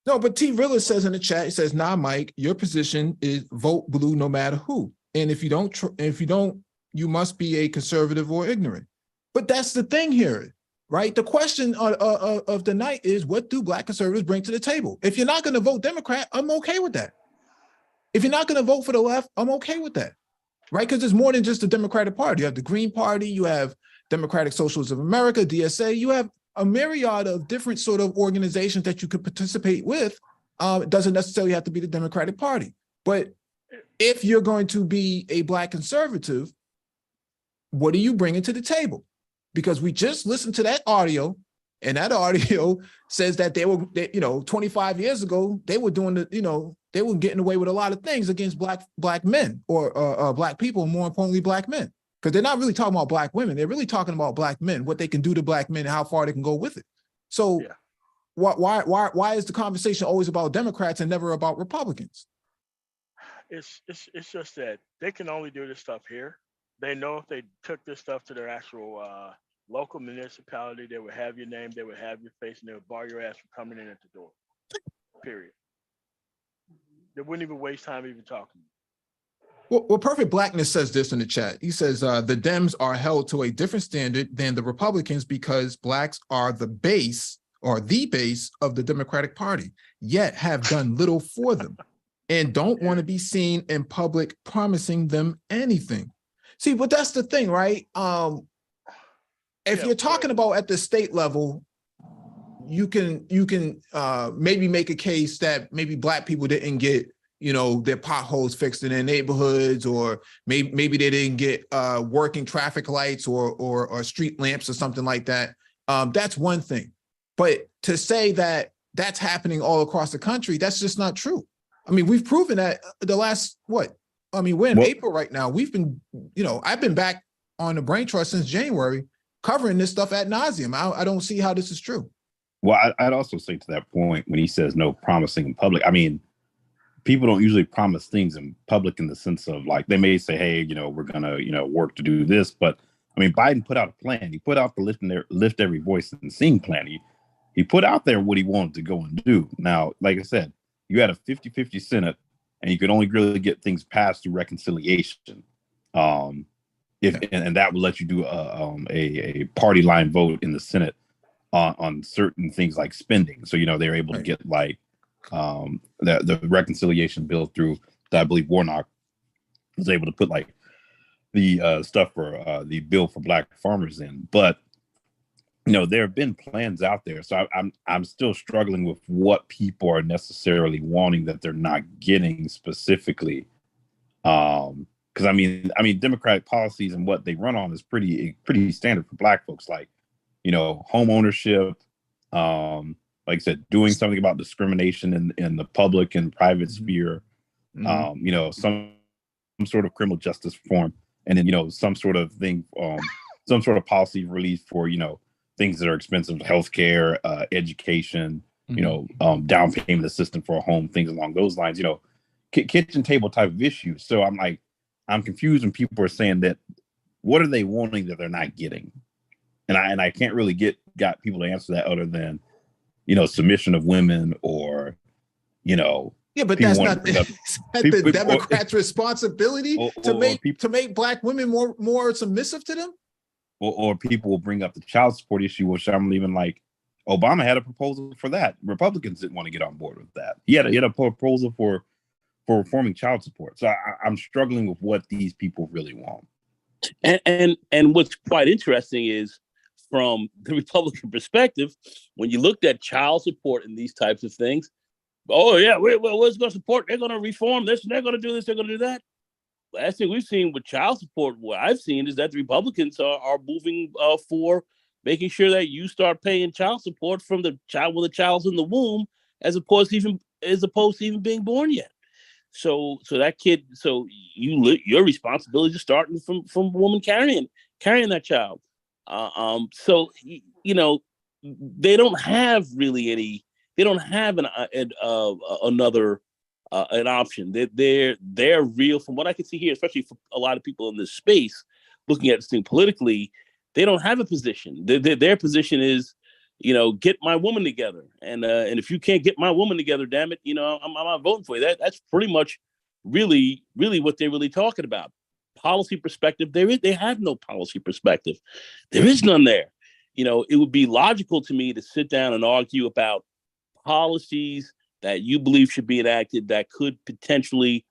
No, but T. Rilla says in the chat, he says, "Nah, Mike, your position is vote blue no matter who, and if you don't, you must be a conservative or ignorant." But that's the thing here, right? The question of the night is, what do Black conservatives bring to the table? If you're not going to vote Democrat, I'm okay with that. If you're not going to vote for the left, I'm okay with that, right? Because there's more than just the Democratic Party. You have the Green Party, you have Democratic Socialists of America, DSA, you have a myriad of different sort of organizations that you could participate with. It doesn't necessarily have to be the Democratic Party. But if you're going to be a Black conservative, what are you bringing to the table? Because we just listened to that audio, and that audio says that they were, 25 years ago, they were doing they were getting away with a lot of things against black men or Black people, and more importantly, Black men. Because they're not really talking about Black women. They're really talking about Black men, what they can do to Black men and how far they can go with it. So why is the conversation always about Democrats and never about Republicans? It's just that they can only do this stuff here. They know if they took this stuff to their actual local municipality, they would have your name, they would have your face, and they would bar your ass from coming in at the door. Period. They wouldn't even waste time even talking. Well, Perfect Blackness says this in the chat. He says, the Dems are held to a different standard than the Republicans because Blacks are the base of the Democratic Party, yet have done little for them and don't want to be seen in public promising them anything. See, but that's the thing, right? If you're talking about at the state level, you can maybe make a case that maybe Black people didn't get their potholes fixed in their neighborhoods, or maybe they didn't get working traffic lights or street lamps or something like that. That's one thing. But to say that that's happening all across the country, that's just not true. I mean, we've proven that the last, we're in April right now. We've been, I've been back on the Brain Trust since January, covering this stuff ad nauseum. I don't see how this is true. Well, I'd also say to that point, when he says no promising in public, I mean, people don't usually promise things in public in the sense of, like, they may say, hey, we're going to, work to do this. But I mean, Biden put out a plan. He put out the Lift Every Voice and Sing plan. He put out there what he wanted to go and do. Now, like I said, you had a 50-50 Senate, and you could only really get things passed through reconciliation. And that would let you do a party line vote in the Senate on certain things like spending. So, they're able to get like the reconciliation bill through that. I believe Warnock was able to put like the stuff for the bill for Black farmers in. But there have been plans out there. So I'm still struggling with what people are necessarily wanting that they're not getting specifically. Because I mean, Democratic policies and what they run on is pretty standard for Black folks, like, home ownership, like I said, doing something about discrimination in the public and private sphere, some sort of criminal justice reform, and then, some sort of thing, some sort of policy relief for, things that are expensive, healthcare, education, down payment assistance for a home, things along those lines, kitchen table type of issues. So I'm confused when people are saying that, what are they wanting that they're not getting? And I can't really got people to answer that other than, submission of women, or, yeah, but that's not the Democrats' responsibility to make Black women more submissive to them. Or people will bring up the child support issue, which I'm even like, Obama had a proposal for that. Republicans didn't want to get on board with that. He had a proposal for reforming child support. So I'm struggling with what these people really want. And what's quite interesting is, from the Republican perspective, when you looked at child support and these types of things, we're going to support, they're going to reform this, and they're going to do this, they're going to do that. Last thing we've seen with child support, what I've seen is that the Republicans are moving for making sure that you start paying child support from the child when the child's in the womb, as opposed to even being born yet. So that kid, your responsibility is starting from a woman carrying that child. So they don't have really any. They don't have another option. They're real. From what I can see here, especially for a lot of people in this space, looking at this thing politically, they don't have a position. Their position is, get my woman together, and if you can't get my woman together, damn it, I'm not voting for you. That's pretty much really what they're really talking about. Policy perspective, they have no policy perspective. There is none there. It would be logical to me to sit down and argue about policies that you believe should be enacted that could potentially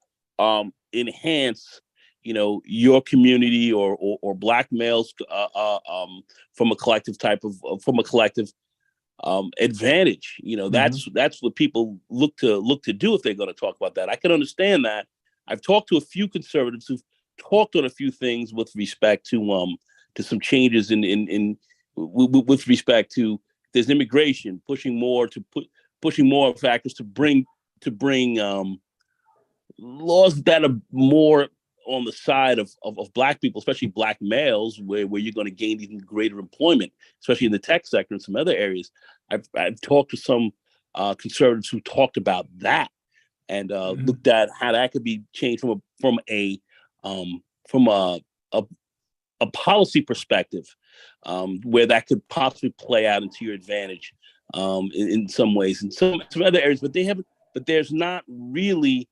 enhance your community or black males from a collective advantage. That's what people look to do if they're going to talk about that. I can understand that. I've talked to a few conservatives who've talked on a few things with respect to some changes with respect to there's immigration, pushing more factors to bring laws that are more on the side of black people, especially black males, where you're going to gain even greater employment, especially in the tech sector and some other areas. I've talked to some conservatives who talked about that and looked at how that could be changed from a policy perspective, where that could possibly play out into your advantage in some ways, in some other areas. But there's not really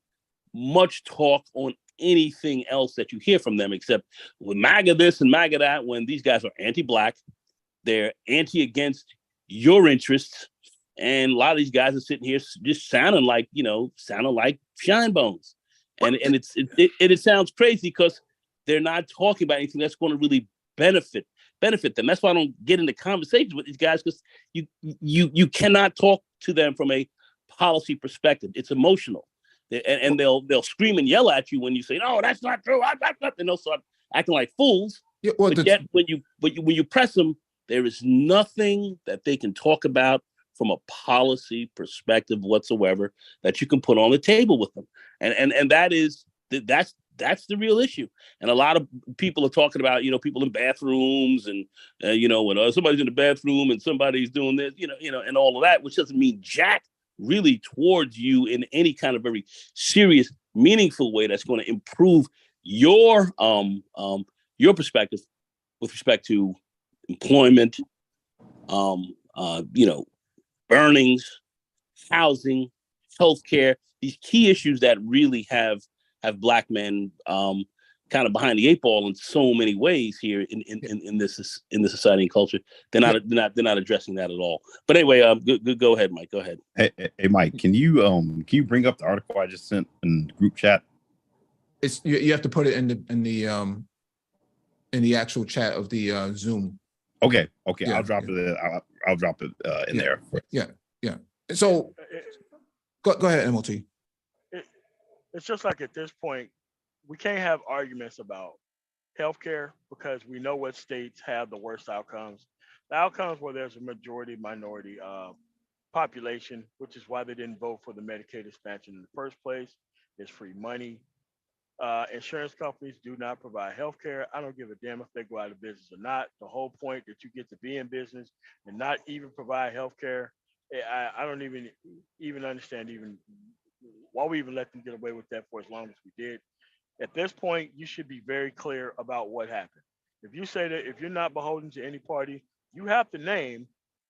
much talk on anything else that you hear from them, except with MAGA this and MAGA that, when these guys are anti-black, they're anti-against your interests, and a lot of these guys are sitting here just sounding like shine bones, and it sounds crazy because they're not talking about anything that's going to really benefit them. That's why I don't get into conversations with these guys, because you cannot talk to them from a policy perspective. It's emotional. And they'll scream and yell at you when you say, no, that's not true. And they'll start acting like fools. Yeah, but yet when you press them, there is nothing that they can talk about from a policy perspective whatsoever that you can put on the table with them. And that's the real issue. And a lot of people are talking about, people in bathrooms and, when somebody's in the bathroom and somebody's doing this, and all of that, which doesn't mean jack really towards you in any kind of very serious, meaningful way that's going to improve your perspective with respect to employment, earnings, housing, healthcare, these key issues that really have black men kind of behind the eight ball in so many ways here in this society and culture. They're not addressing that at all. But anyway, go ahead, Mike. Go ahead. Hey, Mike, can you bring up the article I just sent in the group chat? It's you have to put it in the actual chat of the Zoom. Okay. Yeah, I'll drop it. I'll drop it in there. Yeah. So go ahead, MLT. It's just like at this point, we can't have arguments about healthcare because we know what states have the worst outcomes. The outcomes where there's a majority minority population, which is why they didn't vote for the Medicaid expansion in the first place, is free money. Insurance companies do not provide healthcare. I don't give a damn if they go out of business or not. The whole point that you get to be in business and not even provide healthcare, I don't even understand why we even let them get away with that for as long as we did. At this point, you should be very clear about what happened. If you say that if you're not beholden to any party, you have to name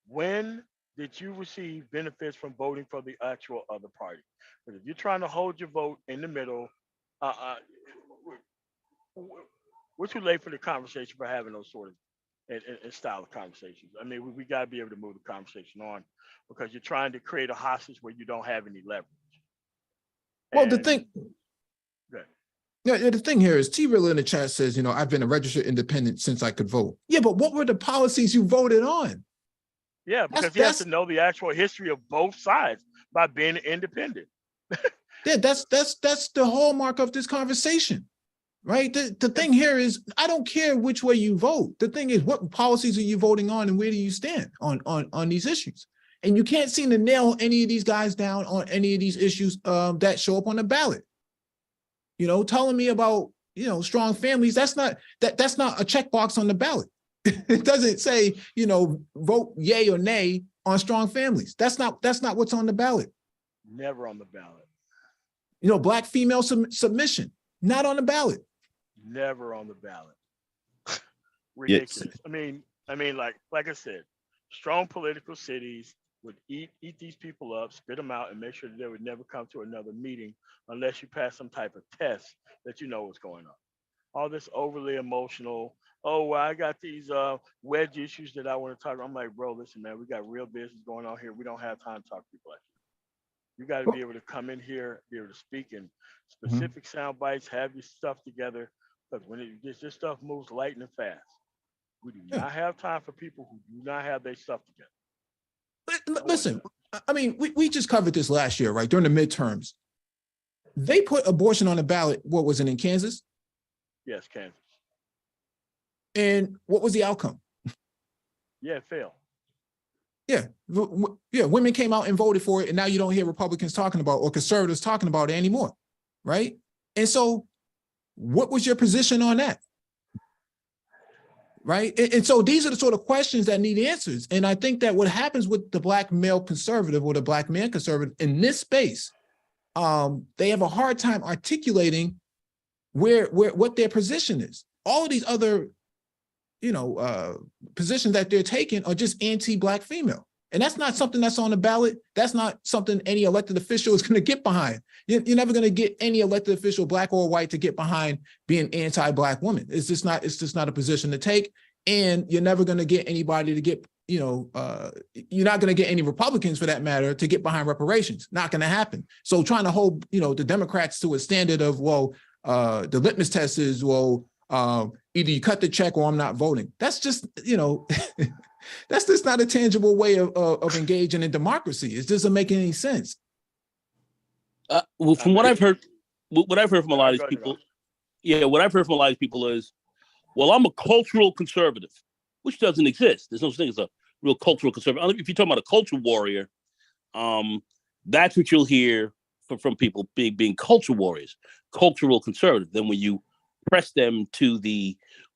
when did you receive benefits from voting for the actual other party. But if you're trying to hold your vote in the middle, we're too late for the conversation for having those sort of and style of conversations. I mean, we got to be able to move the conversation on because you're trying to create a hostage where you don't have any leverage. Well, the thing here is T-Rilla in the chat says, I've been a registered independent since I could vote. Yeah, but what were the policies you voted on? Yeah, because you have to know the actual history of both sides by being independent. Yeah, that's the hallmark of this conversation, right? The thing here is, I don't care which way you vote. The thing is, what policies are you voting on and where do you stand on these issues? And you can't seem to nail any of these guys down on any of these issues that show up on the ballot. Telling me about, strong families, that's not a checkbox on the ballot. It doesn't say, vote yay or nay on strong families. That's not what's on the ballot. Never on the ballot. Black female submission, not on the ballot. Never on the ballot. Ridiculous. Yes. I mean, like I said, strong political cities would eat these people up, spit them out, and make sure that they would never come to another meeting unless you pass some type of test that you know what's going on. All this overly emotional, I got these wedge issues that I want to talk about. I'm like, bro, listen, man, we got real business going on here. We don't have time to talk to people like you. You got to be able to come in here, be able to speak in specific sound bites, have your stuff together Because when this stuff moves lightning fast, we do not have time for people who do not have their stuff together. Listen, I mean, we just covered this last year, right? During the midterms. They put abortion on the ballot, what was it, in Kansas? Yes, Kansas. And what was the outcome? Yeah, it failed. Yeah, women came out and voted for it, and now you don't hear Republicans talking about or conservatives talking about it anymore, right? And so what was your position on that? Right? And so these are the sort of questions that need answers. And I think that what happens with the Black male conservative or the Black man conservative in this space, they have a hard time articulating what their position is. All of these other, positions that they're taking are just anti-Black female. And that's not something that's on the ballot. That's not something any elected official is going to get behind. You're never going to get any elected official, Black or white, to get behind being anti-Black women. It's just not a position to take. And you're never going to get anybody to get, you're not going to get any Republicans for that matter to get behind reparations. Not going to happen. So trying to hold, the Democrats to a standard of, the litmus test is, either you cut the check or I'm not voting. That's just, that's just not a tangible way of engaging in democracy. It doesn't make any sense. Well, from what I've heard from a lot of these people, what I've heard from a lot of these people is, well, I'm a cultural conservative, which doesn't exist. There's no such thing as a real cultural conservative. If you're talking about a culture warrior, that's what you'll hear from people being culture warriors, cultural conservative. Then when you press them to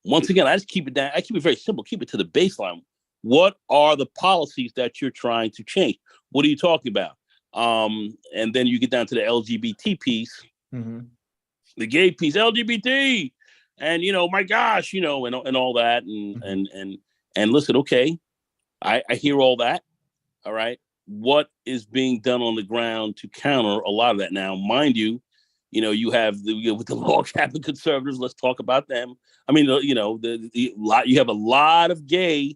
once again, I just keep it down. I keep it very simple. Keep it to the baseline. What are the policies that you're trying to change? What are you talking about? And then you get down to the LGBT piece, the gay piece, LGBT, and my gosh, and all that, and listen, okay, I hear all that. All right, what is being done on the ground to counter a lot of that? Now, mind you, you have with the log cabin conservatives. Let's talk about them. I mean, you have a lot of gay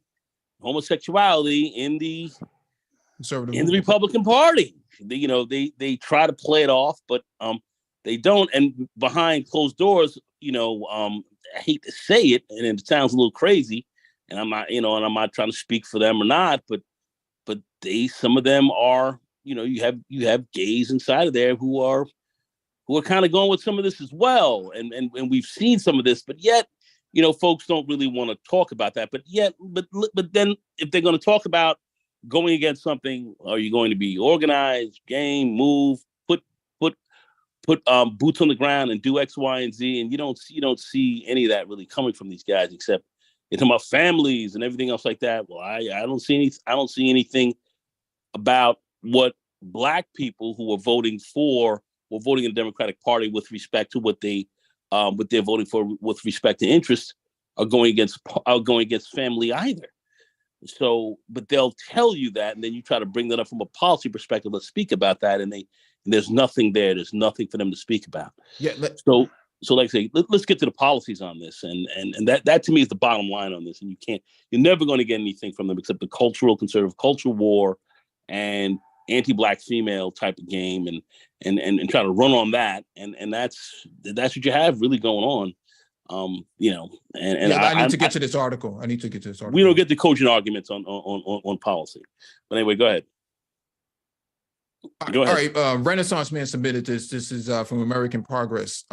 homosexuality in the Republican Party. They try to play it off, but they don't. And behind closed doors, I hate to say it, and it sounds a little crazy, and I'm not, and I'm not trying to speak for them or not, but some of them are, you have gays inside of there who are kind of going with some of this as well, and we've seen some of this, but yet, folks don't really want to talk about that. But then if they're going to talk about going against something, are you going to be organized, game, move, put boots on the ground and do X, Y, and Z? And you don't see any of that really coming from these guys, except they're talking about families and everything else like that. Well, I don't see anything about what Black people who were voting in the Democratic Party with respect to what they're voting for with respect to interests are going against family either. So, but they'll tell you that, and then you try to bring that up from a policy perspective. Let's speak about that, and there's nothing there. There's nothing for them to speak about. Yeah. So like I say, let's get to the policies on this, and that to me is the bottom line on this. And you're never going to get anything from them except the cultural conservative culture war and anti-Black female type of game, and try to run on that, and that's what you have really going on. I need to get to this article. We don't get the cogent arguments on policy. But anyway, go ahead. All right. Renaissance Man submitted this. This is from American Progress.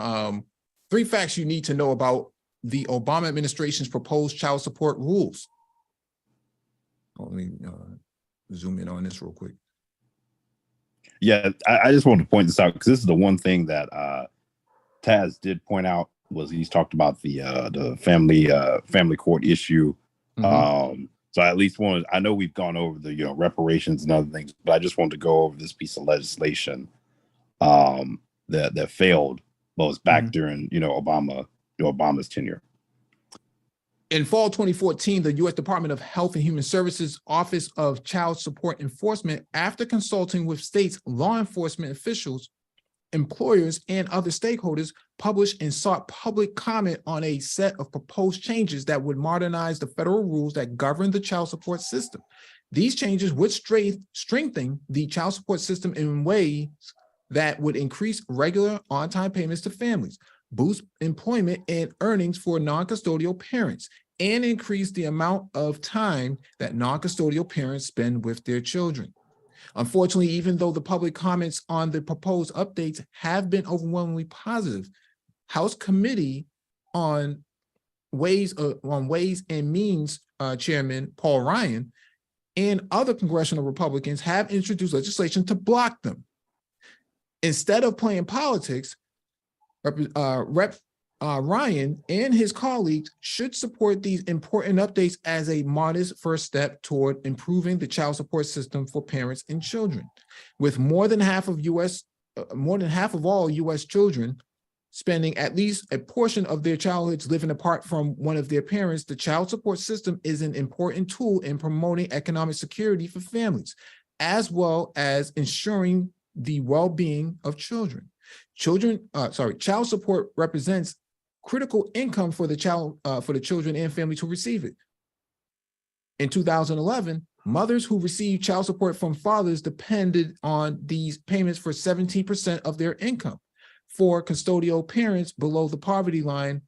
3 facts you need to know about the Obama administration's proposed child support rules. Let me zoom in on this real quick. Yeah, I just wanted to point this out because this is the one thing that Taz did point out was he's talked about the family court issue. So I at least I know we've gone over the reparations and other things, but I just wanted to go over this piece of legislation that failed, but was back during Obama's tenure. In fall 2014, the U.S. Department of Health and Human Services Office of Child Support Enforcement, after consulting with states' law enforcement officials, employers, and other stakeholders, published and sought public comment on a set of proposed changes that would modernize the federal rules that govern the child support system. These changes would strengthen the child support system in ways that would increase regular on-time payments to families. boost employment and earnings for non-custodial parents, and increase the amount of time that non-custodial parents spend with their children. Unfortunately, even though the public comments on the proposed updates have been overwhelmingly positive, House Committee on Ways and Means Chairman Paul Ryan and other congressional Republicans have introduced legislation to block them. Instead of playing politics, Ryan and his colleagues should support these important updates as a modest first step toward improving the child support system for parents and children. With more than half of all U.S. children spending at least a portion of their childhoods living apart from one of their parents, the child support system is an important tool in promoting economic security for families, as well as ensuring the well-being of children. Child support represents critical income for the children and families who receive it. In 2011, mothers who received child support from fathers depended on these payments for 17% of their income. For custodial parents below the poverty line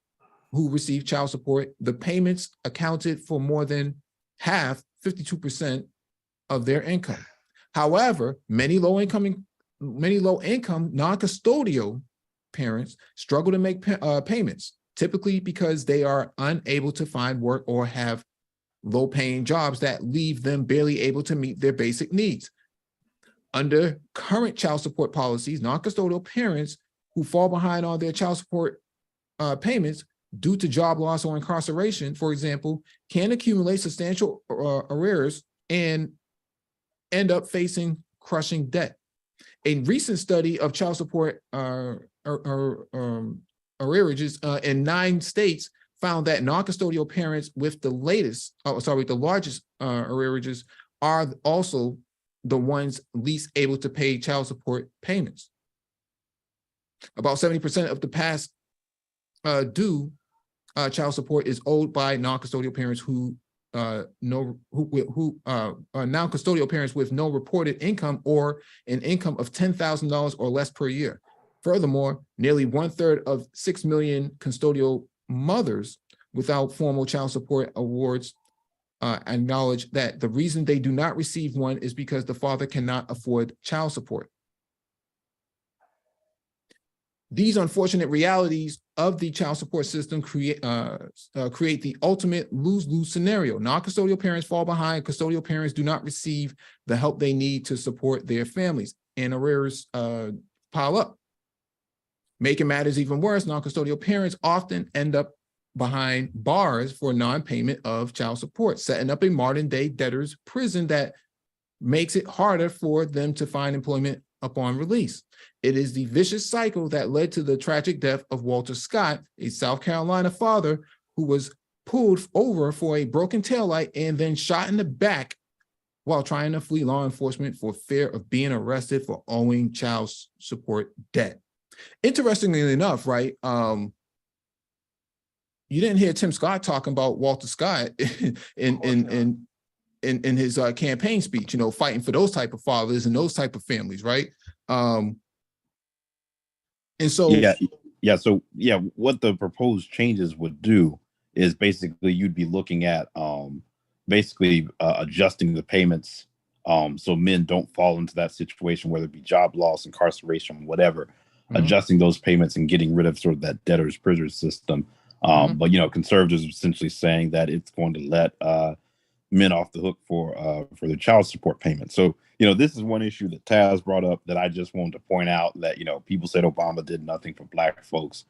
who receive child support, the payments accounted for more than half, 52% of their income. However, many low-income non-custodial parents struggle to make payments, typically because they are unable to find work or have low-paying jobs that leave them barely able to meet their basic needs. Under current child support policies, non-custodial parents who fall behind on their child support payments due to job loss or incarceration, for example, can accumulate substantial arrears and end up facing crushing debt. A recent study of child support arrearages in 9 states found that non-custodial parents with the largest arrearages are also the ones least able to pay child support payments. About 70% of the past due child support is owed by non-custodial parents who are non-custodial parents with no reported income or an income of $10,000 or less per year. Furthermore, nearly 1/3 of 6 million custodial mothers without formal child support awards acknowledge that the reason they do not receive one is because the father cannot afford child support. These unfortunate realities of the child support system create the ultimate lose-lose scenario. Non-custodial parents fall behind, custodial parents do not receive the help they need to support their families, and arrears pile up. Making matters even worse, non-custodial parents often end up behind bars for non-payment of child support, setting up a modern-day debtor's prison that makes it harder for them to find employment upon release. It is the vicious cycle that led to the tragic death of Walter Scott, a South Carolina father who was pulled over for a broken taillight and then shot in the back while trying to flee law enforcement for fear of being arrested for owing child support debt. Interestingly enough, right, you didn't hear Tim Scott talking about Walter Scott in his campaign speech, fighting for those type of fathers and those type of families, right? And so what the proposed changes would do is basically you'd be looking at adjusting the payments so men don't fall into that situation, whether it be job loss, incarceration, whatever, adjusting those payments and getting rid of sort of that debtor's prison system. But conservatives are essentially saying that it's going to let men off the hook for the child support payment. So, this is one issue that Taz brought up that I just wanted to point out that, people said Obama did nothing for Black folks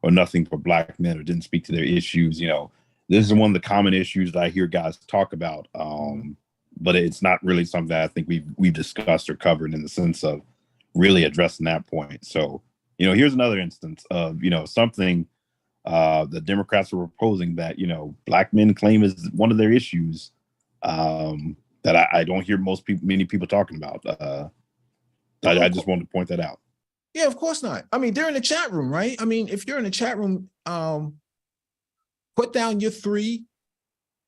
or nothing for Black men or didn't speak to their issues. This is one of the common issues that I hear guys talk about, but it's not really something that I think we've discussed or covered in the sense of really addressing that point. So, here's another instance of, something the Democrats are proposing that, Black men claim is one of their issues that I don't hear many people talking about. I just wanted to point that out. Yeah, of course not. I mean, they're in the chat room, right? I mean, if you're in the chat room, put down your 3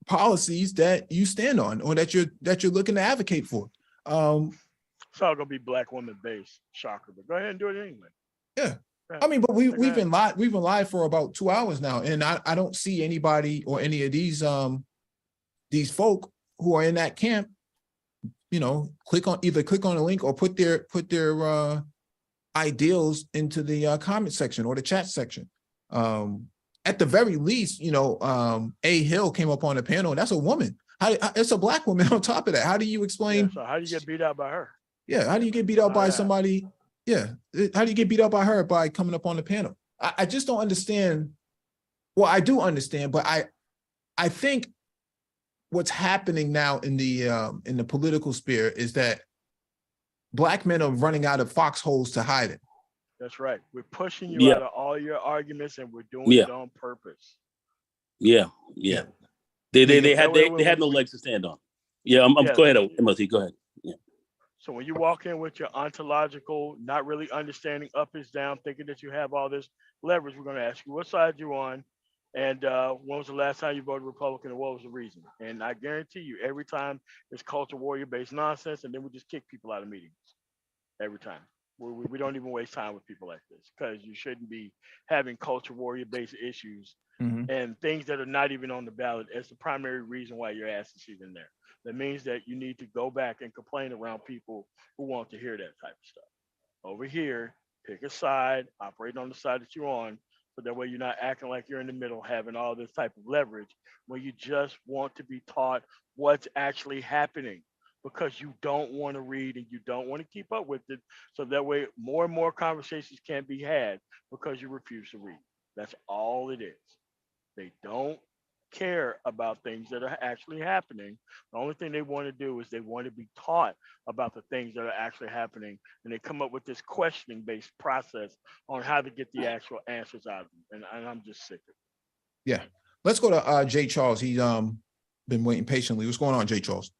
policies that you stand on or that you're looking to advocate for. It's all gonna be Black woman based, shocker, but go ahead and do it anyway. Yeah. I mean, but we've been live for about 2 hours now, and I don't see anybody or any of these folk who are in that camp, click on the link or put their ideals into the comment section or the chat section. At the very least, A. Hill came up on the panel, and that's a woman. It's a Black woman on top of that. How do you explain? Yeah, so how do you get beat out by her? Yeah, how do you get beat out by somebody? Yeah, how do you get beat out by her by coming up on the panel? I just don't understand. Well, I do understand, but I think what's happening now in the political sphere is that Black men are running out of foxholes to hide in. That's right. We're pushing you out of all your arguments, and we're doing it on purpose. Yeah. They had no legs to stand on. Yeah, go ahead, Timothy. Go ahead. Yeah. So when you walk in with your ontological, not really understanding up is down, thinking that you have all this leverage, we're going to ask you what side you're on, and when was the last time you voted Republican, and what was the reason? And I guarantee you, every time it's culture warrior-based nonsense, and then we just kick people out of meetings. Every time. We don't even waste time with people like this, because you shouldn't be having culture warrior-based issues and things that are not even on the ballot as the primary reason why your ass is even there. That means that you need to go back and complain around people who want to hear that type of stuff. Over here, pick a side, operate on the side that you're on, so that way you're not acting like you're in the middle, having all this type of leverage when you just want to be taught what's actually happening, because you don't want to read and you don't want to keep up with it. So that way more and more conversations can be had because you refuse to read. That's all it is. They don't care about things that are actually happening. The only thing they want to do is they want to be taught about the things that are actually happening, and they come up with this questioning based process on how to get the actual answers out of them. And I'm just sick of it. Yeah. Let's go to Jay Charles. He's been waiting patiently. What's going on, Jay Charles?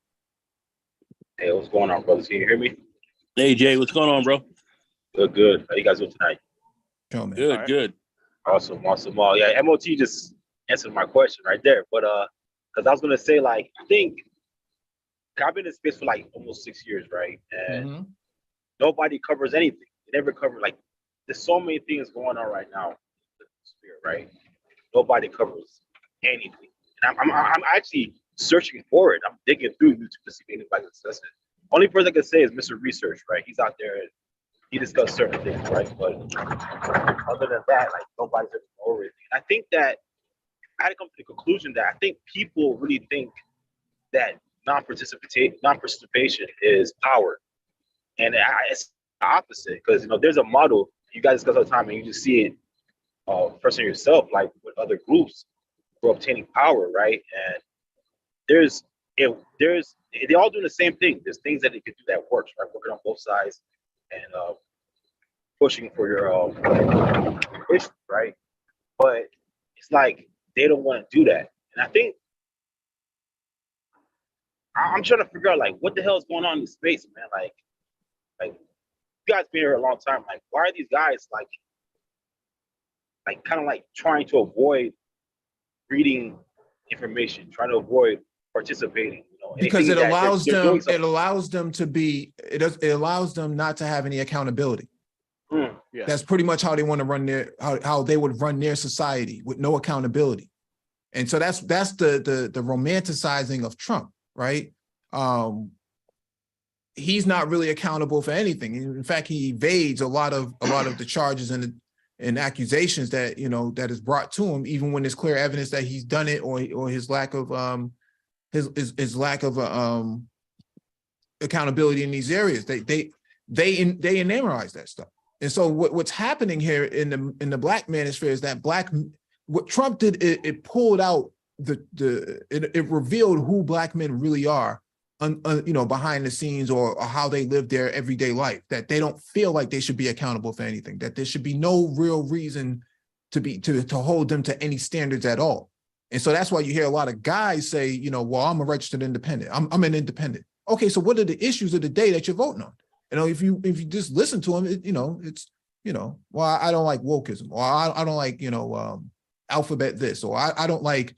Hey, what's going on, brothers? Can you hear me? Hey, Jay, what's going on, bro? Good. How you guys doing tonight? Good. Awesome. Yeah, MOT just answered my question right there. But because I was gonna say, like, I think I've been in space for like almost 6 years, right? And nobody covers anything. They never cover, like, there's so many things going on right now in the sphere, right? Nobody covers anything. And I'm actually searching for it. I'm digging through YouTube to see if anybody says it. Only person I can say is Mr. Research, right? He's out there and he discusses certain things, right? But other than that, like, nobody's ever over it. I think that I had to come to the conclusion that I think people really think that non-participation is power, and it's the opposite. Because there's a model you guys discuss all the time, and you just see it personally yourself, like with other groups who are obtaining power, right? And they all doing the same thing. There's things that they could do that works, right? Working on both sides and pushing for your issues, right? But it's like they don't want to do that. And I think I'm trying to figure out, like, what the hell is going on in space, man? Like you guys been here a long time. Like, why are these guys like kind of like trying to avoid reading information, trying to avoid participating? Because it allows them not to have any accountability. Yeah. That's pretty much how they want to run how they would run their society, with no accountability. And so that's the romanticizing of Trump, right? He's not really accountable for anything. In fact, he evades a lot of the charges and accusations that that is brought to him, even when there's clear evidence that he's done it, or his lack of his lack of accountability in these areas. They enamorize that stuff. And so what's happening here in the Black manosphere is that what Trump did, it pulled out it revealed who Black men really are, behind the scenes, or how they live their everyday life, that they don't feel like they should be accountable for anything, that there should be no real reason to hold them to any standards at all. And so that's why you hear a lot of guys say, well, I'm a registered independent. I'm an independent. Okay, so what are the issues of the day that you're voting on? If you just listen to them, it's well, I don't like wokeism, or I don't like alphabet this, or I don't like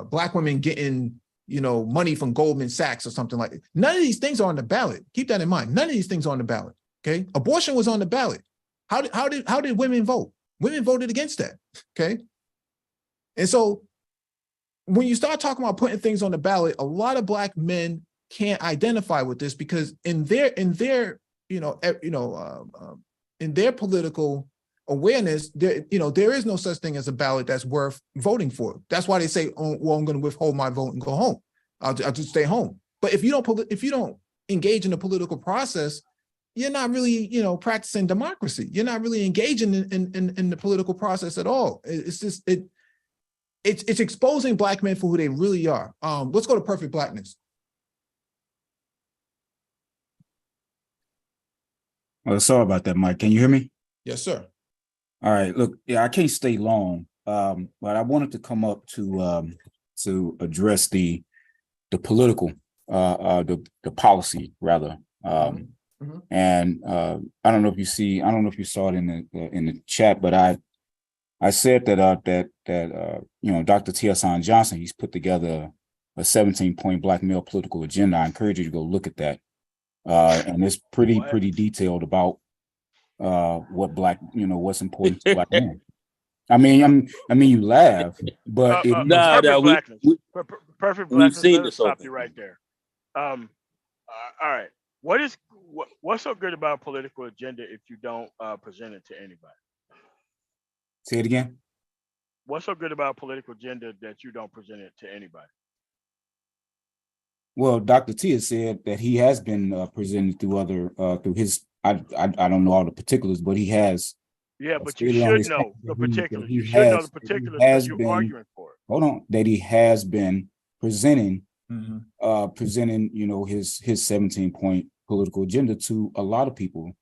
Black women getting money from Goldman Sachs or something like that. None of these things are on the ballot. Keep that in mind. None of these things are on the ballot. Okay, abortion was on the ballot. How did women vote? Women voted against that. Okay. And so when you start talking about putting things on the ballot, a lot of Black men can't identify with this because in their political awareness, there is no such thing as a ballot that's worth voting for. That's why they say, oh, well, I'm going to withhold my vote and go home. I'll just stay home. But if you don't engage in the political process, you're not really, practicing democracy. You're not really engaging in the political process at all. It's exposing Black men for who they really are. Let's go to Perfect Blackness. Sorry about that, Mike. Can you hear me? Yes, sir. All right. Look, I can't stay long, but I wanted to come up to address the political, the policy rather. And I don't know if you saw it in the chat, but I said that Dr. T.S. Johnson, he's put together a 17-point Black male political agenda. I encourage you to go look at that. And it's pretty detailed about what what's important to Black men. I mean, you laugh, but perfect blackness. Let me stop you right there. All right. What's so good about a political agenda if you don't present it to anybody? Say it again. What's so good about a political agenda that you don't present it to anybody? Well, Dr. T has said that he has been presented through his. I don't know all the particulars, but he has. Yeah, but you should know the particulars. You should know the particulars because you're arguing for it. Hold on, that he has been presenting, presenting, his 17-point political agenda to a lot of people,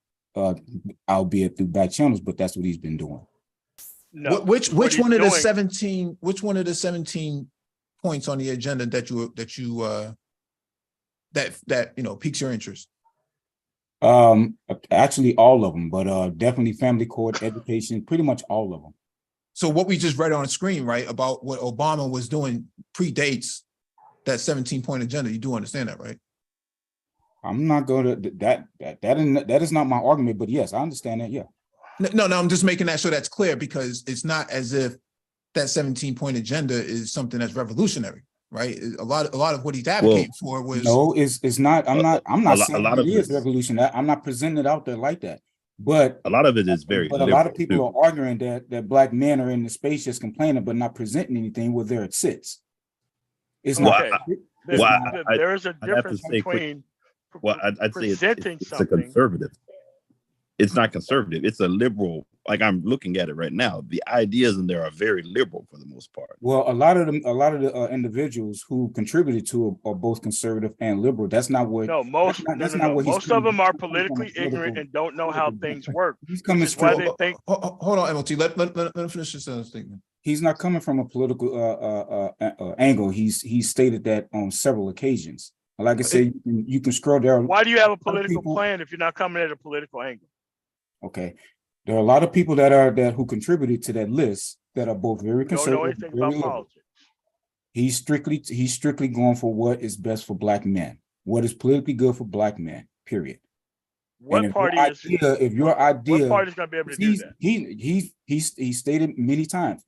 albeit through back channels. But that's what he's been doing. No, which one of the 17? Which one of the 17 points on the agenda that piques your interest? Actually all of them, but definitely family court, education, pretty much all of them. So what we just read on the screen, right, about what Obama was doing predates that 17-point agenda. You do understand that, right? I'm not going to that is not my argument, but yes, I understand that. Yeah. No, I'm just making that sure that's clear because it's not as if that 17-point agenda is something that's revolutionary. Right, a lot of what he's advocating for was it's not. I'm not saying it is revolution. I'm not presenting it out there like that. But a lot of it is very. But a lot of people are arguing that Black men are in the space just complaining, but not presenting anything where there it sits. It's not. There is a difference between. I'd say it's something. A conservative. It's not conservative. It's a liberal. Like I'm looking at it right now. The ideas in there are very liberal for the most part. Well, a lot of the individuals who contributed to are both conservative and liberal. That's not what. No, most of them are politically ignorant and don't know how things work. He's coming why they think. Hold on, MLT. Let him finish his statement. He's not coming from a political angle. He's stated that on several occasions. Like I said, you can scroll down. Why do you have a political plan if you're not coming at a political angle? Okay. There are a lot of people who contributed to that list that are both very conservative. Don't know anything about politics. He's strictly going for what is best for Black men, what is politically good for Black men. Period. What party is going to be able to do that? He stated many times,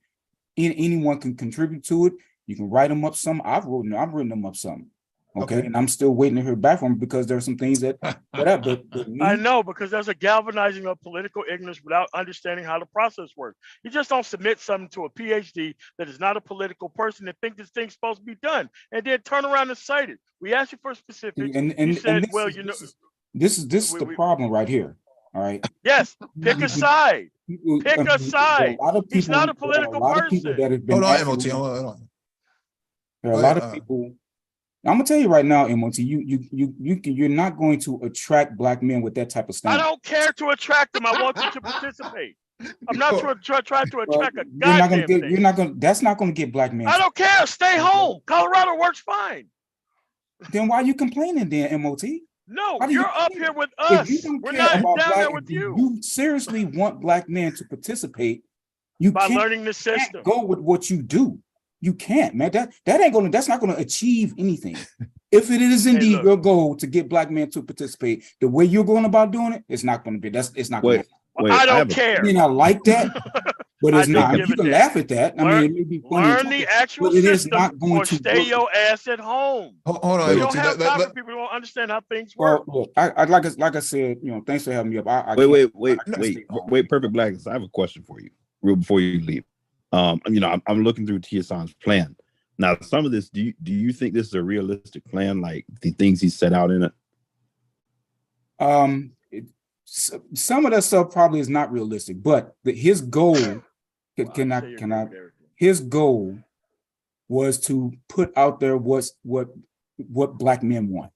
anyone can contribute to it. You can write them up some. I've written them up some. Okay, and I'm still waiting to hear back from him because there are some things that I know, because there's a galvanizing of political ignorance without understanding how the process works. You just don't submit something to a PhD that is not a political person and think this thing's supposed to be done, and then turn around and cite it. We asked you for specifics. You said, this is the problem right here. All right. Yes, pick a side. Pick a side. He's not a political person. Hold on, MOT. Hold on. There are a lot of people. I'm gonna tell you right now, MOT, you're not going to attract Black men with that type of standard. I don't care to attract them. I want them to participate. I'm not trying to attract a goddamn thing. That's not gonna get Black men. I don't care. Stay home. Colorado works fine. Then why are you complaining then, MOT? No, you're up here with us. We're not down there with you. You seriously want Black men to participate? By learning the system. Go with what you do. You can't, man. That's not gonna achieve anything. If it is indeed your goal to get Black men to participate, the way you're going about doing it, it's not gonna be. It's not gonna happen. I don't care. I mean, I like that, but it's not. You can laugh at that. I mean, it may be funny. Learn the actual but it is system not going or to stay work. your ass at home. Hold on. We don't have time for people who don't understand how things work. Well, I like I said, thanks for having me up. Wait, Perfect Blackness. I have a question for you, real before you leave. I'm looking through Tiasan's plan. Now, some of this, do you think this is a realistic plan, like the things he set out in it? Some of that stuff probably is not realistic, but his goal his goal was to put out there what Black men want.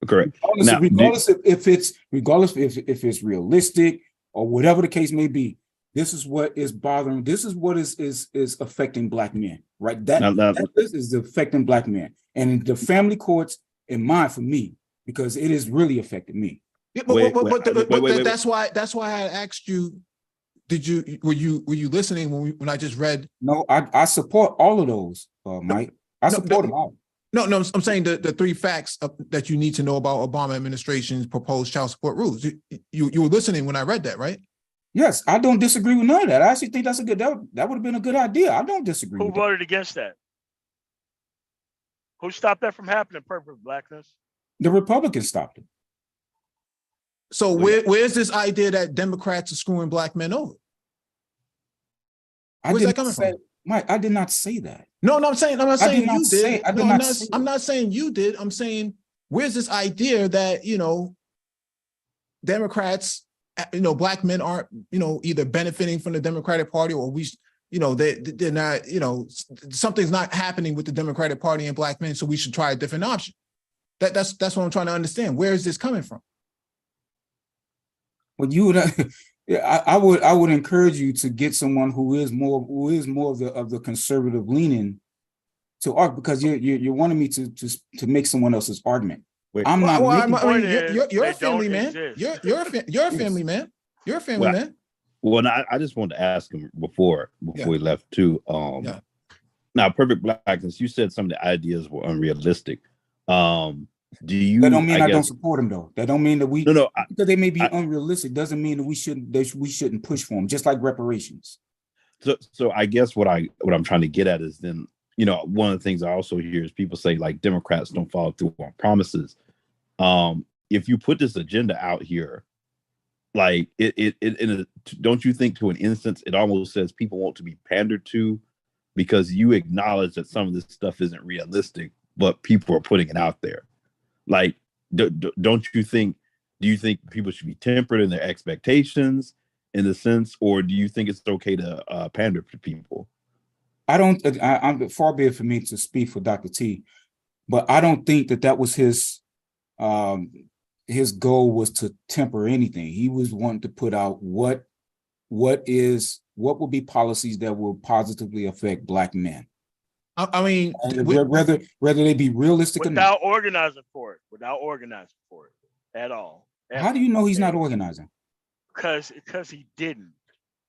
Correct. Regardless if it's realistic or whatever the case may be, this is what is bothering. This is what is affecting Black men, right? This is affecting Black men, and the family courts in mind for me, because it has really affected me. Yeah, but that's why I asked you. Were you listening when I just read? No, I support all of those, Mike. I support them all. No, I'm saying the 3 facts that you need to know about Obama administration's proposed child support rules. You were listening when I read that, right? Yes, I don't disagree with none of that. I actually think that's a good. That would have been a good idea. I don't disagree. Who voted against that? Who stopped that from happening? Perfect Blackness. The Republicans stopped it. So where's this idea that Democrats are screwing Black men over? Where's that coming from? Mike, I did not say that. No, I'm not saying you did. I'm not saying you did. I'm saying where's this idea that Democrats, Black men aren't either benefiting from the Democratic Party or they're not, something's not happening with the Democratic Party and Black men, so we should try a different option. That's what I'm trying to understand. Where is this coming from? Well, I would encourage you to get someone who is more of the conservative leaning to argue, because you're wanting me to make someone else's argument. You're a family man. You're a family man. You're a family man. Well, I just wanted to ask him before we left too. Now, Perfect Blackness, you said some of the ideas were unrealistic. Do you? That don't mean I don't support them, though. That don't mean that we because they may be unrealistic doesn't mean that we shouldn't push for them. Just like reparations. So I guess what I'm trying to get at is then one of the things I also hear is people say like Democrats don't follow through on promises. If you put this agenda out here, like don't you think to an instance it almost says people want to be pandered to because you acknowledge that some of this stuff isn't realistic, but people are putting it out there. Like, don't you think? Do you think people should be tempered in their expectations, in the sense, or do you think it's okay to pander to people? I'm far be it for me to speak for Dr. T, but I don't think that was his goal was to temper anything. He was wanting to put out what will be policies that will positively affect Black men. I mean, whether they be realistic without organizing for it at all. How do you know he's not organizing? Because he didn't.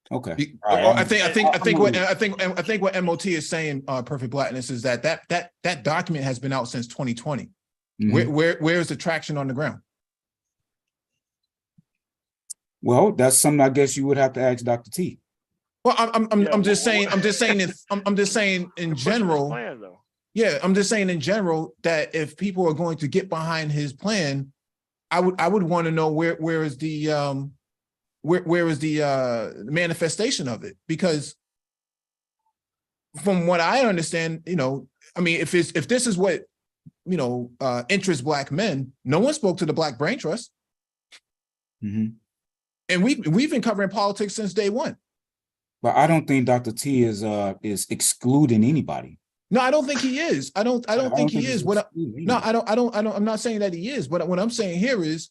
Okay. I think what MOT is saying, Perfect Blackness, is that document has been out since 2020. Mm-hmm. Where is the traction on the ground? Well, that's something I guess you would have to ask Dr. T. Well, I'm just saying in general. I'm just saying in general that if people are going to get behind his plan, I would want to know where is the manifestation of it, because from what I understand, if this is what interests Black men, no one spoke to the Black Brain Trust. Mm-hmm. And we've been covering politics since day one. But I don't think Dr. T is excluding anybody. No, I don't think he is. I don't think he is. I'm not saying that he is. But what I'm saying here is,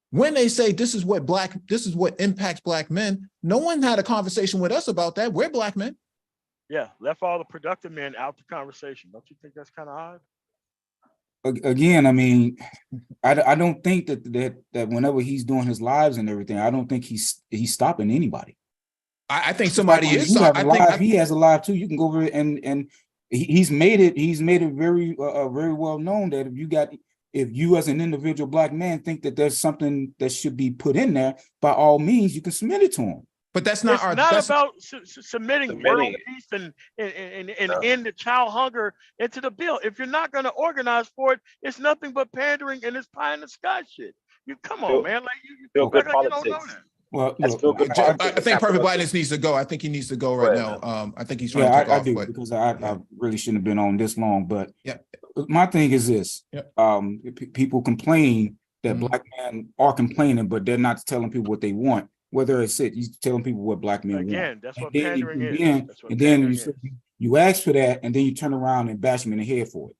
when they say this is what impacts Black men, no one had a conversation with us about that. We're Black men. Yeah, left all the productive men out the conversation. Don't you think that's kind of odd? Again, I mean, I don't think that whenever he's doing his lives and everything, I don't think he's stopping anybody. I think somebody is. He has a live too. You can go over and he's made it very very well known that if you got if you as an individual black man think that there's something that should be put in there, by all means, you can submit it to them. But that's not it's not about submitting world peace and end the child hunger into the bill. If you're not going to organize for it, it's nothing but pandering and it's pie in the sky shit. You come on, man. Like you feel good like you don't know politics. that. Well, look, I think Perfect Blackness needs to go. I think he needs to go right now. I think he's trying to take off. I do, but because I really shouldn't have been on this long. But yeah, my thing is this: people complain that black men are complaining, but they're not telling people what they want. Whether it's you telling people what black men want. Again, that's what pandering is. And then you ask for that, and then you turn around and bash them in the head for it.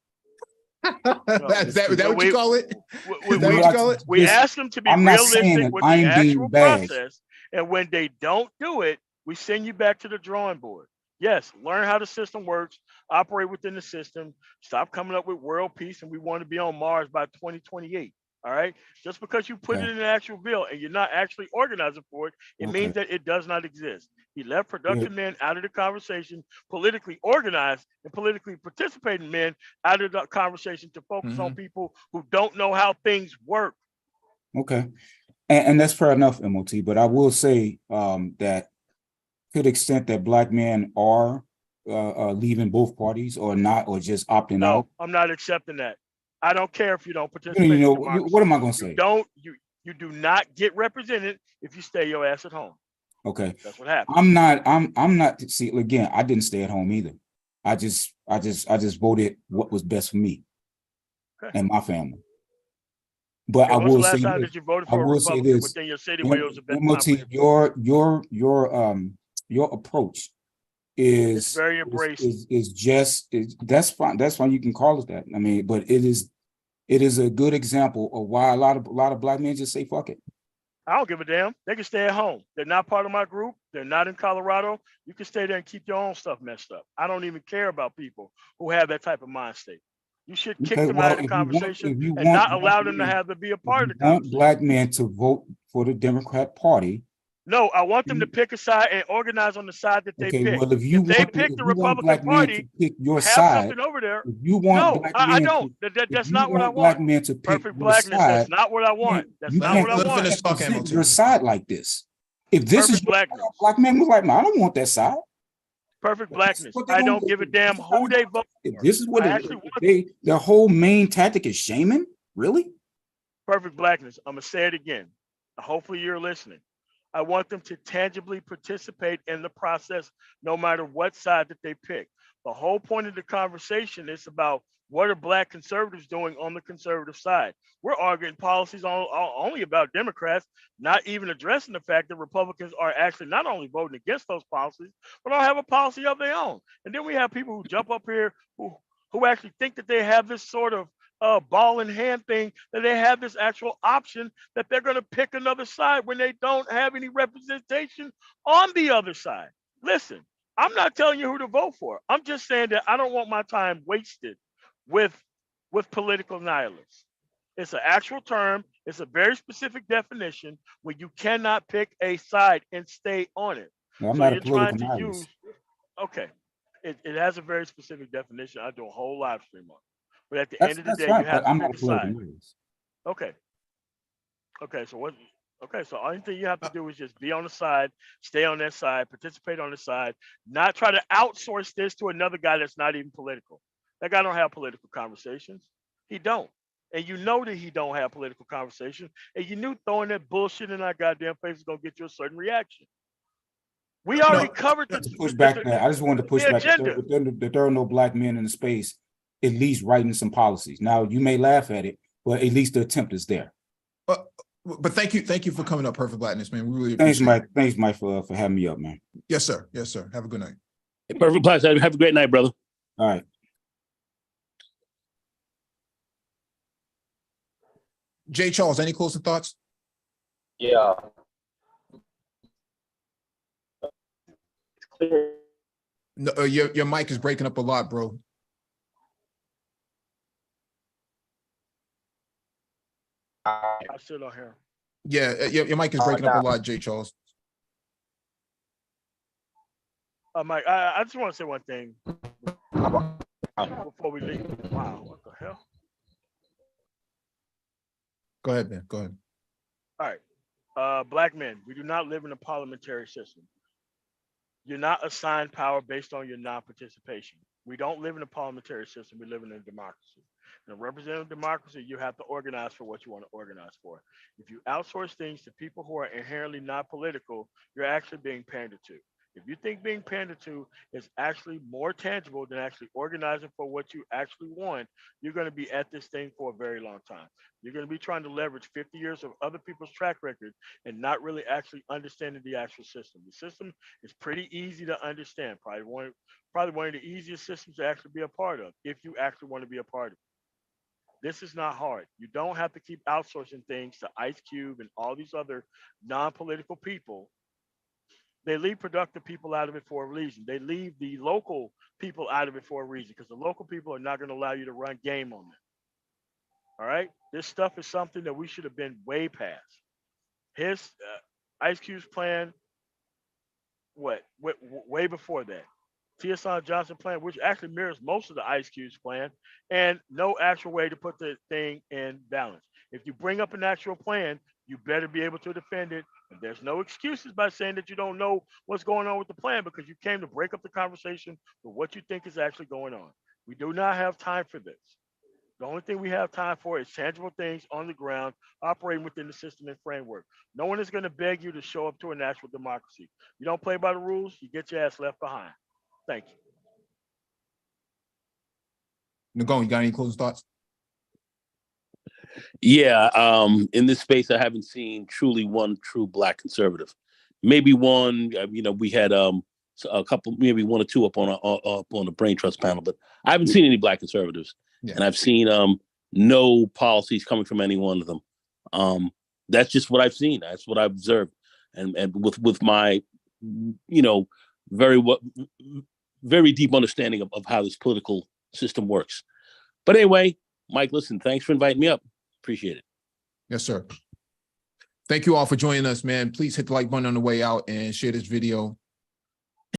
Is that what you call it? Is that what you call it? We ask them to be realistic with the actual process, and when they don't do it, we send you back to the drawing board. Yes, learn how the system works, operate within the system, stop coming up with world peace, and we want to be on Mars by 2028. All right. Just because you put it in an actual bill and you're not actually organizing for it, it means that it does not exist. He left productive men out of the conversation, politically organized and politically participating men out of the conversation to focus on people who don't know how things work. Okay. And that's fair enough, MOT. But I will say that to the extent that black men are leaving both parties or not, or just opting out. No, I'm not accepting that. I don't care if you don't participate. What am I going to say? You do not get represented if you stay your ass at home. Okay. That's what happened. I'm not, see, again, I didn't stay at home either. I just voted what was best for me and my family. But I will say this. I will say this. Within your city where it was a better MOT, your approach is very abrasive. That's fine. That's fine. You can call it that. I mean, but it is a good example of why a lot of black men just say fuck it. I don't give a damn. They can stay at home. They're not part of my group. They're not in Colorado. You can stay there and keep your own stuff messed up. I don't even care about people who have that type of mind state. You should kick them out of the conversation and not allow them to be a part of the conversation. Want black men to vote for the Democrat Party. No, I want them to pick a side and organize on the side that they pick. Well, if they pick the Republican Party, pick your have side something over there. If you want black men I don't. That's not what I want. Black men to pick Perfect Blackness. Side, that's not what I want. That's not what I want. Finish your side like this. If this is black men was like, no, I don't want that side. Perfect Blackness. I don't give a damn who they vote for. This is what their whole main tactic is shaming. Really? Perfect Blackness. I'm gonna say it again. Hopefully you're listening. I want them to tangibly participate in the process, no matter what side that they pick. The whole point of the conversation is about what are black conservatives doing on the conservative side. We're arguing policies only about Democrats, not even addressing the fact that Republicans are actually not only voting against those policies, but don't have a policy of their own. And then we have people who jump up here who actually think that they have this sort of ball in hand thing, that they have this actual option that they're going to pick another side when they don't have any representation on the other side. Listen, I'm not telling you who to vote for. I'm just saying that I don't want my time wasted with political nihilists. It's an actual term. It's a very specific definition where you cannot pick a side and stay on it. No, I'm not a political nihilist. Okay. It has a very specific definition. I do a whole live stream on it. But at the end of the day, you have to pick a side. Okay. So only thing you have to do is just be on the side, stay on that side, participate on the side, not try to outsource this to another guy that's not even political. That guy don't have political conversations. He don't. And you know that he don't have political conversations. And you knew throwing that bullshit in our goddamn face is going to get you a certain reaction. We already covered the push back that. I just wanted to push back that there are no black men in the space at least writing some policies. Now you may laugh at it, but at least the attempt is there. But thank you for coming up, Perfect Blackness, man. We really appreciate it. Thanks, Mike, for having me up, man. Yes, sir. Yes, sir. Have a good night. Hey, Perfect Blackness. Have a great night, brother. All right. Jay Charles, any closing thoughts? Yeah. It's clear. No, your mic is breaking up a lot, bro. I still don't hear. Yeah, your mic is breaking up a lot, Jay Charles. Mike, I just want to say one thing before we leave. Wow, what the hell? Go ahead, Ben. Go ahead. All right. Black men, we do not live in a parliamentary system. You're not assigned power based on your non-participation. We don't live in a parliamentary system. We live in a democracy. In a representative democracy, you have to organize for what you want to organize for. If you outsource things to people who are inherently not political, you're actually being pandered to. If you think being pandered to is actually more tangible than actually organizing for what you actually want, you're going to be at this thing for a very long time. You're going to be trying to leverage 50 years of other people's track record and not really actually understanding the actual system. The system is pretty easy to understand. Probably one of the easiest systems to actually be a part of if you actually want to be a part of it. This is not hard. You don't have to keep outsourcing things to Ice Cube and all these other non-political people. They leave productive people out of it for a reason. They leave the local people out of it for a reason because the local people are not going to allow you to run game on them. All right? This stuff is something that we should have been way past. His Ice Cube's plan, way before that. T.S. Johnson plan, which actually mirrors most of the Ice Cube's plan, and no actual way to put the thing in balance. If you bring up an actual plan, you better be able to defend it. And there's no excuses by saying that you don't know what's going on with the plan because you came to break up the conversation with what you think is actually going on. We do not have time for this. The only thing we have time for is tangible things on the ground operating within the system and framework. No one is going to beg you to show up to a natural democracy. You don't play by the rules, you get your ass left behind. Thank you. Nagone, you got any closing thoughts? Yeah, in this space, I haven't seen truly one true Black conservative. Maybe one, we had a couple, maybe one or two up on the Brain Trust panel, but I haven't seen any Black conservatives, and I've seen no policies coming from any one of them. That's just what I've seen. That's what I've observed, and with my, very deep understanding of how this political system works. But anyway, Mike, listen, thanks for inviting me up. Appreciate it. Yes, sir. Thank you all for joining us, man. Please hit the like button on the way out and share this video.